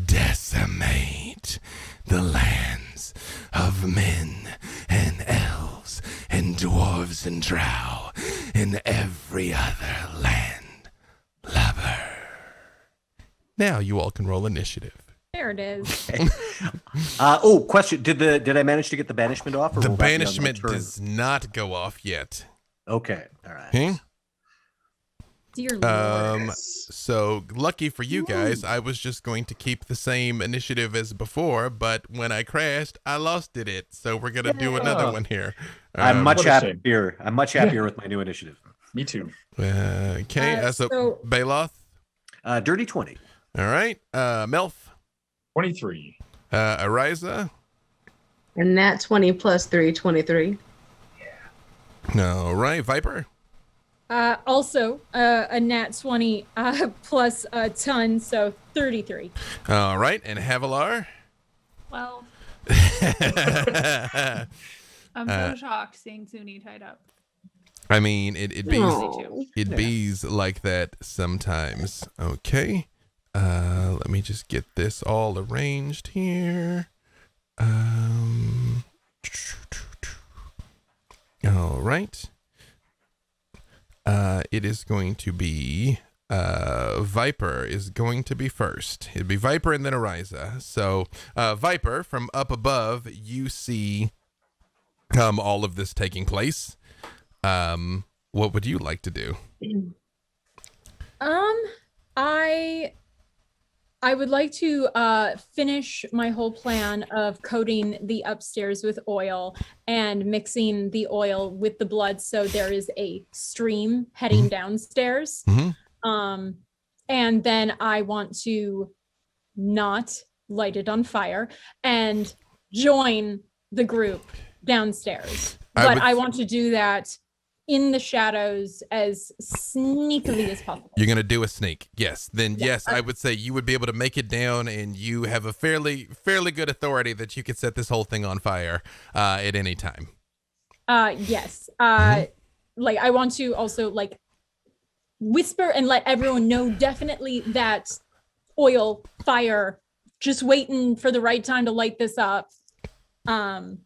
A: decimate the lands of men and elves and dwarves and drow and every other land lubber. Now you all can roll initiative.
C: There it is.
E: Question: Did I manage to get the banishment off? Or
A: The
E: will that be on my
A: banishment
E: turn?
A: does not go off yet.
E: Okay, all right.
A: Okay?
C: Dear Lord.
A: So lucky for you guys, I was just going to keep the same initiative as before, but when I crashed, I lost it. So we're gonna do another one here.
E: I'm much
B: what a shame.
E: happier. I'm much happier with my new initiative.
B: Me too.
A: Okay, so Baloth.
E: Dirty 20.
A: All right, Melf.
B: 23.
A: Ariza.
G: And that 20 plus 3, 23.
A: All right, Viper.
C: Also, a nat 20 plus a ton, so 33.
A: All right, and Havilar.
D: Well, I'm so shocked seeing Suni tied up.
A: I mean, it bees
G: Aw.
A: it bees like that sometimes. Okay. Let me just get this all arranged here. All right. It is going to be Viper is going to be first. It'd be Viper and then Ariza. So Viper, from up above, you see all of this taking place. What would you like to do?
C: I would like to finish my whole plan of coating the upstairs with oil and mixing the oil with the blood so there is a stream heading downstairs.
A: Mhm.
C: And then I want to not light it on fire and join the group downstairs. But I want to do that in the shadows as sneakily as possible.
A: You're going to do a sneak. Yes. Then yes, I would say you would be able to make it down, and you have a fairly good authority that you could set this whole thing on fire at any time.
C: Yes. Like I want to also like whisper and let everyone know definitely that oil, fire, just waiting for the right time to light this up. And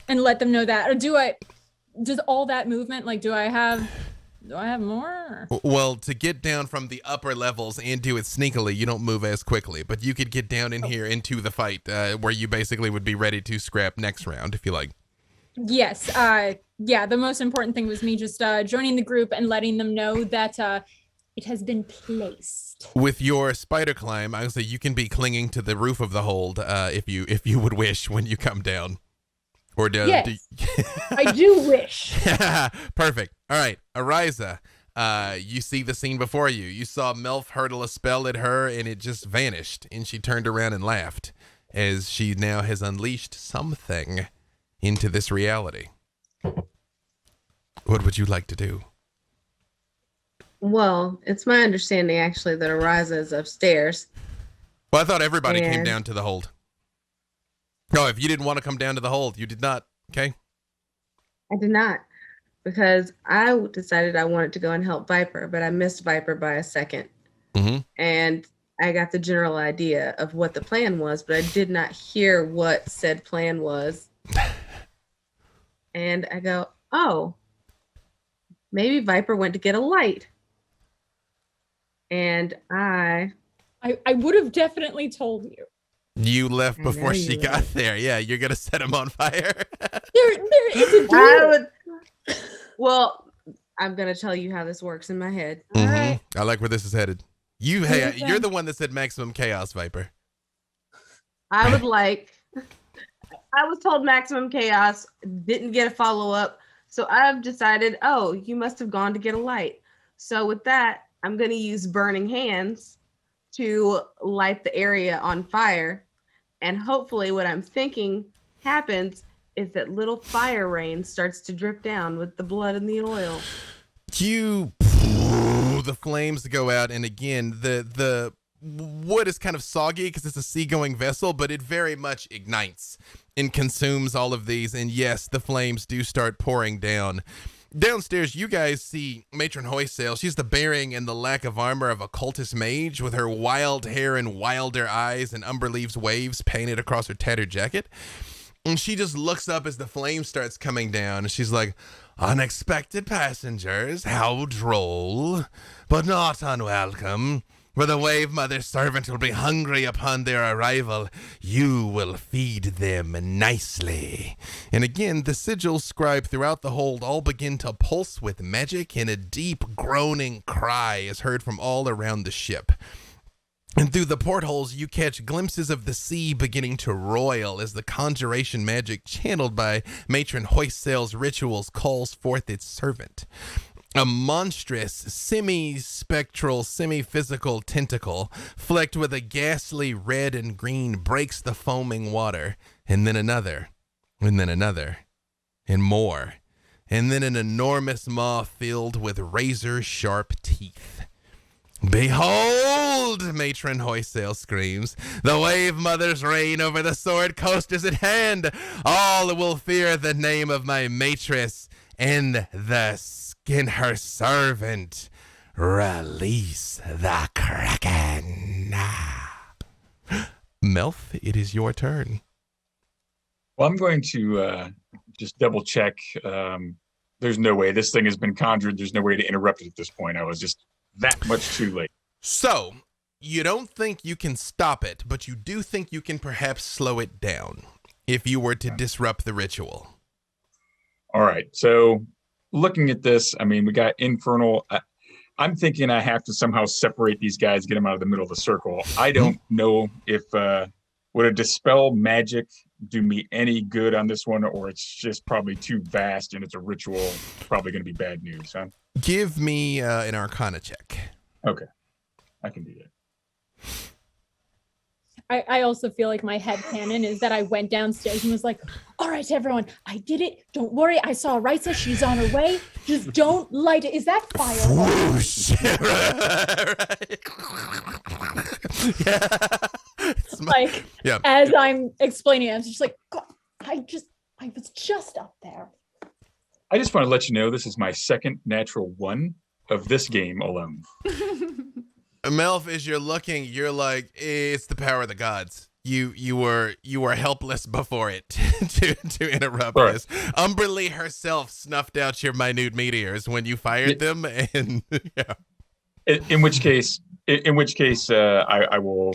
C: let them know that. Or does all that movement, like, do I have more?
A: Well, to get down from the upper levels and do it sneakily, you don't move as quickly, but you could get down in here into the fight where you basically would be ready to scrap next round if you like.
C: Yes. Yeah, the most important thing was me just joining the group and letting them know that it has been placed.
A: With your spider climb, I would say you can be clinging to the roof of the hold if you would wish when you come down. Or
C: yes, I do wish.
A: Perfect. All right, Ariza, you see the scene before you. You saw Melf hurtle a spell at her, and it just vanished, and she turned around and laughed as she now has unleashed something into this reality. What would you like to do?
G: Well, it's my understanding actually that Ariza is upstairs.
A: Well, I thought everybody came
G: And-
A: down to the hold. No, if you didn't want to come down to the hold, you did not. Okay.
G: I did not, because I decided I wanted to go and help Viper, but I missed Viper by a second.
A: Mm-hmm.
G: And I got the general idea of what the plan was, but I did not hear what said plan was. And I go, oh, maybe Viper went to get a light. And I
C: I would have definitely told you.
A: You left
G: I know
A: before she
G: you
A: got
G: left.
A: there. Yeah, you're gonna set him on fire.
C: There is a
G: I
C: duel.
G: would. Well, I'm gonna tell you how this works in my head.
C: All right.
A: I like where this is headed.
C: Okay.
A: You're the one that said maximum chaos, Viper.
G: I would like. I was told maximum chaos, didn't get a follow up. So I've decided, oh, you must have gone to get a light. So with that, I'm going to use burning hands to light the area on fire. And hopefully, what I'm thinking happens is that little fire rain starts to drip down with the blood and the oil.
A: The flames go out, and again, the wood is kind of soggy because it's a seagoing vessel, but it very much ignites and consumes all of these. And yes, the flames do start pouring down. Downstairs, you guys see Matron Hoysail. She's the bearing and the lack of armor of a cultist mage with her wild hair and wilder eyes and Umberleaf's waves painted across her tattered jacket. And she just looks up as the flame starts coming down, and she's like, "Unexpected passengers, how droll, but not unwelcome. For the Wave Mother's servant will be hungry upon their arrival. You will feed them nicely." And again, the sigils scribed throughout the hold all begin to pulse with magic, and a deep groaning cry is heard from all around the ship. And through the portholes, you catch glimpses of the sea beginning to roil as the conjuration magic channeled by Matron Hoysail's rituals calls forth its servant. A monstrous, semi-spectral, semi-physical tentacle, flecked with a ghastly red and green, breaks the foaming water, and then another, and then another, and more, and then an enormous maw filled with razor-sharp teeth. "Behold," Matron Hoysail screams, "the Wave Mother's reign over the Sword Coast is at hand. All will fear the name of my matress and the skin her servant. Release the Kraken." Melf, it is your turn.
B: Well, I'm going to just double check. There's no way this thing has been conjured. There's no way to interrupt it at this point. I was just that much too late.
A: So, you don't think you can stop it, but you do think you can perhaps slow it down if you were to disrupt the ritual.
B: All right. So looking at this, I mean, we got Infernal. I'm thinking I have to somehow separate these guys, get them out of the middle of the circle. I don't know if would a Dispel Magic do me any good on this one, or it's just probably too vast and it's a ritual. Probably going to be bad news, huh?
A: Give me an Arcana check.
B: Okay. I can do that.
C: I also feel like my headcanon is that I went downstairs and was like, "All right, everyone, I did it. Don't worry. I saw Risa. She's on her way. Just don't light it." Is that fire?
A: Whoosh. Yeah. It's
C: Like,
A: yeah.
C: as I'm explaining it, I'm just like, "God, I was just up there."
B: I just want to let you know this is my second natural one of this game alone.
A: Melf, as you're looking, you're like, it's the power of the gods. You were helpless before it to interrupt
B: Right.
A: this. Umberlee herself snuffed out your minute meteors when you fired them, and yeah.
B: In which case, I will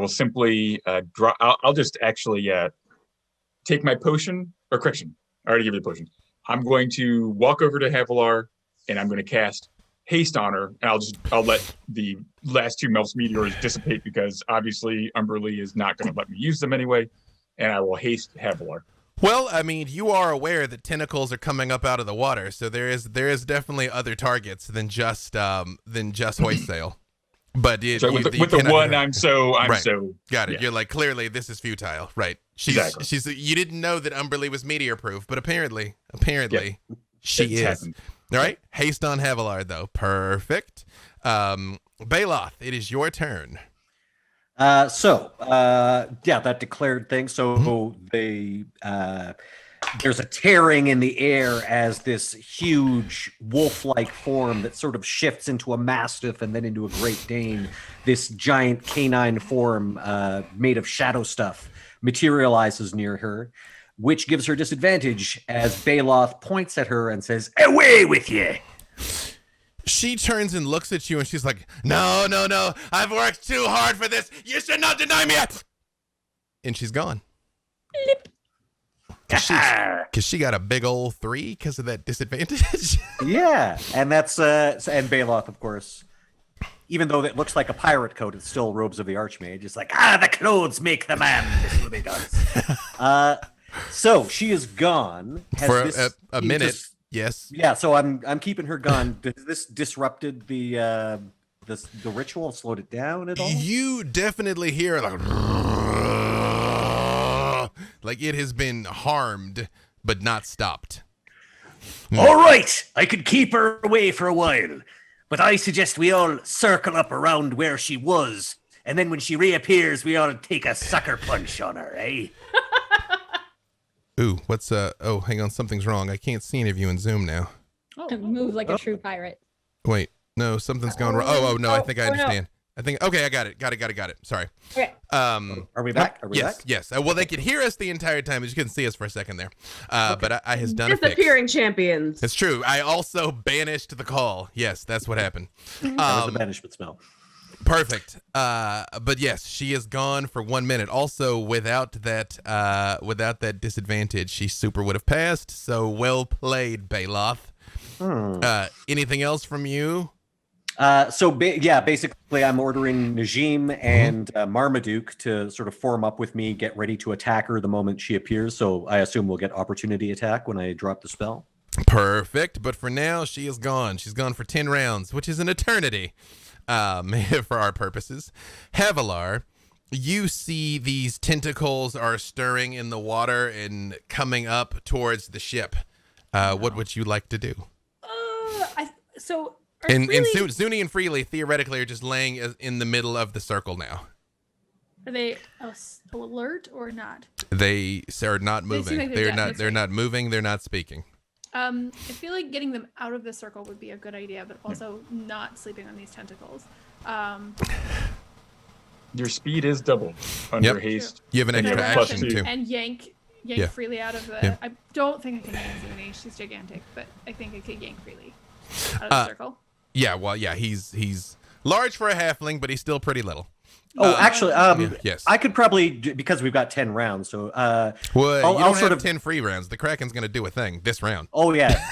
B: simply draw. I'll just actually take my potion, or correction. I already gave you the potion. I'm going to walk over to Havilar, and I'm going to cast haste on her, and I'll let the last two Melf's meteors dissipate because obviously Umberlee is not going to let me use them anyway, and I will haste Havilar.
A: Well, I mean, you are aware that tentacles are coming up out of the water, so there is definitely other targets than just Hoysail. But
B: So with the one, I'm so
A: got it.
B: yeah.
A: You're like, clearly this is futile, right?
B: Exactly.
A: She's. You didn't know that Umberlee was meteor proof, but apparently, she
B: It's
A: is.
B: happened.
A: All right, haste on Havilar though. Perfect. Baloth, it is your turn.
E: That declared thing. So there's a tearing in the air as this huge wolf-like form that sort of shifts into a mastiff and then into a Great Dane. This giant canine form made of shadow stuff materializes near her, which gives her disadvantage as Baloth points at her and says, "Away with you!"
A: She turns and looks at you and she's like, no, I've worked too hard for this. You should not deny me. And she's gone. Because she got a big old 3 because of that disadvantage.
E: Yeah, and that's and Baloth, of course. Even though it looks like a pirate coat, it's still robes of the Archmage. It's like, the clothes make the man. This is what he does. So she is gone.
A: For a minute. Yes.
E: Yeah, so I'm keeping her gone. Has this disrupted the ritual, slowed it down at all?
A: You definitely hear like it has been harmed, but not stopped.
H: All right, I could keep her away for a while, but I suggest we all circle up around where she was, and then when she reappears, we all take a sucker punch on her, eh?
A: Ooh, what's oh, hang on, something's wrong. I can't see any of you in Zoom now.
C: Move like a true pirate.
A: Wait, no, something's gone wrong. Oh, no, I think I understand. I think, okay, I got it. Sorry.
C: Okay.
E: Are we back?
A: Yes. Well, they could hear us the entire time, but you couldn't see us for a second there. But I has done a fix.
G: Disappearing champions.
A: It's true. I also banished the call. Yes, that's what happened.
E: That was the banishment spell.
A: Perfect. But yes, she is gone for 1 minute. Also, without that disadvantage, she super would have passed. So well played, Baloth. Anything else from you?
E: Basically, I'm ordering Najim and Marmaduke to sort of form up with me, get ready to attack her the moment she appears. So I assume we'll get opportunity attack when I drop the spell.
A: Perfect. But for now, she is gone. She's gone for 10 rounds, which is an eternity for our purposes. Havilar, you see these tentacles are stirring in the water and coming up towards the ship. What would you like to do? Zuni and Freely theoretically are just laying in the middle of the circle now.
D: Are they alert or not?
A: They are not moving.
D: Like
A: They're not moving. They're not speaking.
D: I feel like getting them out of the circle would be a good idea, but also not sleeping on these tentacles.
B: Your speed is doubled under haste.
A: You have an extra action too.
D: And yank Freely out of the. I don't think I can yank Zuni. She's gigantic, but I think I could yank Freely out of the circle.
A: Yeah, well, yeah, he's large for a halfling, but he's still pretty little.
E: Yes. I could probably, because we've got 10 rounds, so...
A: well, you don't have 10 free rounds. The Kraken's going to do a thing this round.
E: Oh, yeah.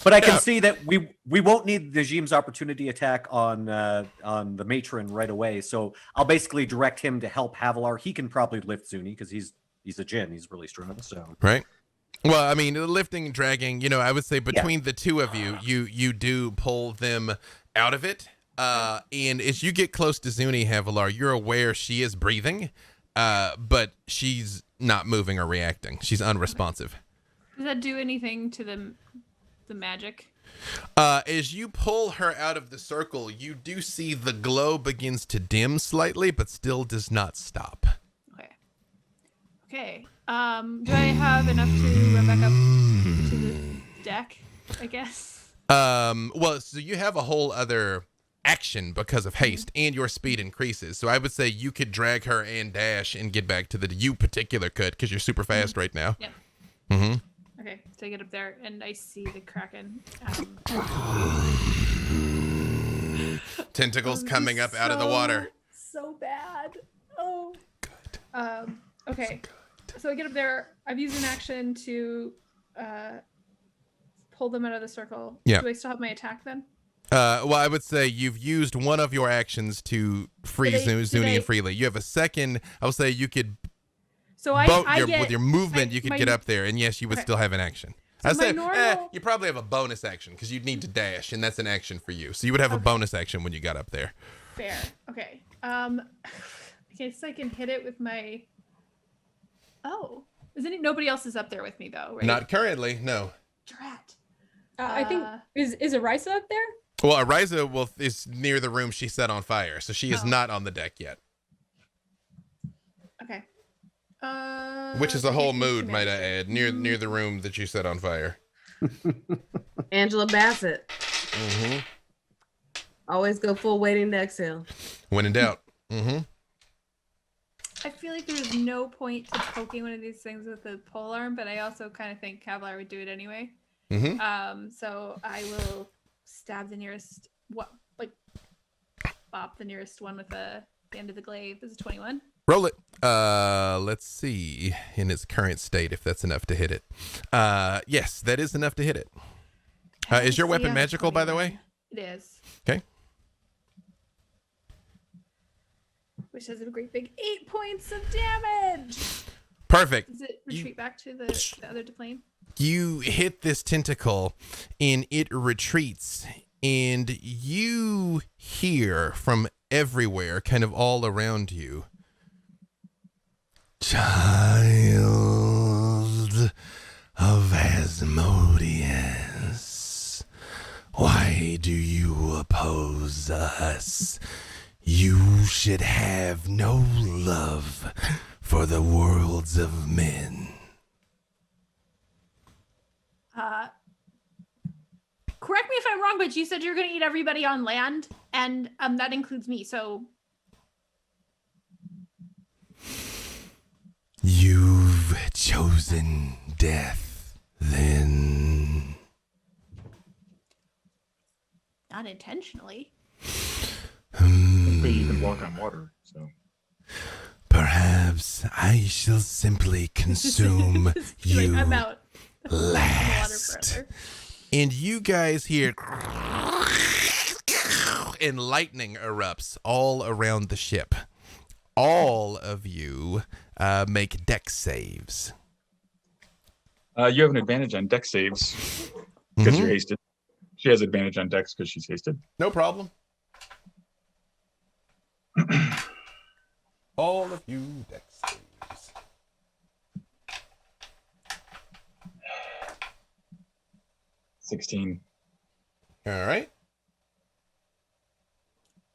E: But I can see that we won't need Najim's opportunity attack on the matron right away, so I'll basically direct him to help Havilar. He can probably lift Zuni, because he's a djinn. He's really strong, so...
A: Right. Well, I mean, lifting, dragging, I would say between the two of you, you do pull them out of it. And as you get close to Zuni, Havilar, you're aware she is breathing, but she's not moving or reacting. She's unresponsive.
D: Does that do anything to the magic?
A: As you pull her out of the circle, you do see the glow begins to dim slightly, but still does not stop.
D: Okay. Do I have enough to run back up to the deck, I guess?
A: Well, so you have a whole other action because of haste, and your speed increases. So I would say you could drag her and dash and get back to you particular could, because you're super fast right now.
D: Yep.
A: Mm-hmm.
D: Okay, so I get up there and I see the Kraken.
A: Tentacles coming up out of the water.
D: So bad. Oh. Good. Okay. So I get up there. I've used an action to pull them out of the circle.
A: Yeah.
D: Do I still have my attack then?
A: Well, I would say you've used one of your actions to free Zuni and Freely. You have a second. I would say you could.
D: So
A: with your movement, you could get up there, and yes, you would still have an action.
D: So
A: I'd say you probably have a bonus action because you'd need to dash, and that's an action for you. So you would have a bonus action when you got up there.
D: Fair. Okay. I guess I can hit it with my. Oh, nobody else is up there with me though, right?
A: Not currently, no.
D: Drat.
C: I think is Arisa up there?
A: Well, Arisa is near the room she set on fire, so she is not on the deck yet.
D: Okay.
A: Which is a whole mood, might I add, near the room that you set on fire.
G: Angela Bassett.
A: Mm-hmm.
G: Always go full weighting to exhale.
A: When in doubt. Mm-hmm.
D: I feel like there's no point to poking one of these things with a polearm, but I also kind of think Havilar would do it anyway.
A: Mm-hmm.
D: So I will stab the nearest bop the nearest one with the end of the glaive. This is 21.
A: Roll it. Let's see in its current state if that's enough to hit it. Yes, that is enough to hit it. Is your weapon magical, by the way?
D: It is.
A: Okay.
D: Which has a great big 8 points of damage.
A: Perfect.
D: Does it retreat back to the other plane?
A: You hit this tentacle and it retreats, and you hear from everywhere, kind of all around you, "Child of Asmodeus, why do you oppose us? You should have no love for the worlds of men."
D: Correct me if I'm wrong, but you said you're going to eat everybody on land, and that includes me. So
A: You've chosen death, then.
D: not intentionally.
B: But you can walk on water, so.
A: Perhaps I shall simply consume you
D: I'm out.
A: last. And you guys hear and lightning erupts all around the ship. All of you make dex saves.
B: You have an advantage on dex saves because you're hasted. She has advantage on dex because she's hasted.
A: No problem. All of you dex saves.
B: 16.
A: All right.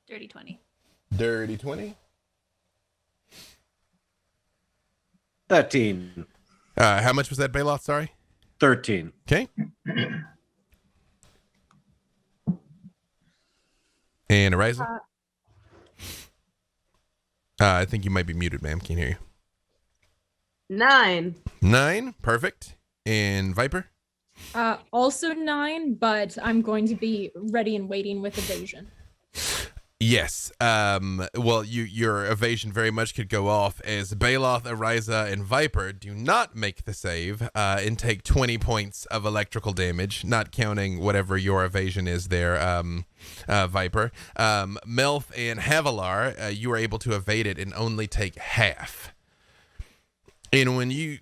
D: Dirty 20.
A: Dirty 20.
E: 13.
A: How much was that, Bailoth? Sorry.
E: 13.
A: Okay. And Ariza? I think you might be muted, ma'am. Can't hear you.
G: 9.
A: 9. Perfect. And Viper?
C: Also 9, but I'm going to be ready and waiting with evasion.
A: Yes. Well, your evasion very much could go off as Bailoth, Ariza, and Viper do not make the save and take 20 points of electrical damage, not counting whatever your evasion is there, Viper. Melf and Havilar, you are able to evade it and only take half. And when you...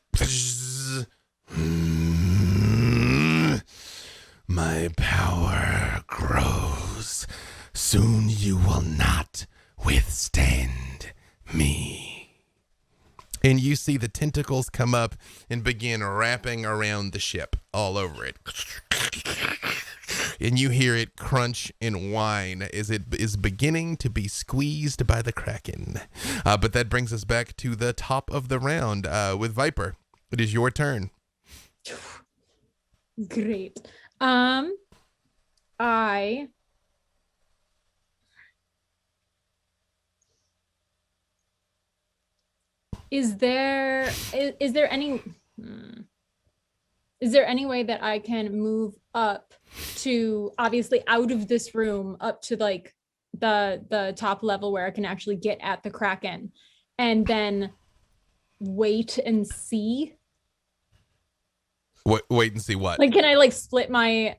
A: My power grows. Soon you will not withstand me. And you see the tentacles come up and begin wrapping around the ship, all over it. And you hear it crunch and whine as it is beginning to be squeezed by the Kraken. But that brings us back to the top of the round with Viper. It is your turn.
C: Great. Is there any way that I can move up to, obviously out of this room, up to like the top level where I can actually get at the Kraken and then wait and see?
A: Wait and see what?
C: Like, can I like split my...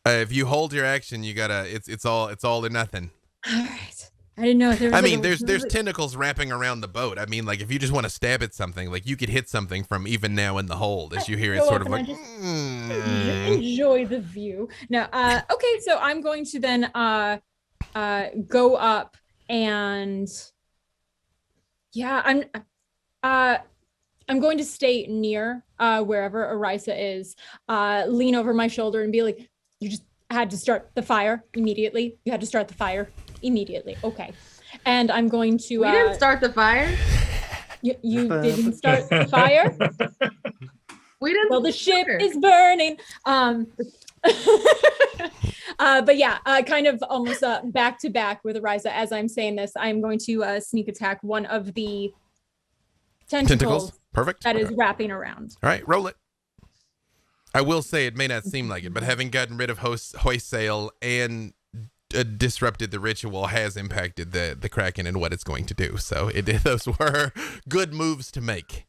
A: If you hold your action, you gotta. It's all or nothing.
C: All right. I didn't know if there was...
A: I mean, there's tentacles wrapping around the boat. I mean, like if you just want to stab at something, like you could hit something from even now in the hold as you hear it sort of like.
C: Enjoy the view. No. Okay. So I'm going to then go up and yeah, I'm going to stay near wherever Ariza is. Lean over my shoulder and be like, "You just had to start the fire immediately. You had to start the fire immediately." Okay. And I'm going to...
G: We didn't start the fire.
C: You didn't start the fire?
G: We didn't.
C: Well, the ship is burning. But yeah, kind of almost back to back with Ariza. As I'm saying this, I'm going to sneak attack one of the tentacles.
A: Perfect.
C: That is wrapping around.
A: All right, roll it. I will say it may not seem like it, but having gotten rid of hoist sail and disrupted the ritual has impacted the Kraken and what it's going to do. So those were good moves to make.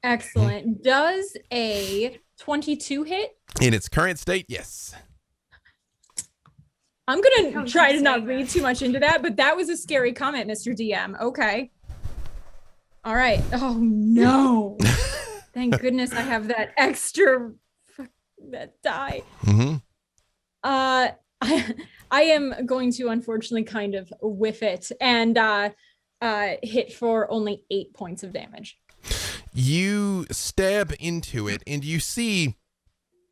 C: Excellent. Does a 22 hit?
A: In its current state, yes.
C: I'm going to try to not read too much into that, but that was a scary comment, Mr. DM. Okay. All right. Oh, no. Thank goodness I have that extra that die.
A: Mm-hmm.
C: I am going to unfortunately kind of whiff it and hit for only 8 points of damage.
A: You stab into it and you see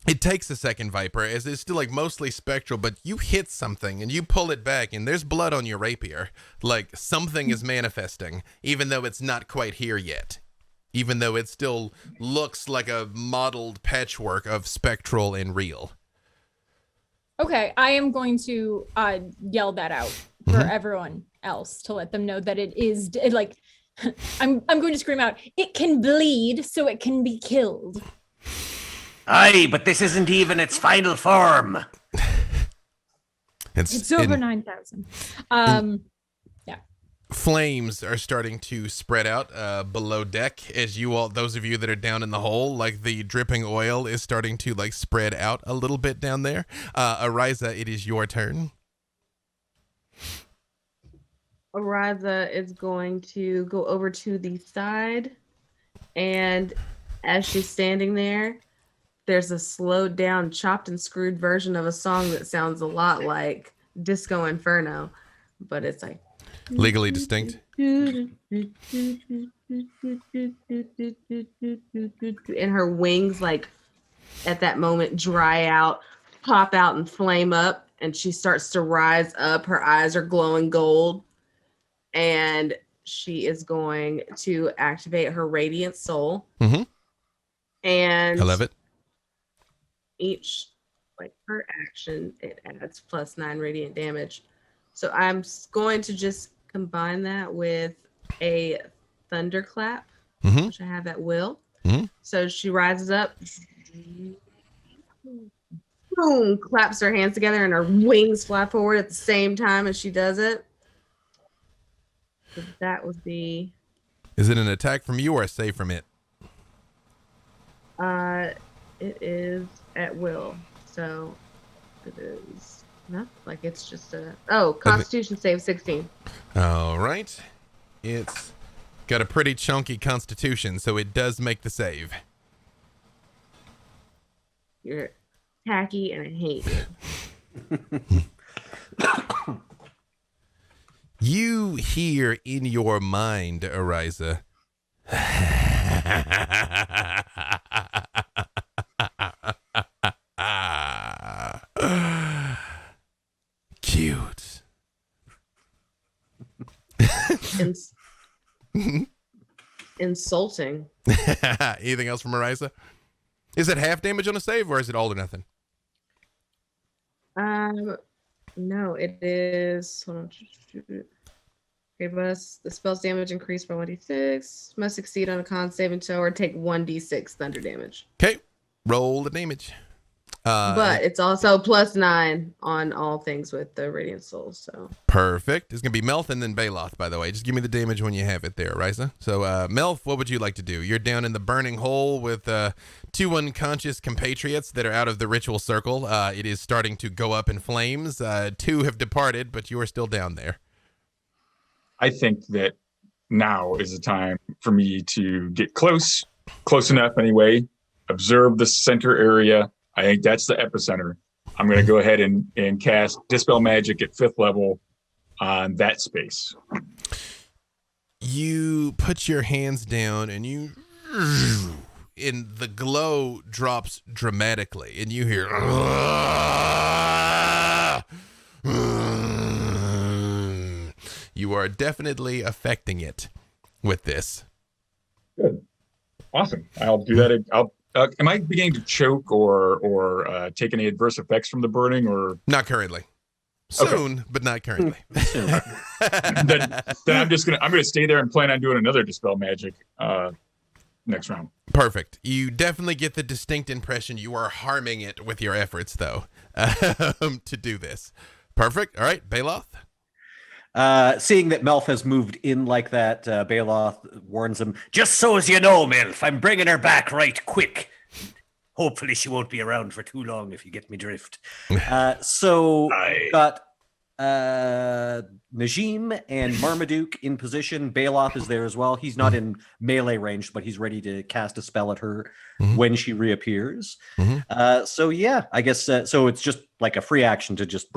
A: it takes a second, Viper, as it's still like mostly spectral, but you hit something and you pull it back and there's blood on your rapier. Like something is manifesting, even though it's not quite here yet. Even though it still looks like a modeled patchwork of spectral and real.
C: Okay, I am going to yell that out for everyone else to let them know that it is like I'm going to scream out, it can bleed so it can be killed.
H: Aye, but this isn't even its final form.
C: It's over 9,000. Yeah.
A: Flames are starting to spread out below deck as you all, those of you that are down in the hole, like the dripping oil is starting to like spread out a little bit down there. Ariza, it is your turn.
G: Ariza is going to go over to the side, and as she's standing there, there's a slowed down, chopped and screwed version of a song that sounds a lot like Disco Inferno, but it's like
A: Legally distinct.
G: And her wings, like at that moment, dry out, pop out, and flame up, and she starts to rise up. Her eyes are glowing gold, and she is going to activate her Radiant Soul.
A: Mm-hmm.
G: And
A: I love it.
G: Each, like per action, it adds +9 radiant damage. So I'm going to just combine that with a thunderclap, which I have at will. So she rises up, boom, claps her hands together, and her wings fly forward at the same time as she does it. So that would be.
A: Is it an attack from you or a save from it?
G: It is at will. So it is not like it's just a. Oh, Constitution save 16.
A: All right. It's got a pretty chunky constitution, so it does make the save.
G: You're tacky and I hate you.
A: You hear in your mind, Ariza. Cute.
G: Insulting.
A: Anything else from Ariza? Is it half damage on a save or is it all or nothing?
G: No, it is. Hold on. Okay, but the spell's damage increased by 1d6. Must succeed on a con saving throw or take 1d6 thunder damage.
A: Okay, roll the damage.
G: But it's also +9 on all things with the Radiant Soul. So
A: perfect. It's gonna be Melf and then Baloth, by the way. Just give me the damage when you have it there, Ariza. So Melf, what would you like to do? You're down in the burning hole with 2 unconscious compatriots that are out of the ritual circle. It is starting to go up in flames. 2 have departed, but you are still down there.
B: I think that now is the time for me to get close enough anyway, observe the center area. I think that's the epicenter. I'm going to go ahead and cast Dispel Magic at 5th level on that space.
A: You put your hands down and the glow drops dramatically and you hear you are definitely affecting it with this.
B: Good. Awesome. I'll do that. Am I beginning to choke or take any adverse effects from the burning or
A: not currently? Soon, okay. But not currently.
B: then I'm gonna stay there and plan on doing another Dispel Magic. next round.
A: Perfect. You definitely get the distinct impression you are harming it with your efforts, though, to do this. Perfect. All right, Baloth.
E: Seeing that Melf has moved in like that, Baloth warns him, just so as you know, Melf, I'm bringing her back right quick. Hopefully she won't be around for too long if you get me drift. So we've got Najim and Marmaduke in position. Baloth is there as well. He's not in melee range, but he's ready to cast a spell at her when she reappears. So yeah, I guess so it's just like a free action to just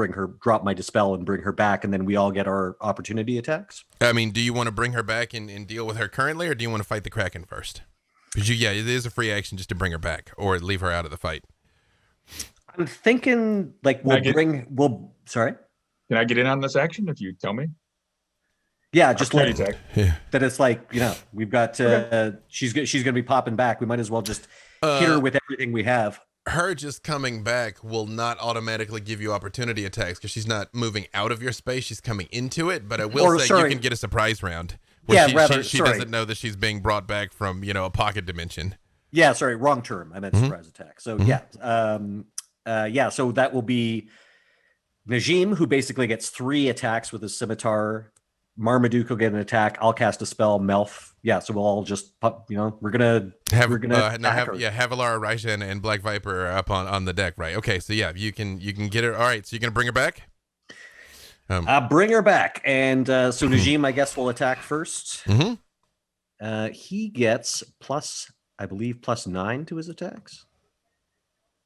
E: drop my dispel and bring her back, and then we all get our opportunity attacks.
A: I mean, do you want to bring her back and deal with her currently, or do you want to fight the Kraken first? Because it is a free action just to bring her back or leave her out of the fight.
E: I'm thinking like sorry.
B: Can I get in on this action if you tell me?
E: Yeah, just like
B: attack.
E: that. It's like, we've got she's gonna be popping back. We might as well just hit her with everything we have.
A: Her just coming back will not automatically give you opportunity attacks because she's not moving out of your space. She's coming into it. But I will say you can get a surprise round. Where she doesn't know that she's being brought back from a pocket dimension.
E: Yeah, sorry, wrong term. I meant surprise attack. So so that will be Najim, who basically gets 3 attacks with his scimitar. Marmaduke will get an attack. I'll cast a spell. Melf. Yeah, so we'll all just, we're gonna have
A: Havilar, Raisha, and Black Viper up on the deck, right? Okay, so yeah, you can get her. All right, so you're gonna bring her back.
E: Bring her back, and so Najim, I guess, will attack first. He gets +9 to his attacks.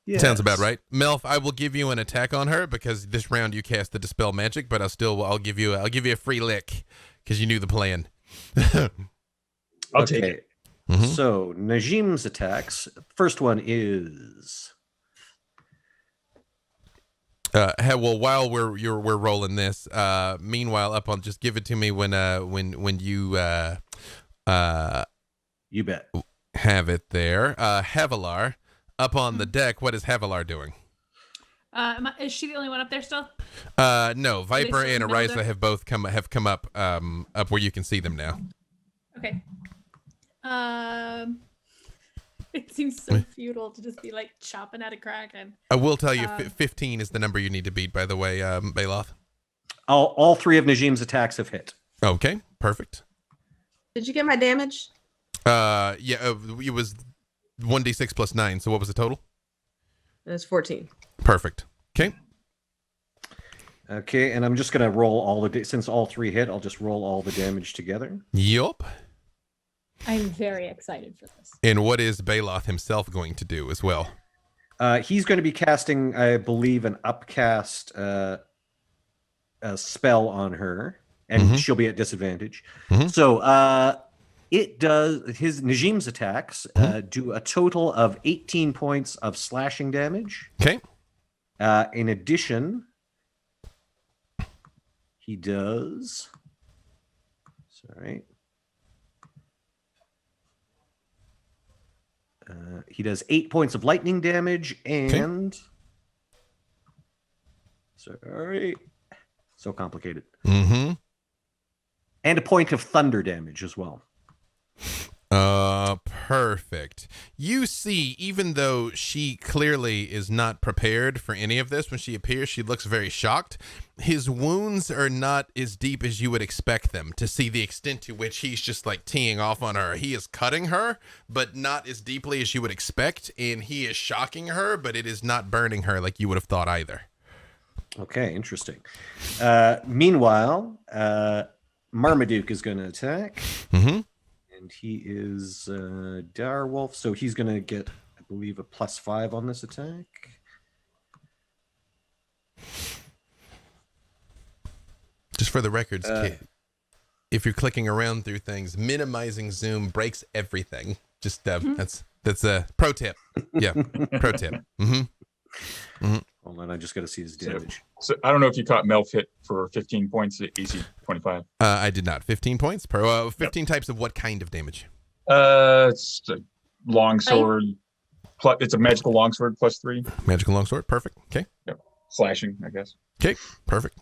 E: Yes.
A: Sounds about right. Melf, I will give you an attack on her because this round you cast the Dispel Magic, but I'll give you a free lick because you knew the plan.
B: I'll take it.
E: So Najim's attacks. First one is.
A: While we're rolling this, meanwhile, just give it to me when you
E: you bet,
A: have it there. Havilar up on the deck. What is Havilar doing?
D: Is she the only one up there still?
A: No, Viper and Ariza have both come up where you can see them now.
D: Okay. It seems so futile to just be like chopping at a Kraken.
A: I will tell you, 15 is the number you need to beat, by the way, Baloth.
E: All 3 of Najim's attacks have hit.
A: Okay, perfect.
G: Did you get my damage?
A: It was 1d6 plus 9. So what was the total?
G: It's 14.
A: Perfect. Okay.
E: Okay, and I'm just gonna roll since all 3 hit. I'll just roll all the damage together.
A: Yup.
C: I'm very excited for this.
A: And what is Baloth himself going to do as well?
E: He's going to be casting, I believe, an upcast a spell on her, and she'll be at disadvantage. So it does Najim's attacks do a total of 18 points of slashing damage.
A: Okay.
E: In addition, he does. Sorry. He does 8 points of lightning damage and sorry, so complicated. And a point of thunder damage as well.
A: Perfect. You see, even though she clearly is not prepared for any of this, when she appears, she looks very shocked. His wounds are not as deep as you would expect them, to see the extent to which he's just like teeing off on her. He is cutting her, but not as deeply as you would expect, and he is shocking her, but it is not burning her like you would have thought either.
E: Okay, interesting. Meanwhile, Marmaduke is going to attack. And he is Direwolf, so he's going to get, I believe, a +5 on this attack.
A: Just for the records, kid, if you're clicking around through things, minimizing zoom breaks everything. Just that's a pro tip. Yeah, pro tip.
E: Hold on, I just got to see his damage.
B: So I don't know if you caught Melf hit for 15 points at AC 25.
A: I did not. 15 points per 15 types of what kind of damage?
B: It's a longsword. It's a magical longsword +3.
A: Magical longsword. Perfect. Okay.
B: Yep. Slashing, I guess.
A: Okay. Perfect.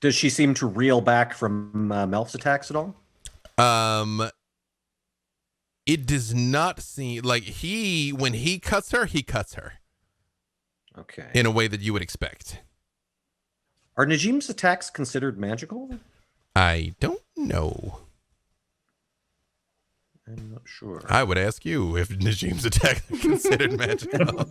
E: Does she seem to reel back from Melf's attacks at all?
A: it does not seem like when he cuts her, he cuts her
E: Okay.
A: in a way that you would expect.
E: Are Najim's attacks considered magical?
A: I don't know.
E: I'm not sure.
A: I would ask you if Najim's attack is considered magical.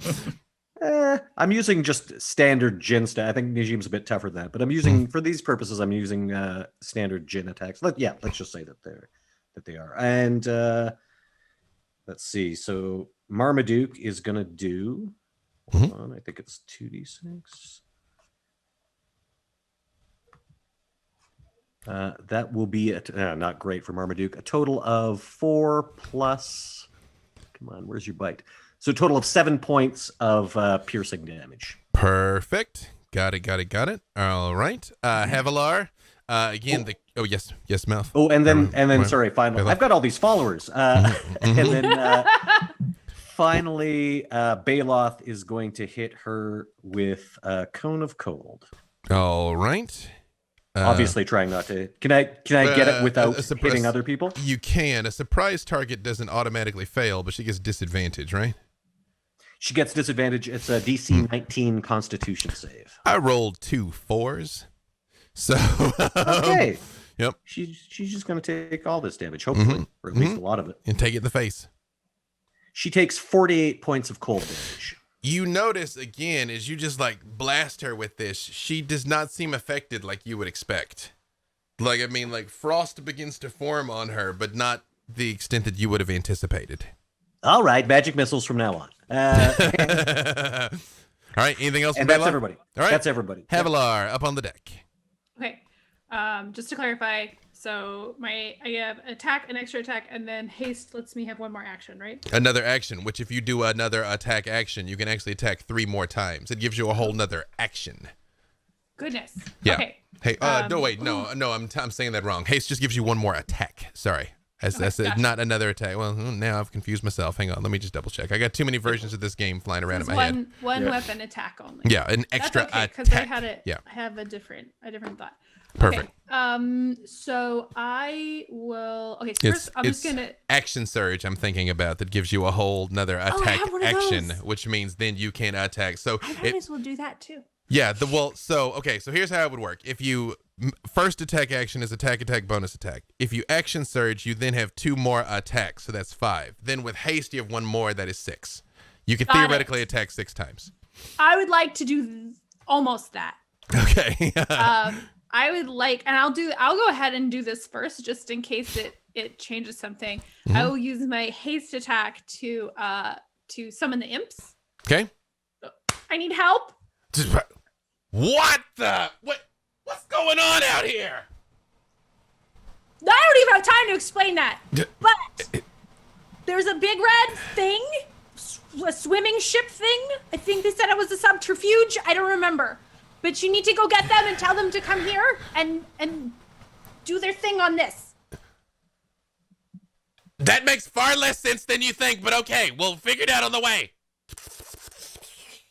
E: I'm using just standard Jin stat. I think Najim's a bit tougher than that, but I'm using for these purposes. I'm using standard Jin attacks. Let's just say that they are. And let's see. So Marmaduke is gonna do. Hold on, I think it's 2d6. That will be not great for Marmaduke. A total of 4 plus. Come on, where's your bite? So a total of 7 points of piercing damage.
A: Perfect. Got it. All right. Havilar. Again, yes, mouth.
E: Oh, and then
A: Right.
E: sorry, finally,
A: Right.
E: I've got all these followers. And then finally, Baloth is going to hit her with a cone of cold.
A: All right.
E: Obviously, trying not to. Can I get it without hitting other people?
A: You can. A surprise target doesn't automatically fail, but she gets disadvantage, right?
E: She gets disadvantage. It's a DC 19 Constitution save.
A: I rolled 2 4s. So
E: Okay.
A: Yep.
E: She's just going to take all this damage, hopefully, or at least a lot of it.
A: And take it in the face.
E: She takes 48 points of cold damage.
A: You notice again as you just like blast her with this, she does not seem affected like you would expect. Like, I mean, like frost begins to form on her, but not the extent that you would have anticipated.
E: All right, magic missiles from now on.
A: All right, anything else?
E: And
A: from
E: that's
A: Bela?
E: everybody.
A: All right,
E: That's everybody.
A: Havilar up on the deck.
D: Okay. Just to clarify, so I have attack, an extra attack, and then haste lets me have one more action, right?
A: Another action, which if you do another attack action, you can actually attack 3 more times. It gives you a whole nother action.
D: Goodness.
A: Yeah.
D: Okay.
A: Hey, no, wait, no, I'm saying that wrong. Haste just gives you one more attack. Sorry. That's
D: gotcha.
A: not another attack. Well, now I've confused myself. Hang on, let me just double check. I got too many versions of this game flying around in my head.
D: One weapon attack only.
A: Yeah, an extra
D: That's okay, because I
A: attack.
D: had it.
A: Yeah.
D: I have a different thought.
A: Perfect.
D: Okay. So I will. Okay. So first, I'm just gonna.
A: Action surge. I'm thinking about that gives you a whole another attack
D: have one of
A: action,
D: those.
A: which means then you can attack. So
D: I might as well do that too.
A: yeah, so here's how it would work. If you first attack action is attack bonus attack. If you action surge, you then have 2 more attacks, so that's 5. Then with haste, you have 1 more, that is 6. You can
D: Got
A: theoretically
D: it.
A: attack 6 times.
D: I would like to do almost that.
A: Okay.
D: I would like, and I'll go ahead and do this first, just in case it changes something.
A: Mm-hmm.
D: I will use my haste attack to summon the imps.
A: Okay.
D: I need help.
A: What's going on out here?
D: I don't even have time to explain that. But there's a big red thing, a swimming ship thing. I think they said it was a subterfuge. I don't remember. But you need to go get them and tell them to come here and do their thing on this.
A: That makes far less sense than you think, but okay, we'll figure it out on the way.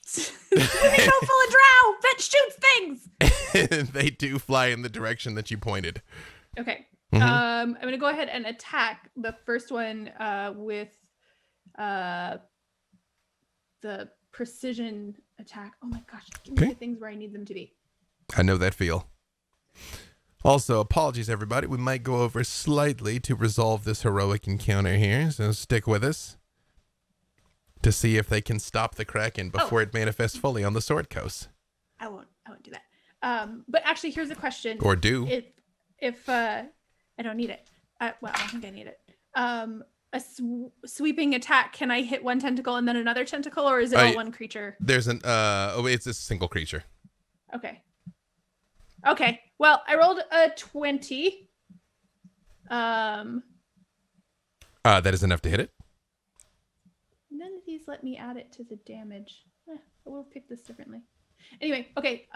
D: Swimming boat full of drow that shoots things.
A: They do fly in the direction that you pointed.
D: Okay.
A: Mhm.
D: I'm gonna go ahead and attack the first one with the precision attack. Oh my gosh, give me
A: Okay.
D: the things where I need them to be.
A: I know that feel. Also, apologies, everybody. We might go over slightly to resolve this heroic encounter here, so stick with us to see if they can stop the Kraken before it manifests fully on the Sword Coast.
D: I won't do that. But actually, here's a question.
A: Or do.
D: If I don't need it. Well, I don't think I need it. A sweeping attack. Can I hit one tentacle and then another tentacle, or is it all one creature?
A: There's it's a single creature.
D: Okay. Well, I rolled a 20.
A: That is enough to hit it.
D: None of these let me add it to the damage. I will pick this differently. Anyway, okay.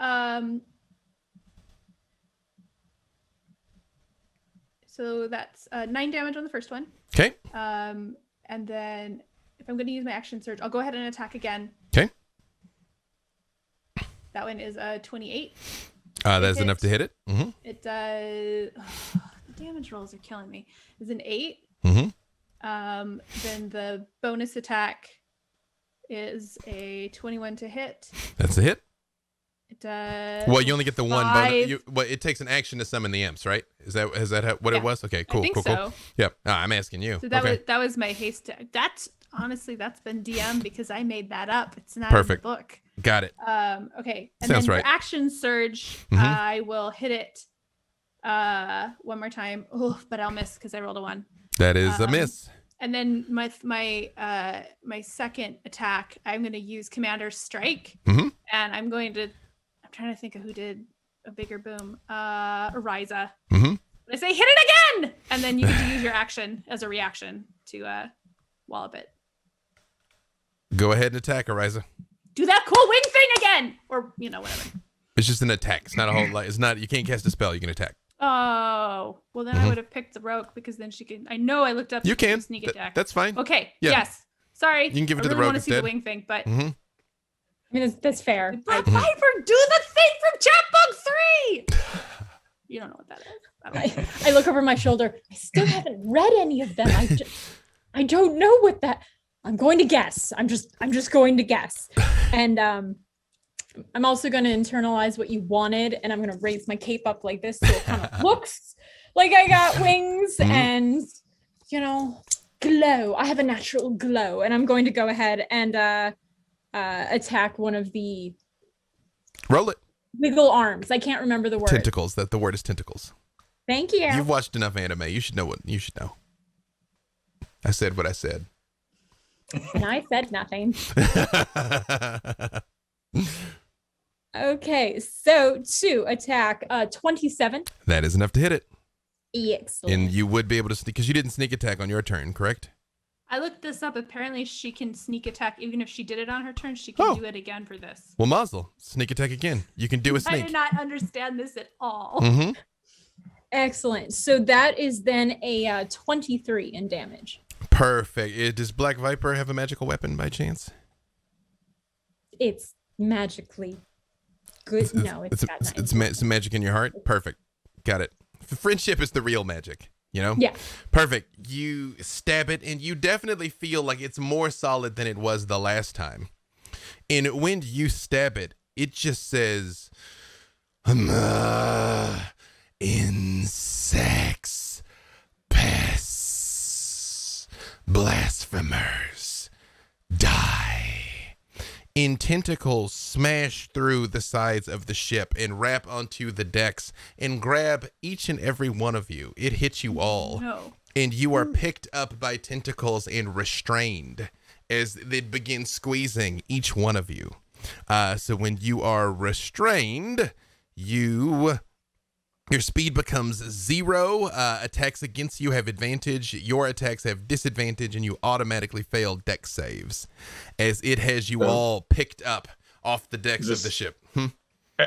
D: So that's 9 damage on the first one.
A: Okay.
D: And then if I'm going to use my action surge, I'll go ahead and attack again.
A: Okay.
D: That one is 28.
A: That's enough to hit it. Mm-hmm.
D: It does. The damage rolls are killing me. Is an 8.
A: Mm-hmm.
D: Then the bonus attack is a 21 to hit.
A: That's a hit.
D: It does.
A: Well, you only get the one bonus.
D: 5.
A: It takes an action to summon the imps, right? Is that what
D: Yeah,
A: it was? Okay, cool,
D: I think
A: cool,
D: so.
A: cool. Yep. I'm asking you.
D: So that
A: okay.
D: was my haste. That's honestly that's been DM because I made that up. It's not
A: Perfect.
D: in the book.
A: Got it.
D: Okay. And
A: Sounds
D: then
A: right.
D: for action surge,
A: Mhm.
D: I will hit it one more time. Oh, but I'll miss because I rolled a 1.
A: That is a miss.
D: And then my second attack, I'm going to use Commander's Strike,
A: Mhm.
D: and I'm trying to think of who did a bigger boom. Ariza.
A: Mm-hmm.
D: But I say hit it again, and then you get to use your action as a reaction to wallop it.
A: Go ahead and attack, Ariza.
D: Do that cool wing thing again, or whatever.
A: It's just an attack. It's not a whole lot. It's not. You can't cast a spell. You can attack.
D: Oh, well then I would have picked the rogue because then she can. I know I looked up.
A: You can.
D: sneak
A: Th-
D: attack.
A: that's fine.
D: Okay.
A: Yeah.
D: Yes. Sorry.
A: You can give it to the
D: I really
A: rogue
D: want to see the
A: instead.
D: wing thing, but
A: Mm-hmm.
C: I mean, that's fair.
D: Black Viper, do the thing from Chapbook 3. You don't know what that is. I don't know.
C: I look over my shoulder. I still haven't read any of them. I don't know what that. I'm going to guess. I'm just going to guess. And I'm also going to internalize what you wanted, and I'm going to raise my cape up like this so it kind of looks like I got wings and glow. I have a natural glow, and I'm going to go ahead and attack one of the
A: Roll it.
C: wiggle arms. I can't remember the word.
A: Tentacles. That the word is tentacles.
C: Thank you.
A: You've watched enough anime. You should know what you should know. I said what I said.
C: And I said nothing. Okay, so to attack 27.
A: That is enough to hit it.
C: Excellent.
A: And you would be able to sneak because you didn't sneak attack on your turn, correct?
D: I looked this up. Apparently, she can sneak attack even if she did it on her turn. She can do it again for this.
A: Well, Mazel, sneak attack again. You can do a
D: I
A: sneak.
D: did not understand this at all.
A: Mm-hmm.
C: Excellent. So that is then a 23 in damage.
A: Perfect. Does Black Viper have a magical weapon by chance?
C: It's magically good. No, it's got nine.
A: Some magic in your heart. Perfect. Got it. Friendship is the real magic. You know?
C: Yeah.
A: Perfect. You stab it, and you definitely feel like it's more solid than it was the last time. And when you stab it, it just says, insects, pests, blasphemers, die. And tentacles smash through the sides of the ship and wrap onto the decks and grab each and every one of you. It hits you all.
D: No.
A: And you are picked up by tentacles and restrained as they begin squeezing each one of you. So when you are restrained, your speed becomes 0. Attacks against you have advantage. Your attacks have disadvantage, and you automatically fail dex saves, as it has you all picked up off the decks of the ship.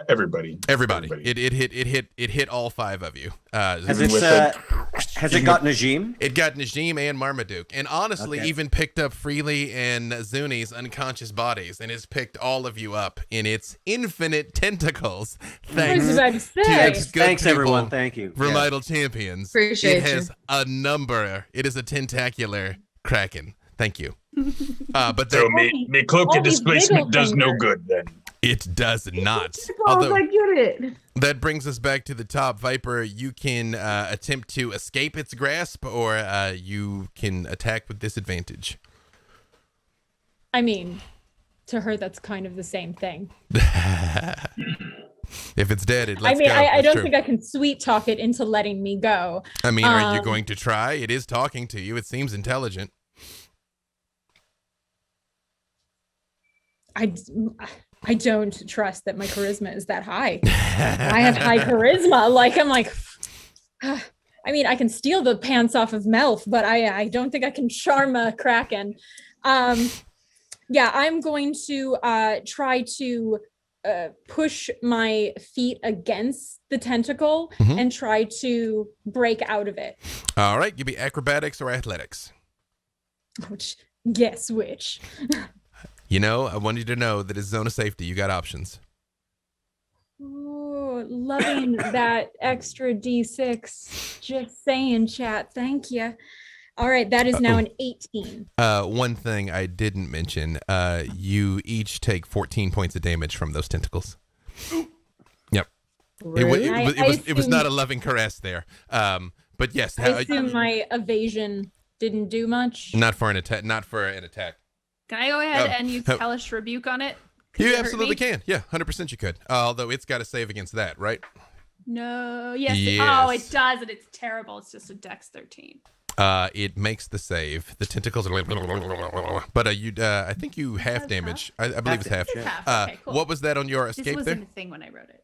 B: Everybody.
A: It hit all 5 of you.
E: Has it got Najim?
A: It got Najim and Marmaduke, and honestly, even picked up Freely and Zuni's unconscious bodies, and it's picked all of you up in its infinite tentacles. Thanks,
E: thanks everyone. Thank you.
A: Vermidal champions.
F: Appreciate
A: it has a number. It is a tentacular kraken. Thank you. But
B: so me cloak of displacement does no good then.
A: It does not.
G: Although I get it.
A: That brings us back to the top. Viper, you can attempt to escape its grasp, or you can attack with disadvantage.
C: I mean, to her, that's kind of the same thing.
A: If it's dead,
C: I don't think I can sweet talk it into letting me go.
A: I mean, are you going to try? It is talking to you. It seems intelligent.
C: I don't trust that my charisma is that high. I have high charisma. I mean, I can steal the pants off of Melf, but I don't think I can charm a kraken. Yeah, I'm going to try to push my feet against the tentacle and try to break out of it.
A: All right, give me acrobatics or athletics.
C: Guess which.
A: You know, I want you to know that it's zone of safety. You got options.
C: Oh, loving that extra D6. Just saying, chat. Thank you. All right, that is now an 18.
A: One thing I didn't mention, you each take 14 points of damage from those tentacles. Yep.
G: Really?
A: It was not a loving caress there. But yes,
C: I assume my evasion didn't do much.
A: not for an attack. Not for an attack.
D: Can I go ahead and use Hellish Rebuke on it? Could
A: You
D: it hurt
A: absolutely
D: me?
A: can. Yeah, 100% you could. Although it's got to save against that, right?
D: No. Yes.
A: Yes.
D: Oh, it does, and it's terrible. It's just a Dex 13.
A: It makes the save. The tentacles are like, but I think you half
D: Does
A: damage. I believe it's half.
D: It's half. Okay, cool.
A: What was that on your
D: This
A: escape
D: wasn't
A: there?
D: a thing when I wrote it.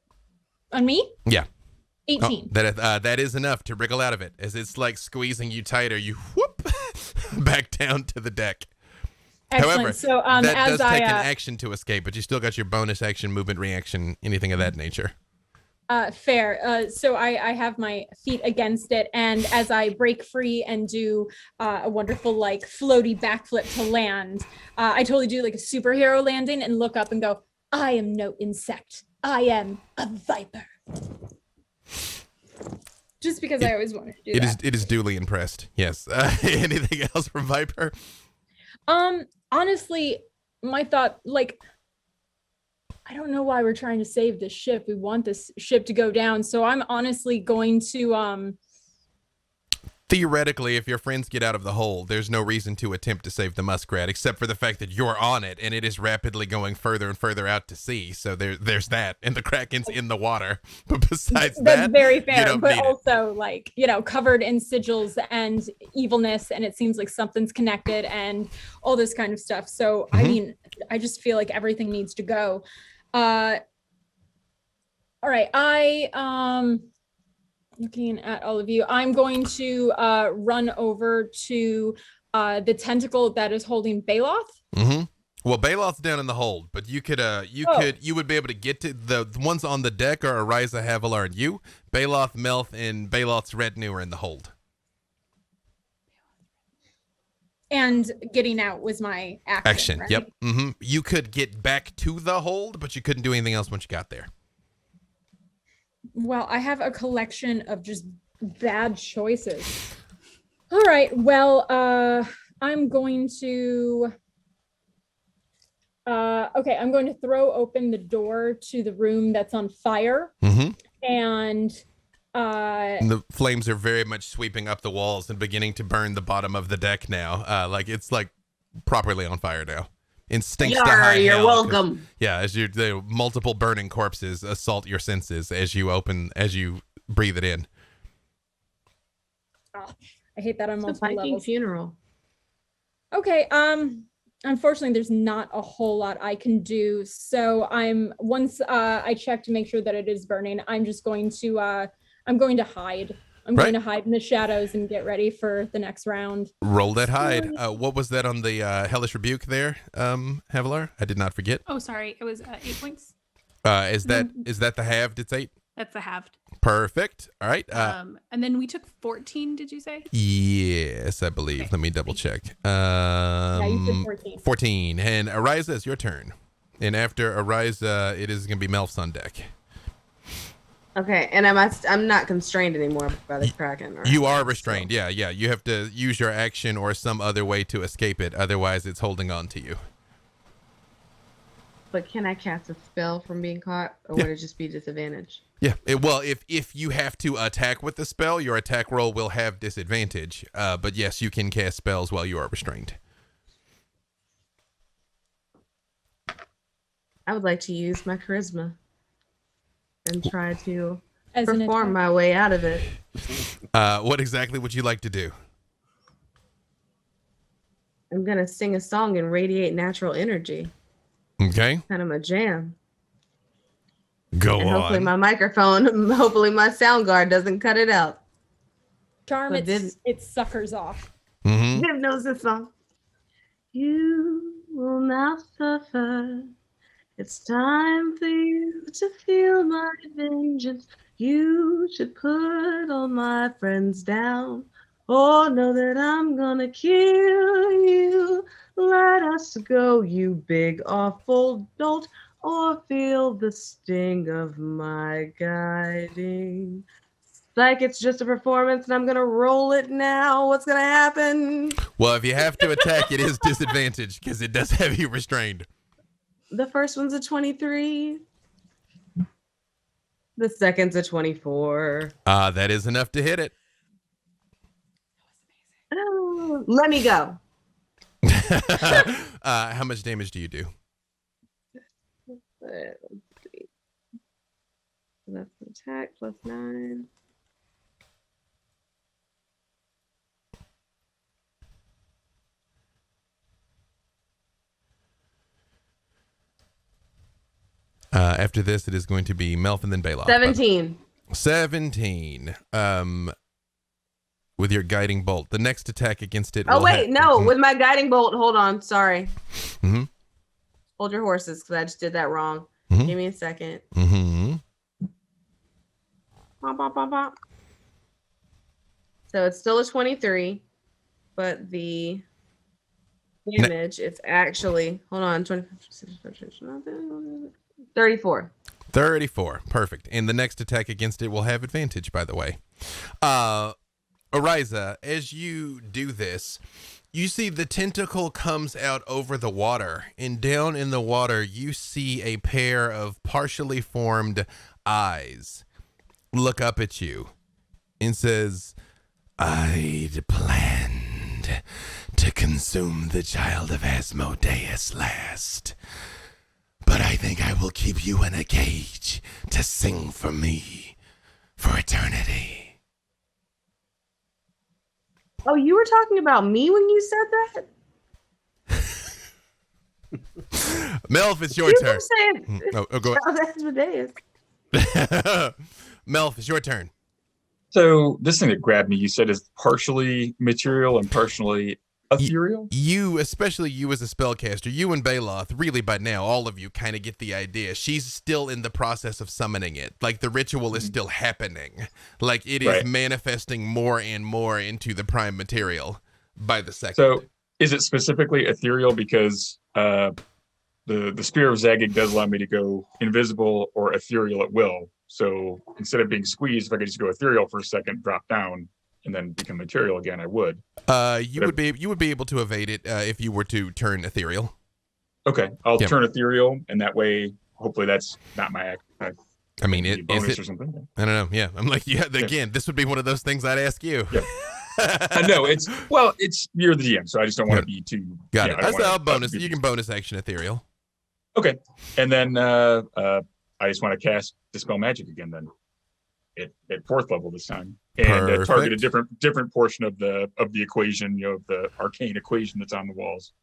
C: On me?
A: Yeah.
C: 18.
A: That is enough to wriggle out of it. As it's like squeezing you tighter, you whoop back down to the deck.
C: Excellent.
A: However,
C: So
A: that
C: as
A: does take an
C: I
A: action to escape, but you still got your bonus action, movement, reaction, anything of that nature.
C: fair. So I have my feet against it, and as I break free and do a wonderful like floaty backflip to land, I totally do like a superhero landing and look up and go, "I am no insect. I am a viper." Just because I always wanted to do that.
A: It is duly impressed. Yes. Anything else from Viper?
C: Honestly, my thought, like, I don't know why we're trying to save this ship. We want this ship to go down. So I'm honestly going to
A: Theoretically, if your friends get out of the hole, there's no reason to attempt to save the muskrat, except for the fact that you're on it and it is rapidly going further and further out to sea. So there's that, and the Kraken's in the water. But besides
C: that's
A: that,
C: very
A: you
C: fair,
A: don't
C: but
A: need it.
C: also like, you know, covered in sigils and evilness, and it seems like something's connected and all this kind of stuff. So I
A: Mhm.
C: mean, I just feel like everything needs to go. All right, looking at all of you, I'm going to run over to the tentacle that is holding Baloth.
A: Mm-hmm. Well, Baloth's down in the hold, but you would be able to get to the ones on the deck are Ariza, Havilar, and you. Baloth, Melth, and Baloth's retinue are in the hold.
C: And getting out was my action. Right?
A: Yep. Mm-hmm. You could get back to the hold, but you couldn't do anything else once you got there.
C: Well, I have a collection of just bad choices. All right. Well, I'm going to. Okay, I'm going to throw open the door to the room that's on fire,
A: Mm-hmm.
C: and
A: The flames are very much sweeping up the walls and beginning to burn the bottom of the deck now. Like it's like properly on fire now. Instincts to high
G: You're
A: hell, 'cause-
G: welcome.
A: Yeah, as the multiple burning corpses assault your senses as you breathe it in.
C: I hate that on
G: It's a
C: multiple
G: Viking
C: levels.
G: funeral.
C: Okay. Unfortunately, there's not a whole lot I can do. So once I check to make sure that it is burning, I'm just going to I'm going to hide. I'm
A: Right.
C: going to hide in the shadows and get ready for the next round.
A: Roll that hide. What was that on the Hellish Rebuke there, Havilar? I did not forget.
D: Oh, sorry. It was 8 points.
A: Is that the halved? It's 8.
D: That's the halved.
A: Perfect. All right.
D: And then we took 14, did you say?
A: Yes, I believe.
D: Okay.
A: Let me double check.
C: Yeah, you said 14.
A: 14. And Ariza, it's your turn. And after Ariza, it is going to be Melf's on deck.
G: Okay, and I'm not constrained anymore by the Kraken. Right?
A: You are restrained. Yeah. You have to use your action or some other way to escape it. Otherwise, it's holding on to you.
G: But can I cast a spell from being caught, or would it just be disadvantage?
A: Yeah. Well, if you have to attack with the spell, your attack roll will have disadvantage. But yes, you can cast spells while you are restrained.
G: I would like to use my charisma and try to
C: As an
G: perform
C: attack.
G: my way out of it.
A: What exactly would you like to do?
G: I'm gonna sing a song and radiate natural energy.
A: Okay.
G: Kind of my jam.
A: Go
G: And hopefully
A: on.
G: my microphone, hopefully my sound guard doesn't cut it out.
C: Charm,
G: But
C: it suckers off.
A: Mm-hmm.
G: Viv knows this song. You will now suffer. It's time for you to feel my vengeance. You should put all my friends down. Oh, know that I'm gonna kill you. Let us go, you big awful dolt, or feel the sting of my guiding like it's just a performance and I'm going to roll it now. What's going to happen?
A: Well, if you have to attack, it is disadvantage because it does have you restrained.
G: The first one's a 23. The second's a 24.
A: That is enough to hit it.
G: Oh, let me go.
A: How much damage do you do?
G: Let's see. That's an attack plus 9.
A: After this, it is going to be Melf and then Baloth.
G: 17.
A: 17. With your guiding bolt. The next attack against it.
G: Oh,
A: will
G: wait. No, with my guiding bolt. Hold on. Sorry.
A: Mm-hmm.
G: Hold your horses because I just did that wrong.
A: Mhm.
G: Give me a second.
A: Mm-hmm.
G: Pop, pop, pop, pop. So it's still a 23, but the damage, it's actually, hold on, 34.
A: 34. Perfect. And the next attack against it will have advantage, by the way. Ariza, as you do this, you see the tentacle comes out over the water, and down in the water, you see a pair of partially formed eyes look up at you and says, I'd planned to consume the child of Asmodeus last, but I think I will keep you in a cage to sing for me for eternity.
G: Oh, you were talking about me when you said that?
A: Melf, it's your
G: You
A: turn.
G: were saying,
A: Go
G: oh, that's Amadeus.
A: ahead. Melf, it's your turn.
B: So this thing that grabbed me, you said, is partially material and partially ethereal?
A: You, especially you as a spellcaster, you and Baloth, really by now, all of you kind of get the idea. She's still in the process of summoning it. Like the ritual is still happening. Like it is
B: Right.
A: manifesting more and more into the prime material by the second.
B: So is it specifically ethereal because the Spear of Zagig does allow me to go invisible or ethereal at will. So instead of being squeezed, if I could just go ethereal for a second, drop down, and then become material again, I would.
A: You would be able to evade it if you were to turn ethereal.
B: Okay, I'll
A: Yeah.
B: turn ethereal, and that way, hopefully, that's not my act.
A: I mean, is
B: bonus
A: it?
B: or something.
A: I don't know. Yeah, I'm like, yeah. Again, this would be one of those things I'd ask you.
B: Yeah. No, it's you're the GM, so I just don't want to be too.
A: Got
B: yeah,
A: it.
B: I don't
A: That's
B: wanna
A: a bonus.
B: be-
A: You can bonus action ethereal.
B: Okay, and then I just want to cast Dispel Magic again. Then at 4th level this time, and target a
A: Perfect.
B: different portion of the equation, of the arcane equation that's on the walls.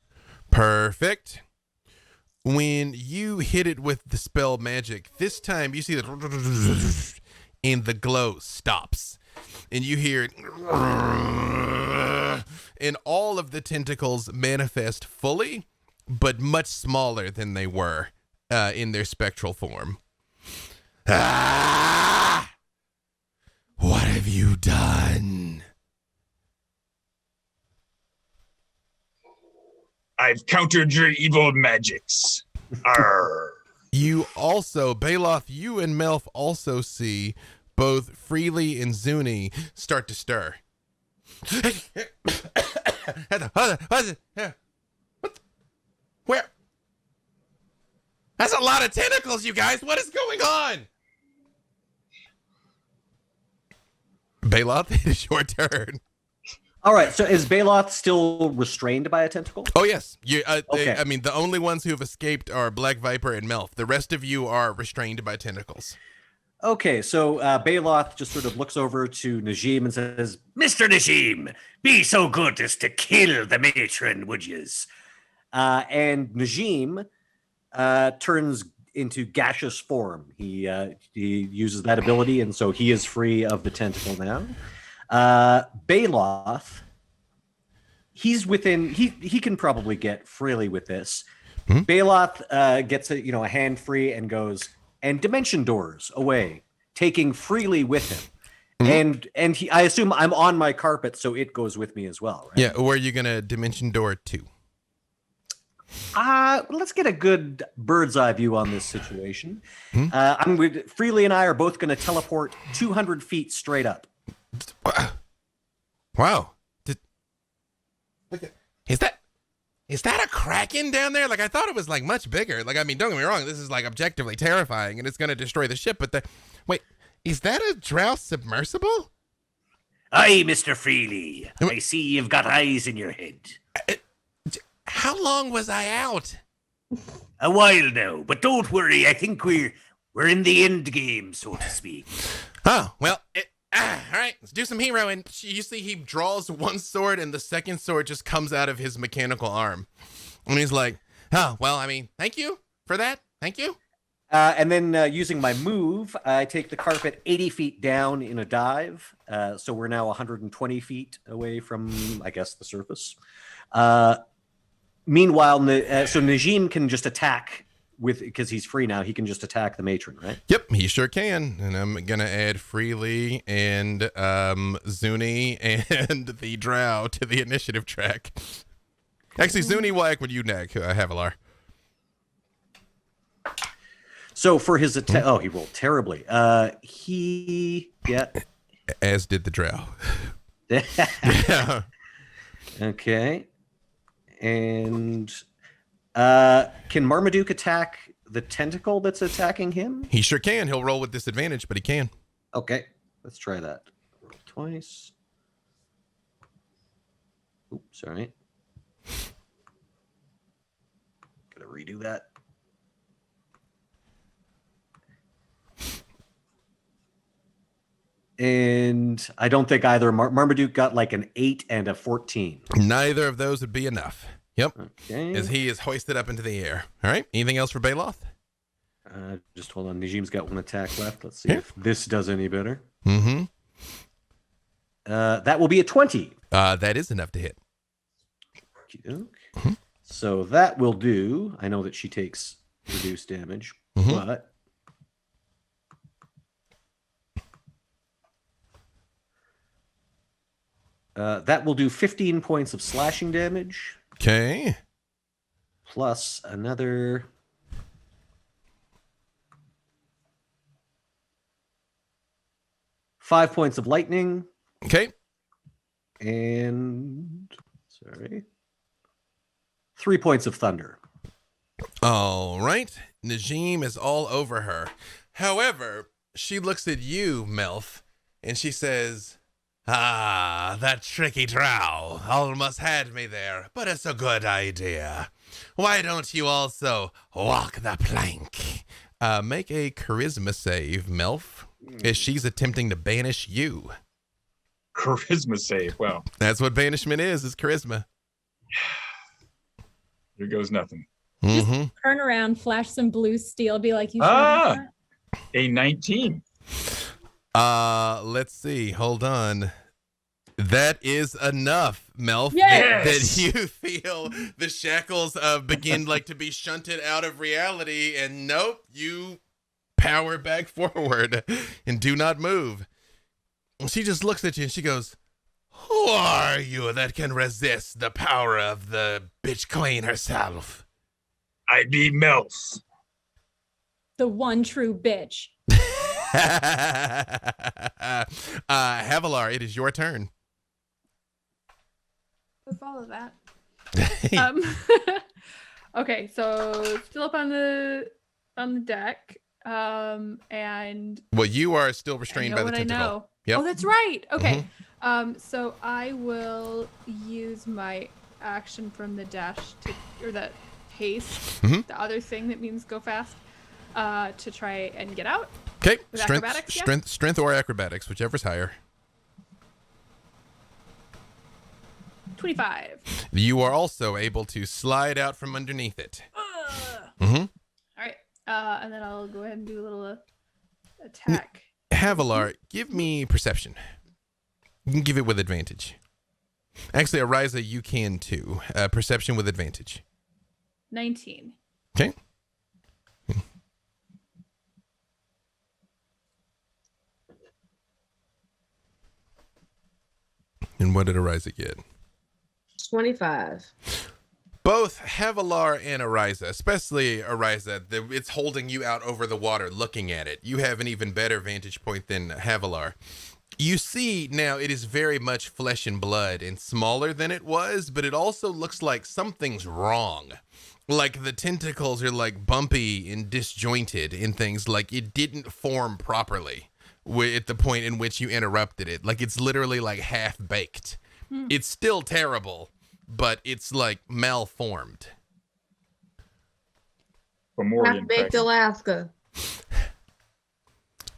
A: Perfect. When you hit it with the spell magic, this time you see that, and the glow stops, and you hear it, and all of the tentacles manifest fully, but much smaller than they were in their spectral form. Ah! What have you done?
B: I've countered your evil magics. Arr.
A: You also, Baloth, you and Melf also see both Freely and Zuni start to stir. Where? That's a lot of tentacles, you guys. What is going on? Baloth, it is your turn.
E: All right, so is Baloth still restrained by a tentacle?
A: Oh, yes. You,
E: Okay.
A: I mean, the only ones who have escaped are Black Viper and Melf. The rest of you are restrained by tentacles.
E: Okay, so Baloth just sort of looks over to Najim and says,
H: Mr. Najim, be so good as to kill the matron, would yous?
E: and Najim turns into gaseous form. He uses that ability, and so he is free of the tentacle now. Baloth, he's within. He can probably get freely with this.
A: Hmm?
E: Baloth gets a hand free and goes and dimension doors away, taking freely with him. And I assume I'm on my carpet, so it goes with me as well, right?
A: Yeah, where are you going to dimension door to?
E: Let's get a good bird's eye view on this situation.
A: Hmm?
E: Freely and I are both going to teleport 200 feet straight up.
A: Wow. Is that a kraken down there? Like, I thought it was like much bigger. Like, I mean, don't get me wrong, this is like objectively terrifying and it's going to destroy the ship, but wait, is that a drow submersible?
H: Aye, Mr. Freely. I see you've got eyes in your head.
A: How long was I out?
H: A while now, but don't worry. I think we're in the end game, so to speak.
A: Oh, well, all right, let's do some hero. And you see he draws one sword and the second sword just comes out of his mechanical arm. And he's like, oh, well, I mean, thank you for that. Thank you.
E: And then using my move, I take the carpet 80 feet down in a dive. So we're now 120 feet away from, I guess, the surface. Meanwhile, so Najim can just attack because he's free now. He can just attack the matron, right?
A: Yep, he sure can. And I'm going to add Freely and Zuni and the drow to the initiative track. Actually, Zuni will act when you nag, Havilar.
E: So for his attack, he rolled terribly.
A: As did the drow. Yeah.
E: Okay. And can Marmaduke attack the tentacle that's attacking him?
A: He sure can. He'll roll with disadvantage, but he can.
E: Okay, let's try that. Roll twice. Oops, sorry. Gotta redo that. And I don't think either Marmaduke got like an 8 and a 14.
A: Neither of those would be enough. Yep.
E: Okay.
A: As he is hoisted up into the air. All right. Anything else for Baloth?
E: Just hold on. Najim's got one attack left. Let's see if this does any better.
A: Mm-hmm.
E: That will be a 20.
A: That is enough to hit.
E: Mm-hmm. So that will do. I know that she takes reduced damage, but that will do 15 points of slashing damage.
A: Okay.
E: Plus another 5 points of lightning.
A: Okay.
E: And 3 points of thunder.
A: All right. Najim is all over her. However, she looks at you, Melf, and she says, "Ah, that tricky drow almost had me there, but it's a good idea. Why don't you also walk the plank?" Make a charisma save, Melf, as she's attempting to banish you.
B: Charisma save. Wow.
A: That's what banishment is charisma.
B: Here goes nothing.
A: Mm-hmm.
C: Turn around, flash some blue steel, be like, you sure about that?
B: A 19.
A: Let's see. Hold on. That is enough, Melf.
C: Yes!
A: That you feel the shackles begin like to be shunted out of reality, and nope, you power back forward and do not move. She just looks at you and she goes, "Who are you that can resist the power of the bitch queen herself?"
B: I be Melf.
C: The one true bitch.
A: Havilar, it is your turn.
D: Let's follow that. Okay, so still up on the deck. And
A: Well, you are still restrained by the tentacle.
D: I know.
A: Yep.
D: Oh, that's right. Okay. So I will use my action from the dash or the haste, the other thing that means go fast, to try and get out.
A: Okay.
D: With acrobatics, yeah?
A: Strength or acrobatics, whichever's higher.
D: 25.
A: You are also able to slide out from underneath it.
D: All right. And then I'll go ahead and do a little attack.
A: Havilar, give me perception. You can give it with advantage. Actually, Ariza, you can too. Perception with advantage.
D: 19.
A: Okay. And what did Ariza get?
G: 25.
A: Both both Havilar and Ariza, especially Ariza, it's holding you out over the water looking at it. You have an even better vantage point than Havilar. You see now it is very much flesh and blood and smaller than it was, but it also looks like something's wrong. Like the tentacles are like bumpy and disjointed and things, like it didn't form properly at the point in which you interrupted it. Like it's literally like half baked. It's still terrible, but it's like malformed.
B: Fomorian
G: Baked
B: Kraken.
G: Alaska.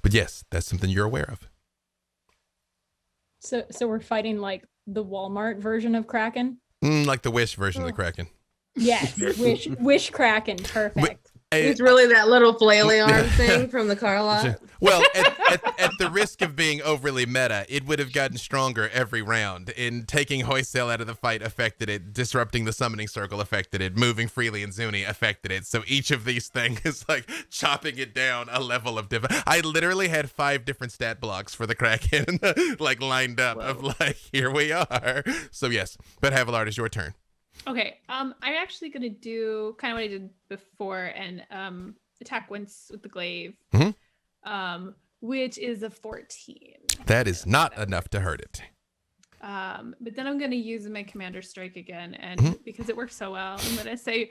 A: But yes, that's something you're aware of.
C: So we're fighting like the Walmart version of Kraken.
A: Like the Wish version of the Kraken.
C: Yes, wish Kraken, perfect.
G: It's really that little flaily arm thing from the car lot.
A: Well, at the risk of being overly meta, it would have gotten stronger every round. In taking Hoysel out of the fight affected it, disrupting the summoning circle affected it, moving freely in Zuni affected it. So each of these things is like chopping it down a level of different. I literally had 5 different stat blocks for the Kraken like lined up of like, here we are. So yes, but Havilar, is your turn.
D: Okay, I'm actually gonna do kind of what I did before and attack once with the glaive, which is a 14.
A: That is not enough to hurt it.
D: But then I'm gonna use my commander strike again, and because it works so well, I'm gonna say,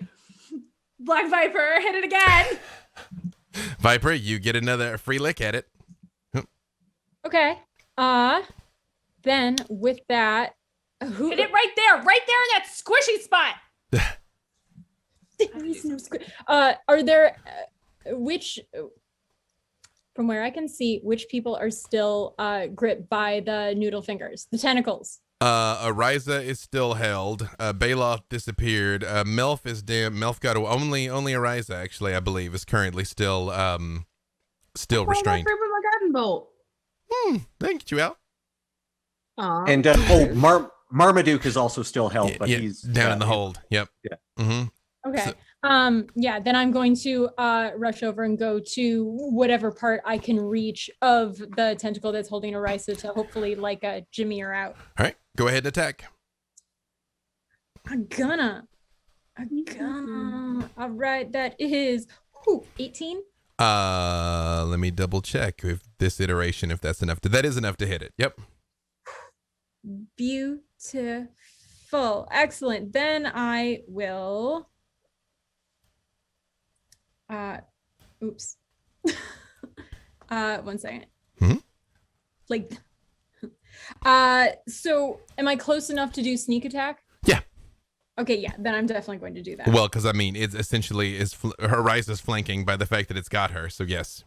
D: Black Viper, hit it again.
A: Viper, you get another free lick at it.
C: Okay. Then with that,
D: Hit it right there in that squishy spot.
C: There is no are there which from where I can see, which people are still gripped by the noodle fingers, the tentacles?
A: Ariza is still held. Baloth disappeared. Melf is damn. Melf got only Ariza actually, I believe, is currently still restrained.
G: My garden bolt.
A: Thank you, Al.
G: Aw.
E: And Marmaduke is also still held, but
A: Yeah,
E: he's
A: down in the hold. Yep.
E: Yeah.
A: Mm-hmm.
C: Okay.
A: So-
C: Yeah, then I'm going to rush over and go to whatever part I can reach of the tentacle that's holding Arisa to hopefully like Jimmy her out.
A: All right, go ahead and attack.
C: I'm gonna. All right, that is 18.
A: Let me double check if this iteration, if that's enough. That is enough to hit it. Yep.
C: Beautiful. Excellent. Then I will oops. 1 second. Like so am I close enough to do sneak attack?
A: Yeah.
C: Okay, yeah, then I'm definitely going to do that.
A: Well, because I mean, it's essentially her rise is flanking by the fact that it's got her. So yes.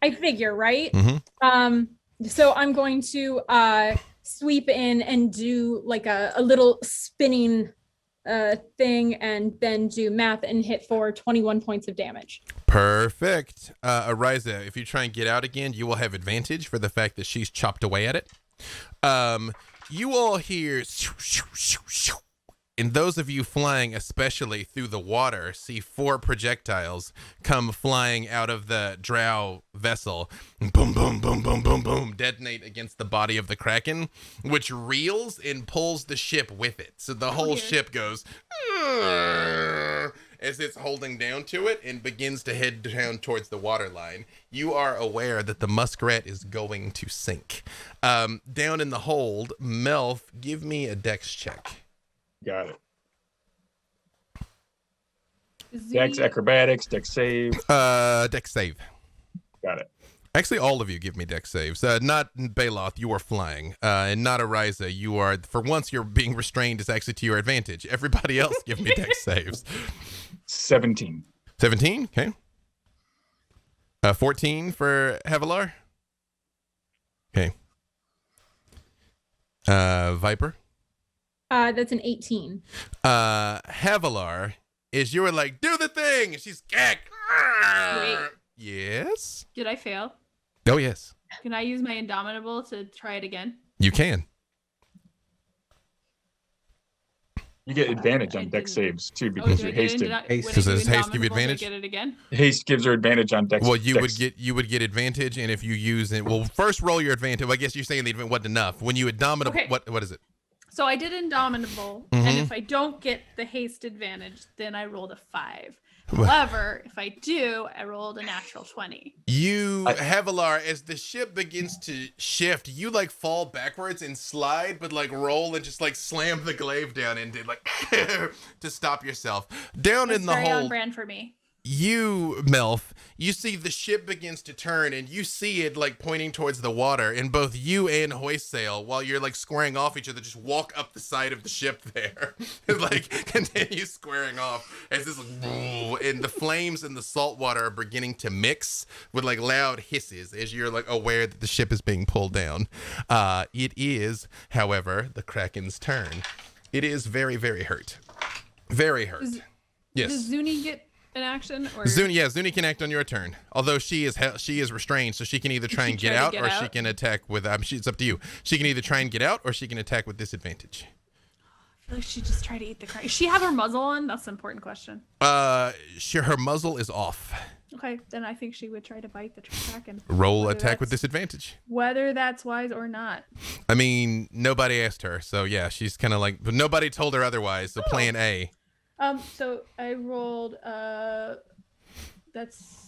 C: I figure, right?
A: Mm-hmm.
C: So I'm going to sweep in and do like a little spinning thing and then do math and hit for 21 points of damage.
A: Perfect. Ariza, if you try and get out again, you will have advantage for the fact that she's chopped away at it. You all hear shoo, shoo, shoo, shoo. And those of you flying, especially through the water, see 4 projectiles come flying out of the drow vessel. Boom, boom, boom, boom, boom, boom. Detonate against the body of the Kraken, which reels and pulls the ship with it. So the whole ship goes as it's holding down to it and begins to head down towards the waterline. You are aware that the muskrat is going to sink. Down in the hold, Melf, give me a dex check.
B: Got it. Dex acrobatics, dex save.
A: Dex save.
B: Got it.
A: Actually, all of you give me dex saves. Not Baloth, you are flying. And not Ariza, you are, for once you're being restrained is actually to your advantage. Everybody else give me dex saves.
B: 17.
A: 17, okay. 14 for Havilar. Okay. Viper.
C: That's an 18.
A: Havilar is you were like, do the thing. And she's
D: Wait.
A: Yes.
D: Did I fail?
A: Oh yes.
D: Can I use my Indomitable to try it again?
A: You can.
B: You get advantage on dex saves too because you're hasted.
A: Does haste give you advantage?
D: Get it again?
B: Haste gives her advantage on dex.
A: Well, you would get advantage, and if you use it, well, first roll your advantage. Well, I guess you're saying the advantage wasn't enough. When you Indomitable,
D: Okay.
A: what is it?
D: So I did Indomitable,
A: Mhm.
D: And if I don't get the haste advantage, then I rolled a 5. However, if I do, I rolled a natural 20.
A: You, Havilar, as the ship begins to shift, you like fall backwards and slide, but like roll and just like slam the glaive down into like to stop yourself. Down
D: That's
A: in the
D: very on
A: hold,
D: brand for me.
A: you, Melf, you see the ship begins to turn and you see it like pointing towards the water, and both you and Hoysail, while you're like squaring off each other, just walk up the side of the ship there and like continue squaring off as this and the flames and the salt water are beginning to mix with like loud hisses as you're like aware that the ship is being pulled down. It is, however, the Kraken's turn. It is very, very hurt. Very hurt. Yes.
D: Does Zuni get an action? Or
A: Zuni can act on your turn. Although she is restrained, so she can either try and get out or she can attack with. It's up to you. She can either try and get out or she can attack with disadvantage.
D: I feel like she just tried to eat the Kraken. Does she have her muzzle on? That's an important question.
A: Her muzzle is off.
D: Okay, then I think she would try to bite the Kraken.
A: Roll attack with disadvantage.
D: Whether that's wise or not.
A: I mean, nobody asked her, so yeah, she's kind of like, but nobody told her otherwise. So plan A.
D: So I rolled I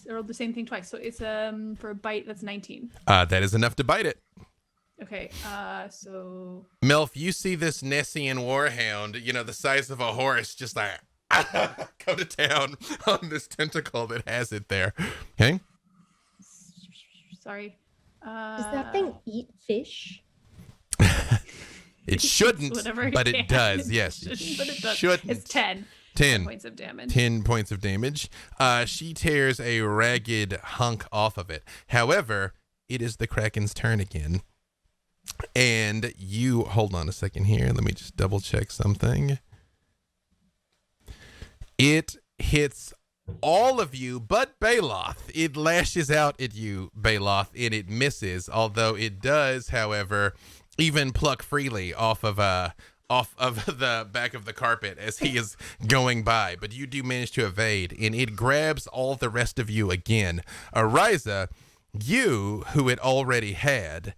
D: rolled the same thing twice. So it's for a bite, that's 19.
A: That is enough to bite it.
D: Okay, so
A: Melf, you see this Nessian warhound, the size of a horse, just like go to town on this tentacle that has it there. Okay.
D: Sorry.
C: Does that thing eat fish?
A: It shouldn't, but it does. Yes,
D: but it does.
A: Shouldn't.
D: It's 10.
A: 10
D: points of damage.
A: 10 points of damage. She tears a ragged hunk off of it. However, it is the Kraken's turn again. And you, hold on a second here. Let me just double check something. It hits all of you but Baloth. It lashes out at you, Baloth, and it misses. Although it does, however, even pluck freely off of the back of the carpet as he is going by, but you do manage to evade, and it grabs all the rest of you again. Ariza, you, who it already had,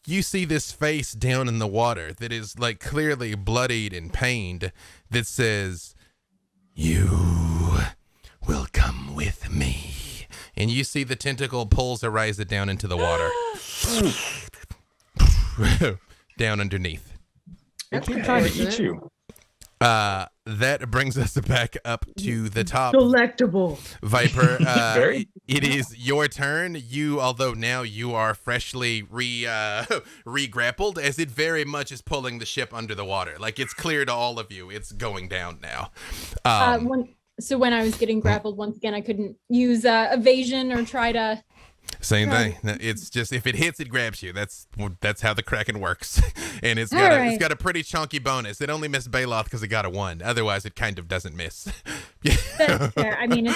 A: you see this face down in the water that is like clearly bloodied and pained that says, "You will come with me." And you see the tentacle pulls Ariza down into the water. Down underneath.
B: It's trying to eat you.
A: That brings us back up to the top.
G: Delectable.
A: Viper, it is your turn. You, although now you are freshly re-grappled, as it very much is pulling the ship under the water. Like, it's clear to all of you. It's going down now.
C: So when I was getting grappled, once again, I couldn't use evasion or try to...
A: Same thing. It's just, if it hits, it grabs you. That's how the Kraken works. And it's got a pretty chunky bonus. It only missed Baloth because it got a 1. Otherwise, it kind of doesn't miss.
C: That's fair. I mean,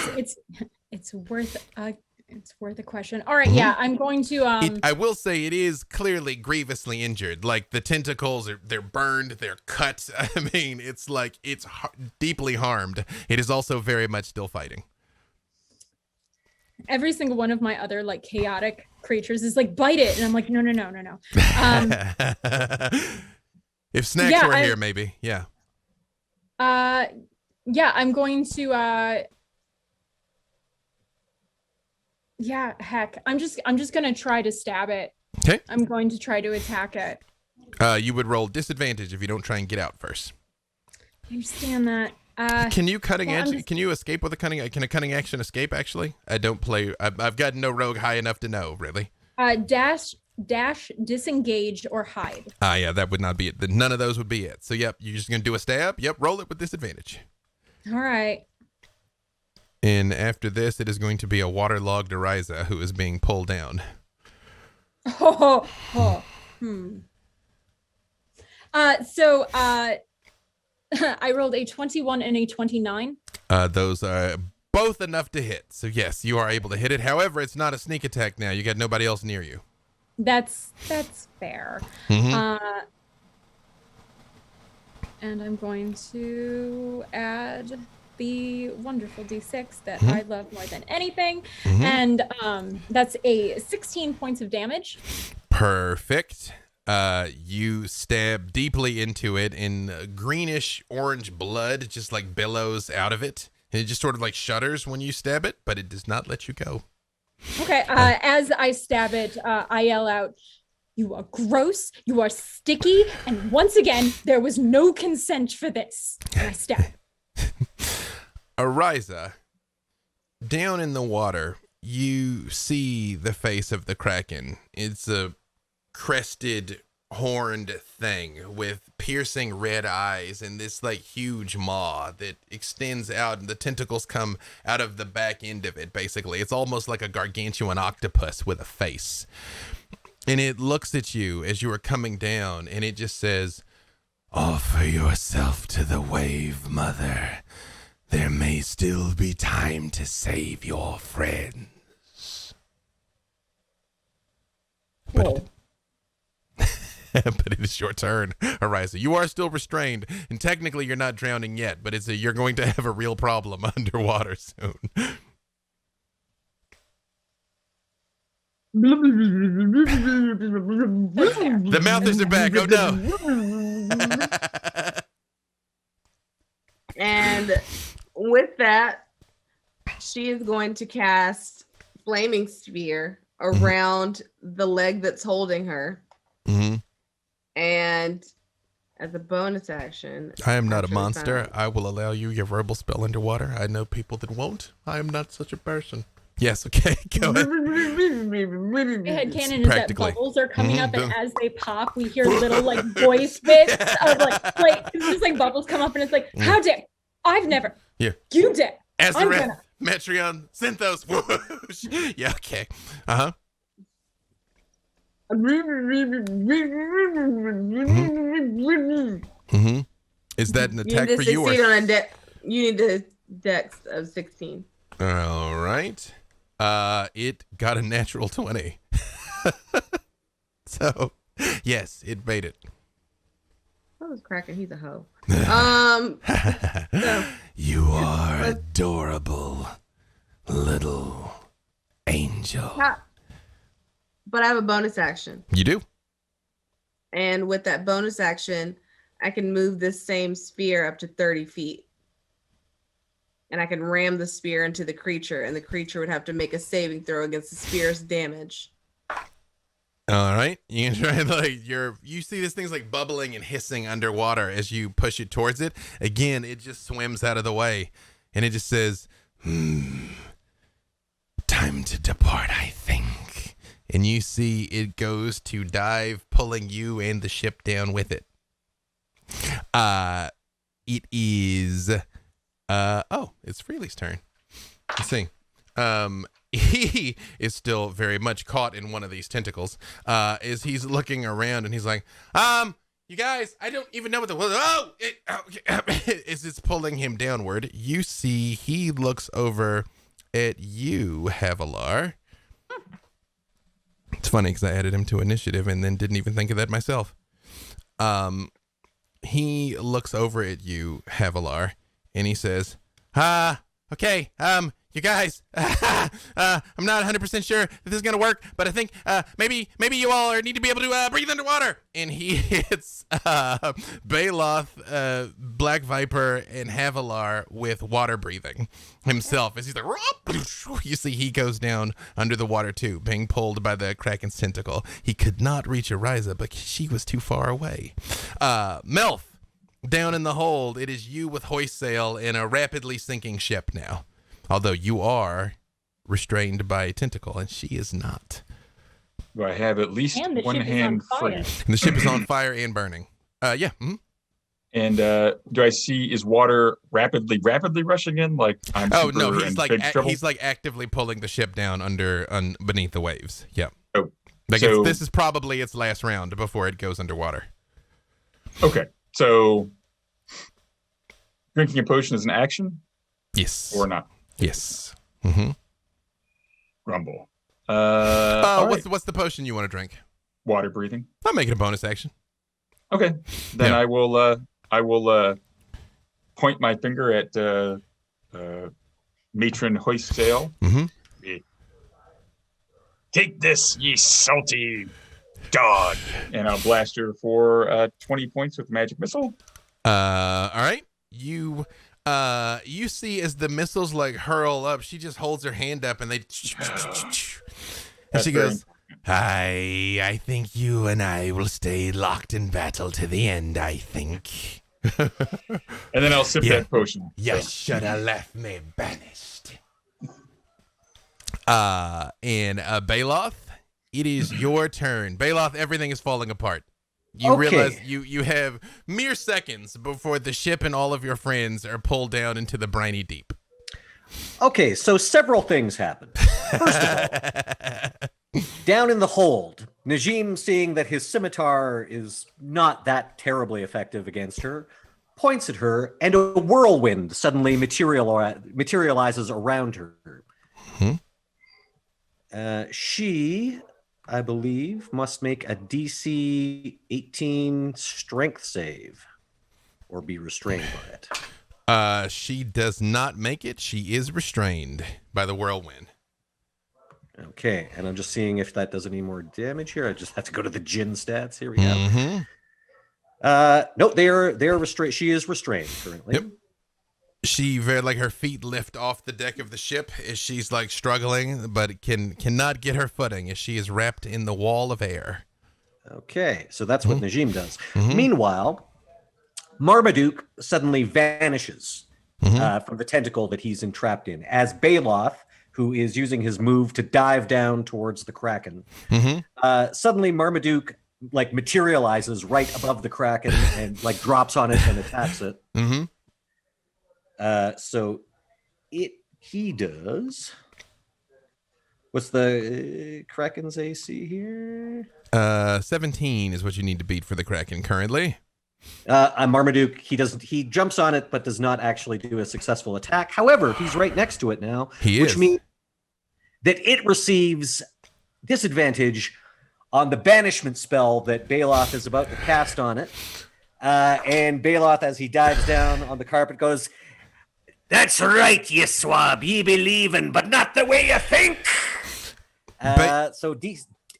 C: it's worth a question. All right, yeah, I'm going to.
A: I will say it is clearly grievously injured. Like, the tentacles they're burned, they're cut. I mean, it's like it's deeply harmed. It is also very much still fighting.
C: Every single one of my other like chaotic creatures is like, bite it, and I'm like, no.
A: If Snacks were here, maybe, yeah.
C: Yeah, I'm going to. Yeah, heck, I'm just gonna try to stab it.
A: Okay.
C: I'm going to try to attack it.
A: You would roll disadvantage if you don't try and get out first.
C: I understand that.
A: Can you Can you escape with a cunning? Can a cunning action escape? Actually, I don't play. I've got no rogue high enough to know really.
C: Dash, disengage, or hide.
A: Yeah, that would not be it. None of those would be it. So yep, you're just gonna do a stab. Yep, roll it with disadvantage.
C: All right.
A: And after this, it is going to be a waterlogged Ariza who is being pulled down.
C: I rolled a 21 and a 29.
A: Those are both enough to hit. So yes, you are able to hit it. However, it's not a sneak attack now. You got nobody else near you.
C: That's fair.
A: Mm-hmm.
C: And I'm going to add the wonderful D6 that I love more than anything. And that's a 16 points of damage.
A: Perfect. You stab deeply into it, and greenish orange blood just like billows out of it. And it just sort of like shudders when you stab it, but it does not let you go.
C: Okay, as I stab it, I yell out, "You are gross, you are sticky, and once again, there was no consent for this." And I stab.
A: Ariza, down in the water, you see the face of the Kraken. It's a crested, horned thing with piercing red eyes and this like huge maw that extends out, and the tentacles come out of the back end of it. Basically, it's almost like a gargantuan octopus with a face, and it looks at you as you are coming down, and it just says, "Offer yourself to the wave, mother. There may still be time to save your friends." But but it is your turn, Ariza. You are still restrained, and technically you're not drowning yet, but you're going to have a real problem underwater soon. The mouthers are back. Oh no.
G: And with that, she is going to cast Flaming Sphere around the leg that's holding her.
A: Mm-hmm.
G: And as a bonus action,
A: I am not a
G: actually
A: monster.
G: found-
A: I will allow you your verbal spell underwater. I know people that won't. I am not such a person. Yes, okay, go ahead.
C: The headcanon is that
A: Practically.
C: bubbles are coming up, and
A: Mhm.
C: as they pop, we hear little like voice bits of like it's just like bubbles come up, and it's like, "How dare I've never,
A: Yeah.
C: you dare." I'm
A: Azareth,
C: gonna-
A: Metreon, Synthos. Whoosh. Yeah, okay. Uh-huh. Mm-hmm. Is that an
G: You
A: attack
G: need
A: for
G: to
A: you? Or...
G: succeed on a you need a dex of 16.
A: All right. It got a natural 20. So, yes, it made it.
G: That was cracking. He's a hoe.
A: You are adorable, little angel.
G: But I have a bonus action.
A: You do?
G: And with that bonus action, I can move this same spear up to 30 feet. And I can ram the spear into the creature, and the creature would have to make a saving throw against the spear's damage.
A: All right. You can try like you see this thing's like bubbling and hissing underwater as you push it towards it. Again, it just swims out of the way, and it just says, "Time to depart, I think." And you see it goes to dive, pulling you and the ship down with it. It is it's Freely's turn. Let's see. He is still very much caught in one of these tentacles. As he's looking around, and he's like, you guys, I don't even know what as it's pulling him downward. You see he looks over at you, Havilar. It's funny because I added him to initiative and then didn't even think of that myself. He looks over at you, Havilar, and he says, okay, you guys, I'm not 100% sure if this is going to work, but I think maybe you all need to be able to breathe underwater. And he hits Baloth, Black Viper, and Havilar with water breathing himself. As he's like, you see he goes down under the water too, being pulled by the Kraken's tentacle. He could not reach Ariza, but she was too far away. Melf, down in the hold, it is you with hoist sail in a rapidly sinking ship now. Although you are restrained by a tentacle, and she is not.
B: Do I have at least
C: And the
B: one
C: ship is on
B: hand free?
C: fire.
A: And the ship is on fire and burning. Yeah. Mhm.
B: And do I see, is water rapidly rushing in? Like I'm
A: Oh
B: super
A: no,
B: in big trouble?
A: he's like actively pulling the ship down beneath the waves. Yeah.
B: Oh,
A: Like
B: so-
A: this is probably its last round before it goes underwater.
B: Okay, so drinking a potion is an action
A: Yes.
B: or not?
A: Yes. Mm-hmm.
B: Grumble.
A: What's the potion you want to drink?
B: Water breathing.
A: I'll make it a bonus action.
B: Okay, then
A: Yeah.
B: I will point my finger at Matron Hoist Sail.
A: Mm-hmm.
B: Take this, ye salty Dog. And I'll blast her for 20 points with magic missile.
A: All right. You see as the missiles like hurl up, she just holds her hand up and they and she goes, I think you and I will stay locked in battle to the end, I think.
B: And then I'll sip that potion.
A: You should have left me banished. And Baloth, it is your turn. Baloth, everything is falling apart. You realize you have mere seconds before the ship and all of your friends are pulled down into the briny deep.
E: Okay, so several things happen. First of all, down in the hold, Najim, seeing that his scimitar is not that terribly effective against her, points at her, and a whirlwind suddenly materializes around her. She, I believe, must make a DC 18 strength save or be restrained by it.
A: She does not make it. She is restrained by the whirlwind.
E: Okay, and I'm just seeing if that does any more damage here. I just have to go to the Jin stats. Here we go. No, they're restrained. She is restrained currently.
A: Yep. She very like her feet lift off the deck of the ship as she's like struggling, but cannot get her footing as she is wrapped in the wall of air.
E: Okay, so that's what Najim does. Meanwhile, Marmaduke suddenly vanishes from the tentacle that he's entrapped in, as Baloth, who is using his move to dive down towards the Kraken. Suddenly, Marmaduke like materializes right above the Kraken and like drops on it and attacks it. So he does. What's the Kraken's AC here?
A: 17 is what you need to beat for the Kraken currently.
E: Marmaduke, he jumps on it, but does not actually do a successful attack. However, he's right next to it now, which means that it receives disadvantage on the banishment spell that Baloth is about to cast on it. And Baloth, as he dives down on the carpet, goes, "That's right, ye swab, ye believin', but not the way you think." So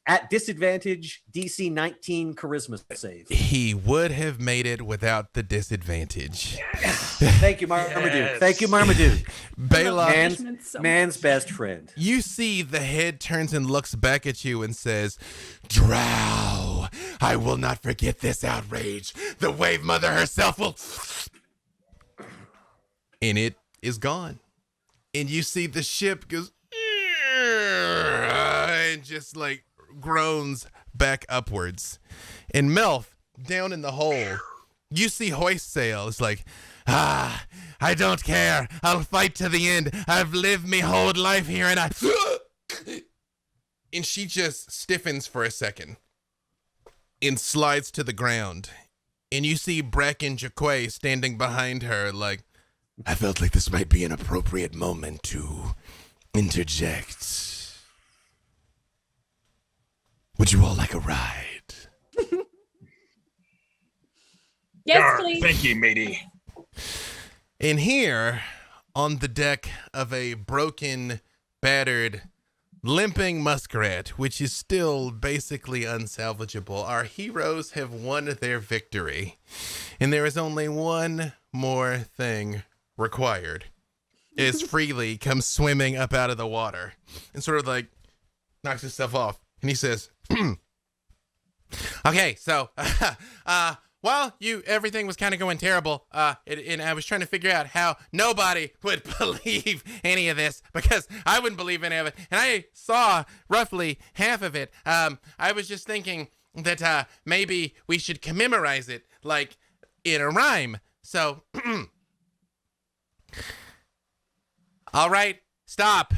E: at disadvantage, DC 19 charisma save.
A: He would have made it without the disadvantage.
E: Thank you, Marmaduke. Yes. Thank you, Marmaduke.
A: Baloth,
E: man's best friend.
A: You see the head turns and looks back at you and says, "Drow, I will not forget this outrage. The Wave Mother herself will..." And it is gone. And you see the ship goes, and just like groans back upwards. And Melf, down in the hole, you see hoist sail. It's like, I don't care. I'll fight to the end. I've lived me whole life here and and she just stiffens for a second and slides to the ground. And you see Bracken Jaquay standing behind her like, "I felt like this might be an appropriate moment to interject. Would you all like a ride?"
C: Yes, please.
B: Thank you, matey.
A: And here, on the deck of a broken, battered, limping muskrat, which is still basically unsalvageable, our heroes have won their victory. And there is only one more thing required. As Freely comes swimming up out of the water and sort of like knocks himself off. And he says, "Okay, so, well, everything was kind of going terrible, and I was trying to figure out how nobody would believe any of this, because I wouldn't believe any of it, and I saw roughly half of it. I was just thinking that maybe we should commemorate it, like, in a rhyme, so, all right, stop,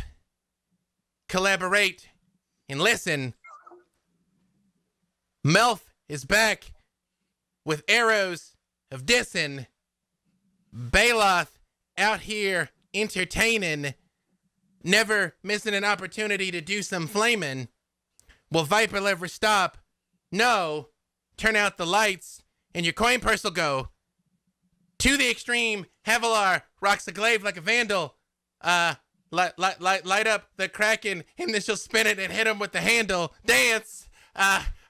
A: collaborate, and listen. Melf is back with arrows of Dissen. Baloth out here entertaining, never missing an opportunity to do some flaming. Will Viper ever stop? No. Turn out the lights, and your coin purse will go. To the extreme, Havilar rocks the glaive like a vandal. Light up the Kraken, and then she'll spin it and hit him with the handle. Dance!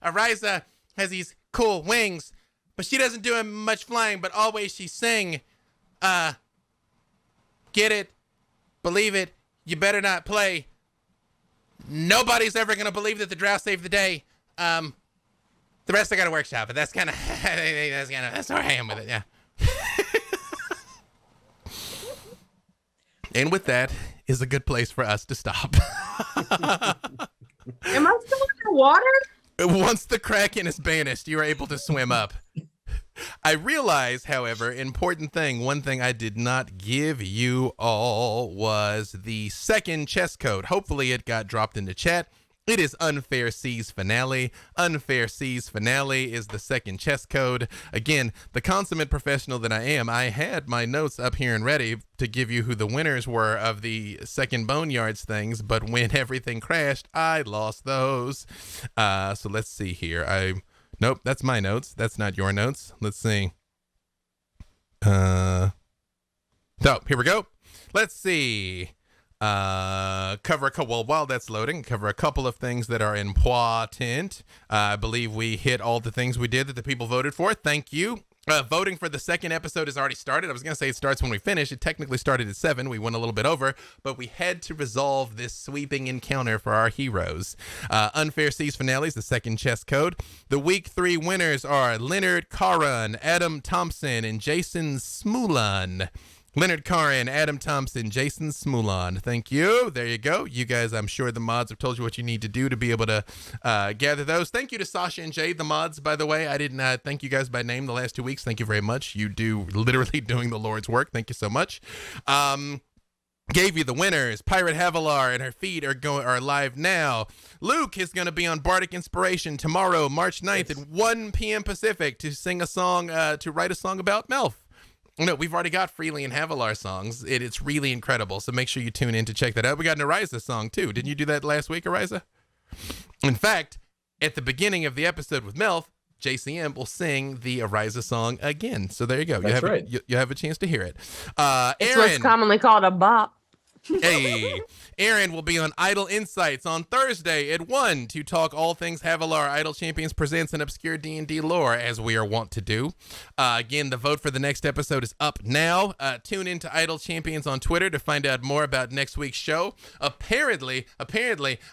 A: Ariza has these cool wings, but she doesn't do much flying, but always she sing, get it, believe it, you better not play. Nobody's ever going to believe that the drow saved the day. The rest I got to workshop, but that's kind of, that's where I am with it, yeah. And with that is a good place for us to stop.
G: Am I still underwater?
A: Once the Kraken is banished, you are able to swim up. I realize, however, one thing I did not give you all was the second chess code. Hopefully it got dropped into chat. It is Unfair Seas Finale. Unfair Seas Finale is the second chess code. Again, the consummate professional that I am, I had my notes up here and ready to give you who the winners were of the second Boneyards things, but when everything crashed, I lost those. So let's see here. Nope, that's my notes. That's not your notes. Let's see. So, here we go. Let's see. While that's loading, cover a couple of things that are important. I believe we hit all the things we did that the people voted for. Thank you. Voting for the second episode has already started. I was going to say it starts when we finish. It technically started at 7. We went a little bit over, but we had to resolve this sweeping encounter for our heroes. Unfair Seas Finale is the second chess code. The week 3 winners are Leonard Caron, Adam Thompson, and Jason Smulon. Leonard Caron, Adam Thompson, Jason Smulon. Thank you. There you go. You guys, I'm sure the mods have told you what you need to do to be able to gather those. Thank you to Sasha and Jade, the mods, by the way. I didn't thank you guys by name the last 2 weeks. Thank you very much. You do literally doing the Lord's work. Thank you so much. Gave you the winners. Pirate Havilar and her feed are live now. Luke is going to be on Bardic Inspiration tomorrow, March 9th at 1 p.m. Pacific to sing a song, to write a song about Melf. No, we've already got Freely and Havilar songs. It's really incredible, so make sure you tune in to check that out. We got an Ariza song, too. Didn't you do that last week, Ariza? In fact, at the beginning of the episode with Melf, JCM will sing the Ariza song again. So there you go.
B: That's right.
A: You have a chance to hear it.
G: It's what's
A: Aaron.
G: commonly called a bop.
A: Hey, Aaron will be on Idle Insights on Thursday at 1 to talk all things Havilar. Idle Champions presents an obscure D&D lore, as we are wont to do. Again, the vote for the next episode is up now. Tune into Idle Champions on Twitter to find out more about next week's show. Apparently,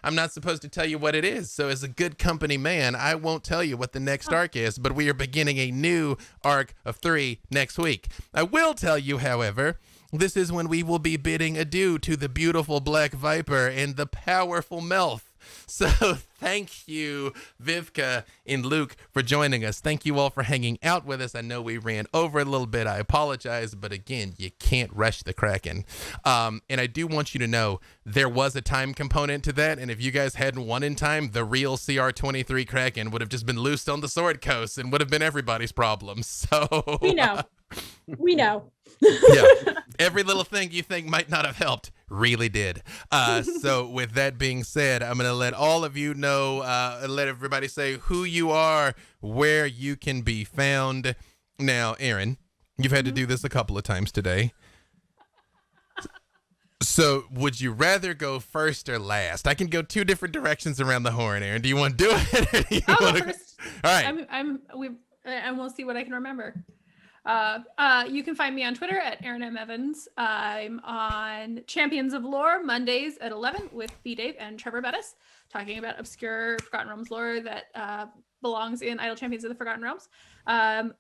A: I'm not supposed to tell you what it is. So as a good company man, I won't tell you what the next arc is, but we are beginning a new arc of 3 next week. I will tell you, however, this is when we will be bidding adieu to the beautiful Black Viper and the powerful Melf. So thank you, Vivka and Luke, for joining us. Thank you all for hanging out with us. I know we ran over a little bit. I apologize, but again, you can't rush the Kraken. And I do want you to know there was a time component to that, and if you guys hadn't won in time, the real CR23 Kraken would have just been loosed on the Sword Coast and would have been everybody's problem. So
C: We know. We know.
A: Yeah, every little thing you think might not have helped really did. So with that being said, I'm going to let all of you know, let everybody say who you are, where you can be found. Now, Aaron, you've had to do this a couple of times today. So would you rather go first or last? I can go 2 different directions around the horn, Aaron. Do you want to do it? Or do you
D: I'll
A: want
D: go
A: to...
D: first.
A: All right.
D: And we'll see what I can remember. You can find me on Twitter at Aaron M. Evans. I'm on Champions of Lore Mondays at 11 with B. Dave and Trevor Bettis, talking about obscure Forgotten Realms lore that belongs in Idle Champions of the Forgotten Realms.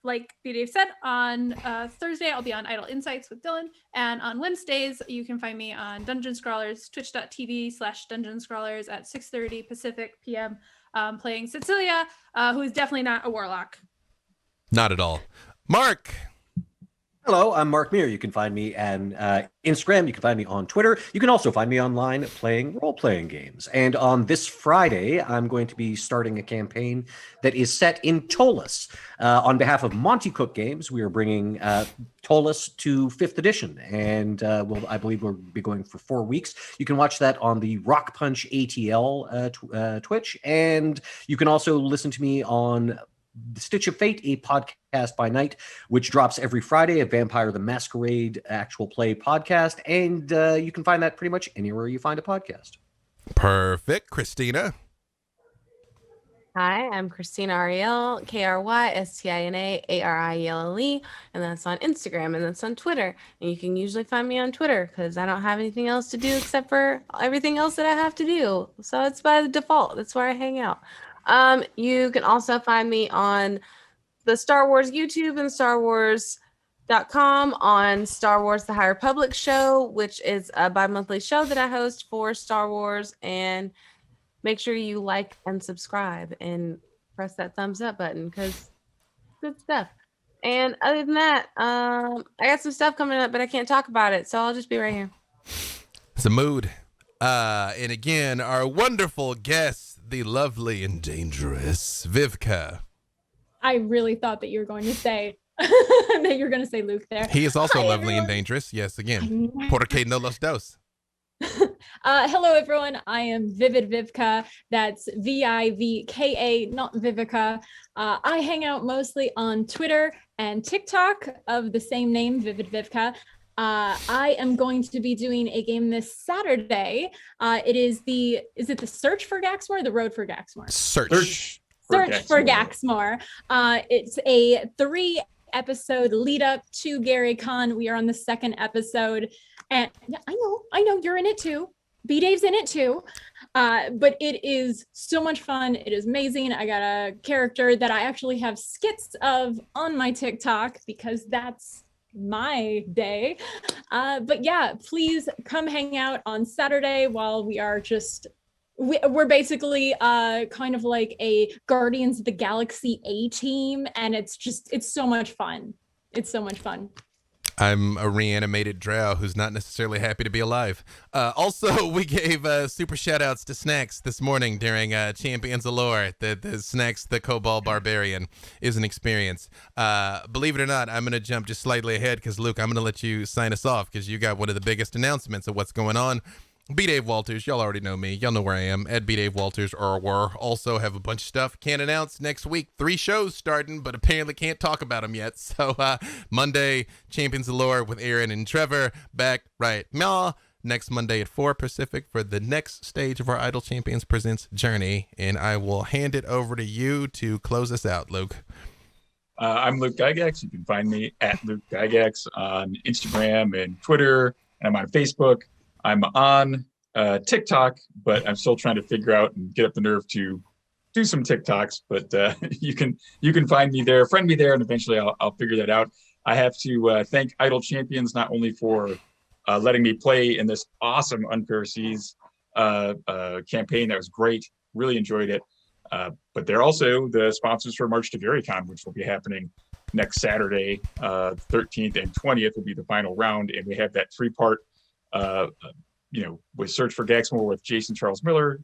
D: Like B. Dave said, on Thursday I'll be on Idle Insights with Dylan, and on Wednesdays you can find me on Dungeon Scrawlers, twitch.tv/Dungeon Scrawlers at 6:30 Pacific PM, playing Cecilia, who is definitely not a warlock.
A: Not at all. Mark.
E: Hello, I'm Mark Meir. You can find me on Instagram. You can find me on Twitter. You can also find me online playing role-playing games. And on this Friday, I'm going to be starting a campaign that is set in Ptolus. On behalf of Monty Cook Games, we are bringing Ptolus to 5th edition. And I believe we'll be going for 4 weeks. You can watch that on the Rock Punch ATL Twitch. And you can also listen to me on The Stitch of Fate, a podcast by night, which drops every Friday, a Vampire the Masquerade actual play podcast. And you can find that pretty much anywhere you find a podcast.
A: Perfect. Christina.
G: Hi, I'm Christina Ariel, KRYSTINA and that's on Instagram and that's on Twitter. And you can usually find me on Twitter because I don't have anything else to do except for everything else that I have to do. So it's by the default. That's where I hang out. You can also find me on the Star Wars YouTube and StarWars.com on Star Wars The High Republic show, which is a bi-monthly show that I host for Star Wars. And make sure you like and subscribe and press that thumbs up button because good stuff. And other than that, I got some stuff coming up, but I can't talk about it. So I'll just be right here.
A: It's a mood. And again, our wonderful guest, the lovely and dangerous Vivka.
C: I really thought that you were going to say that you're going to say Luke there.
A: He is also
C: Hi,
A: lovely
C: everyone.
A: and dangerous. Yes, again. Porque no los dos.
C: Hello, everyone. I am Vivid Vivka. That's Vivka, not Vivica. I hang out mostly on Twitter and TikTok of the same name, Vivid Vivka. I am going to be doing a game this Saturday. Is it the Search for Gaxmore or the Road for Gaxmore?
A: Search
C: For Gaxmore. It's a 3-episode lead up to Gary Con. We are on the 2nd episode. And yeah, I know you're in it too. B-Dave's in it too. But it is so much fun. It is amazing. I got a character that I actually have skits of on my TikTok because that's my day. But yeah, please come hang out on Saturday while we are we're basically kind of like a Guardians of the Galaxy A team. And it's so much fun. It's so much fun.
A: I'm a reanimated drow who's not necessarily happy to be alive. Also, we gave super shout-outs to Snacks this morning during Champions of Lore. The Snacks, the Cobalt Barbarian, is an experience. Believe it or not, I'm going to jump just slightly ahead because, Luke, I'm going to let you sign us off because you got one of the biggest announcements of what's going on. B. Dave Walters, y'all already know me. Y'all know where I am, at B. Dave Walters, or we're also have a bunch of stuff. Can't announce next week. 3 shows starting, but apparently can't talk about them yet. So Monday, Champions of Lore with Aaron and Trevor, back right now. Next Monday at 4 Pacific for the next stage of our Idle Champions Presents journey. And I will hand it over to you to close us out, Luke.
B: I'm Luke Gygax. You can find me at Luke Gygax on Instagram and Twitter. I'm on Facebook. I'm on TikTok, but I'm still trying to figure out and get up the nerve to do some TikToks. But you can find me there, friend me there, and eventually I'll figure that out. I have to thank Idle Champions not only for letting me play in this awesome Unfair Seas campaign that was great, really enjoyed it, but they're also the sponsors for March to GaryCon, which will be happening next Saturday, 13th and 20th will be the final round, and we have that 3-part. With Search for Gaxmore with Jason Charles Miller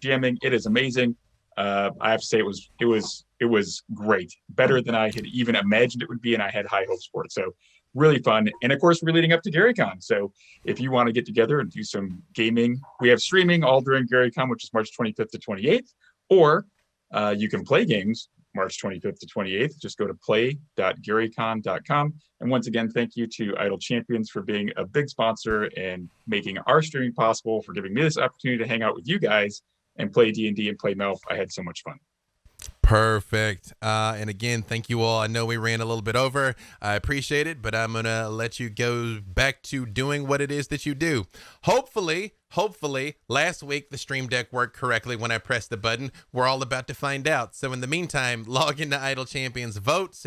B: jamming. It is amazing. I have to say it was great, better than I had even imagined it would be, and I had high hopes for it. So really fun, and of course we're leading up to GaryCon. So if you want to get together and do some gaming, we have streaming all during GaryCon, which is March 25th to 28th, or you can play games March 25th to 28th. Just go to play.garycon.com. And once again, thank you to Idle Champions for being a big sponsor and making our streaming possible, for giving me this opportunity to hang out with you guys and play D&D and play Melf. I had so much fun.
A: Perfect. And again, thank you all. I know we ran a little bit over. I appreciate it, but I'm going to let you go back to doing what it is that you do. Hopefully, last week the Stream Deck worked correctly when I pressed the button. We're all about to find out. So in the meantime, log into Idle Champions, vote so you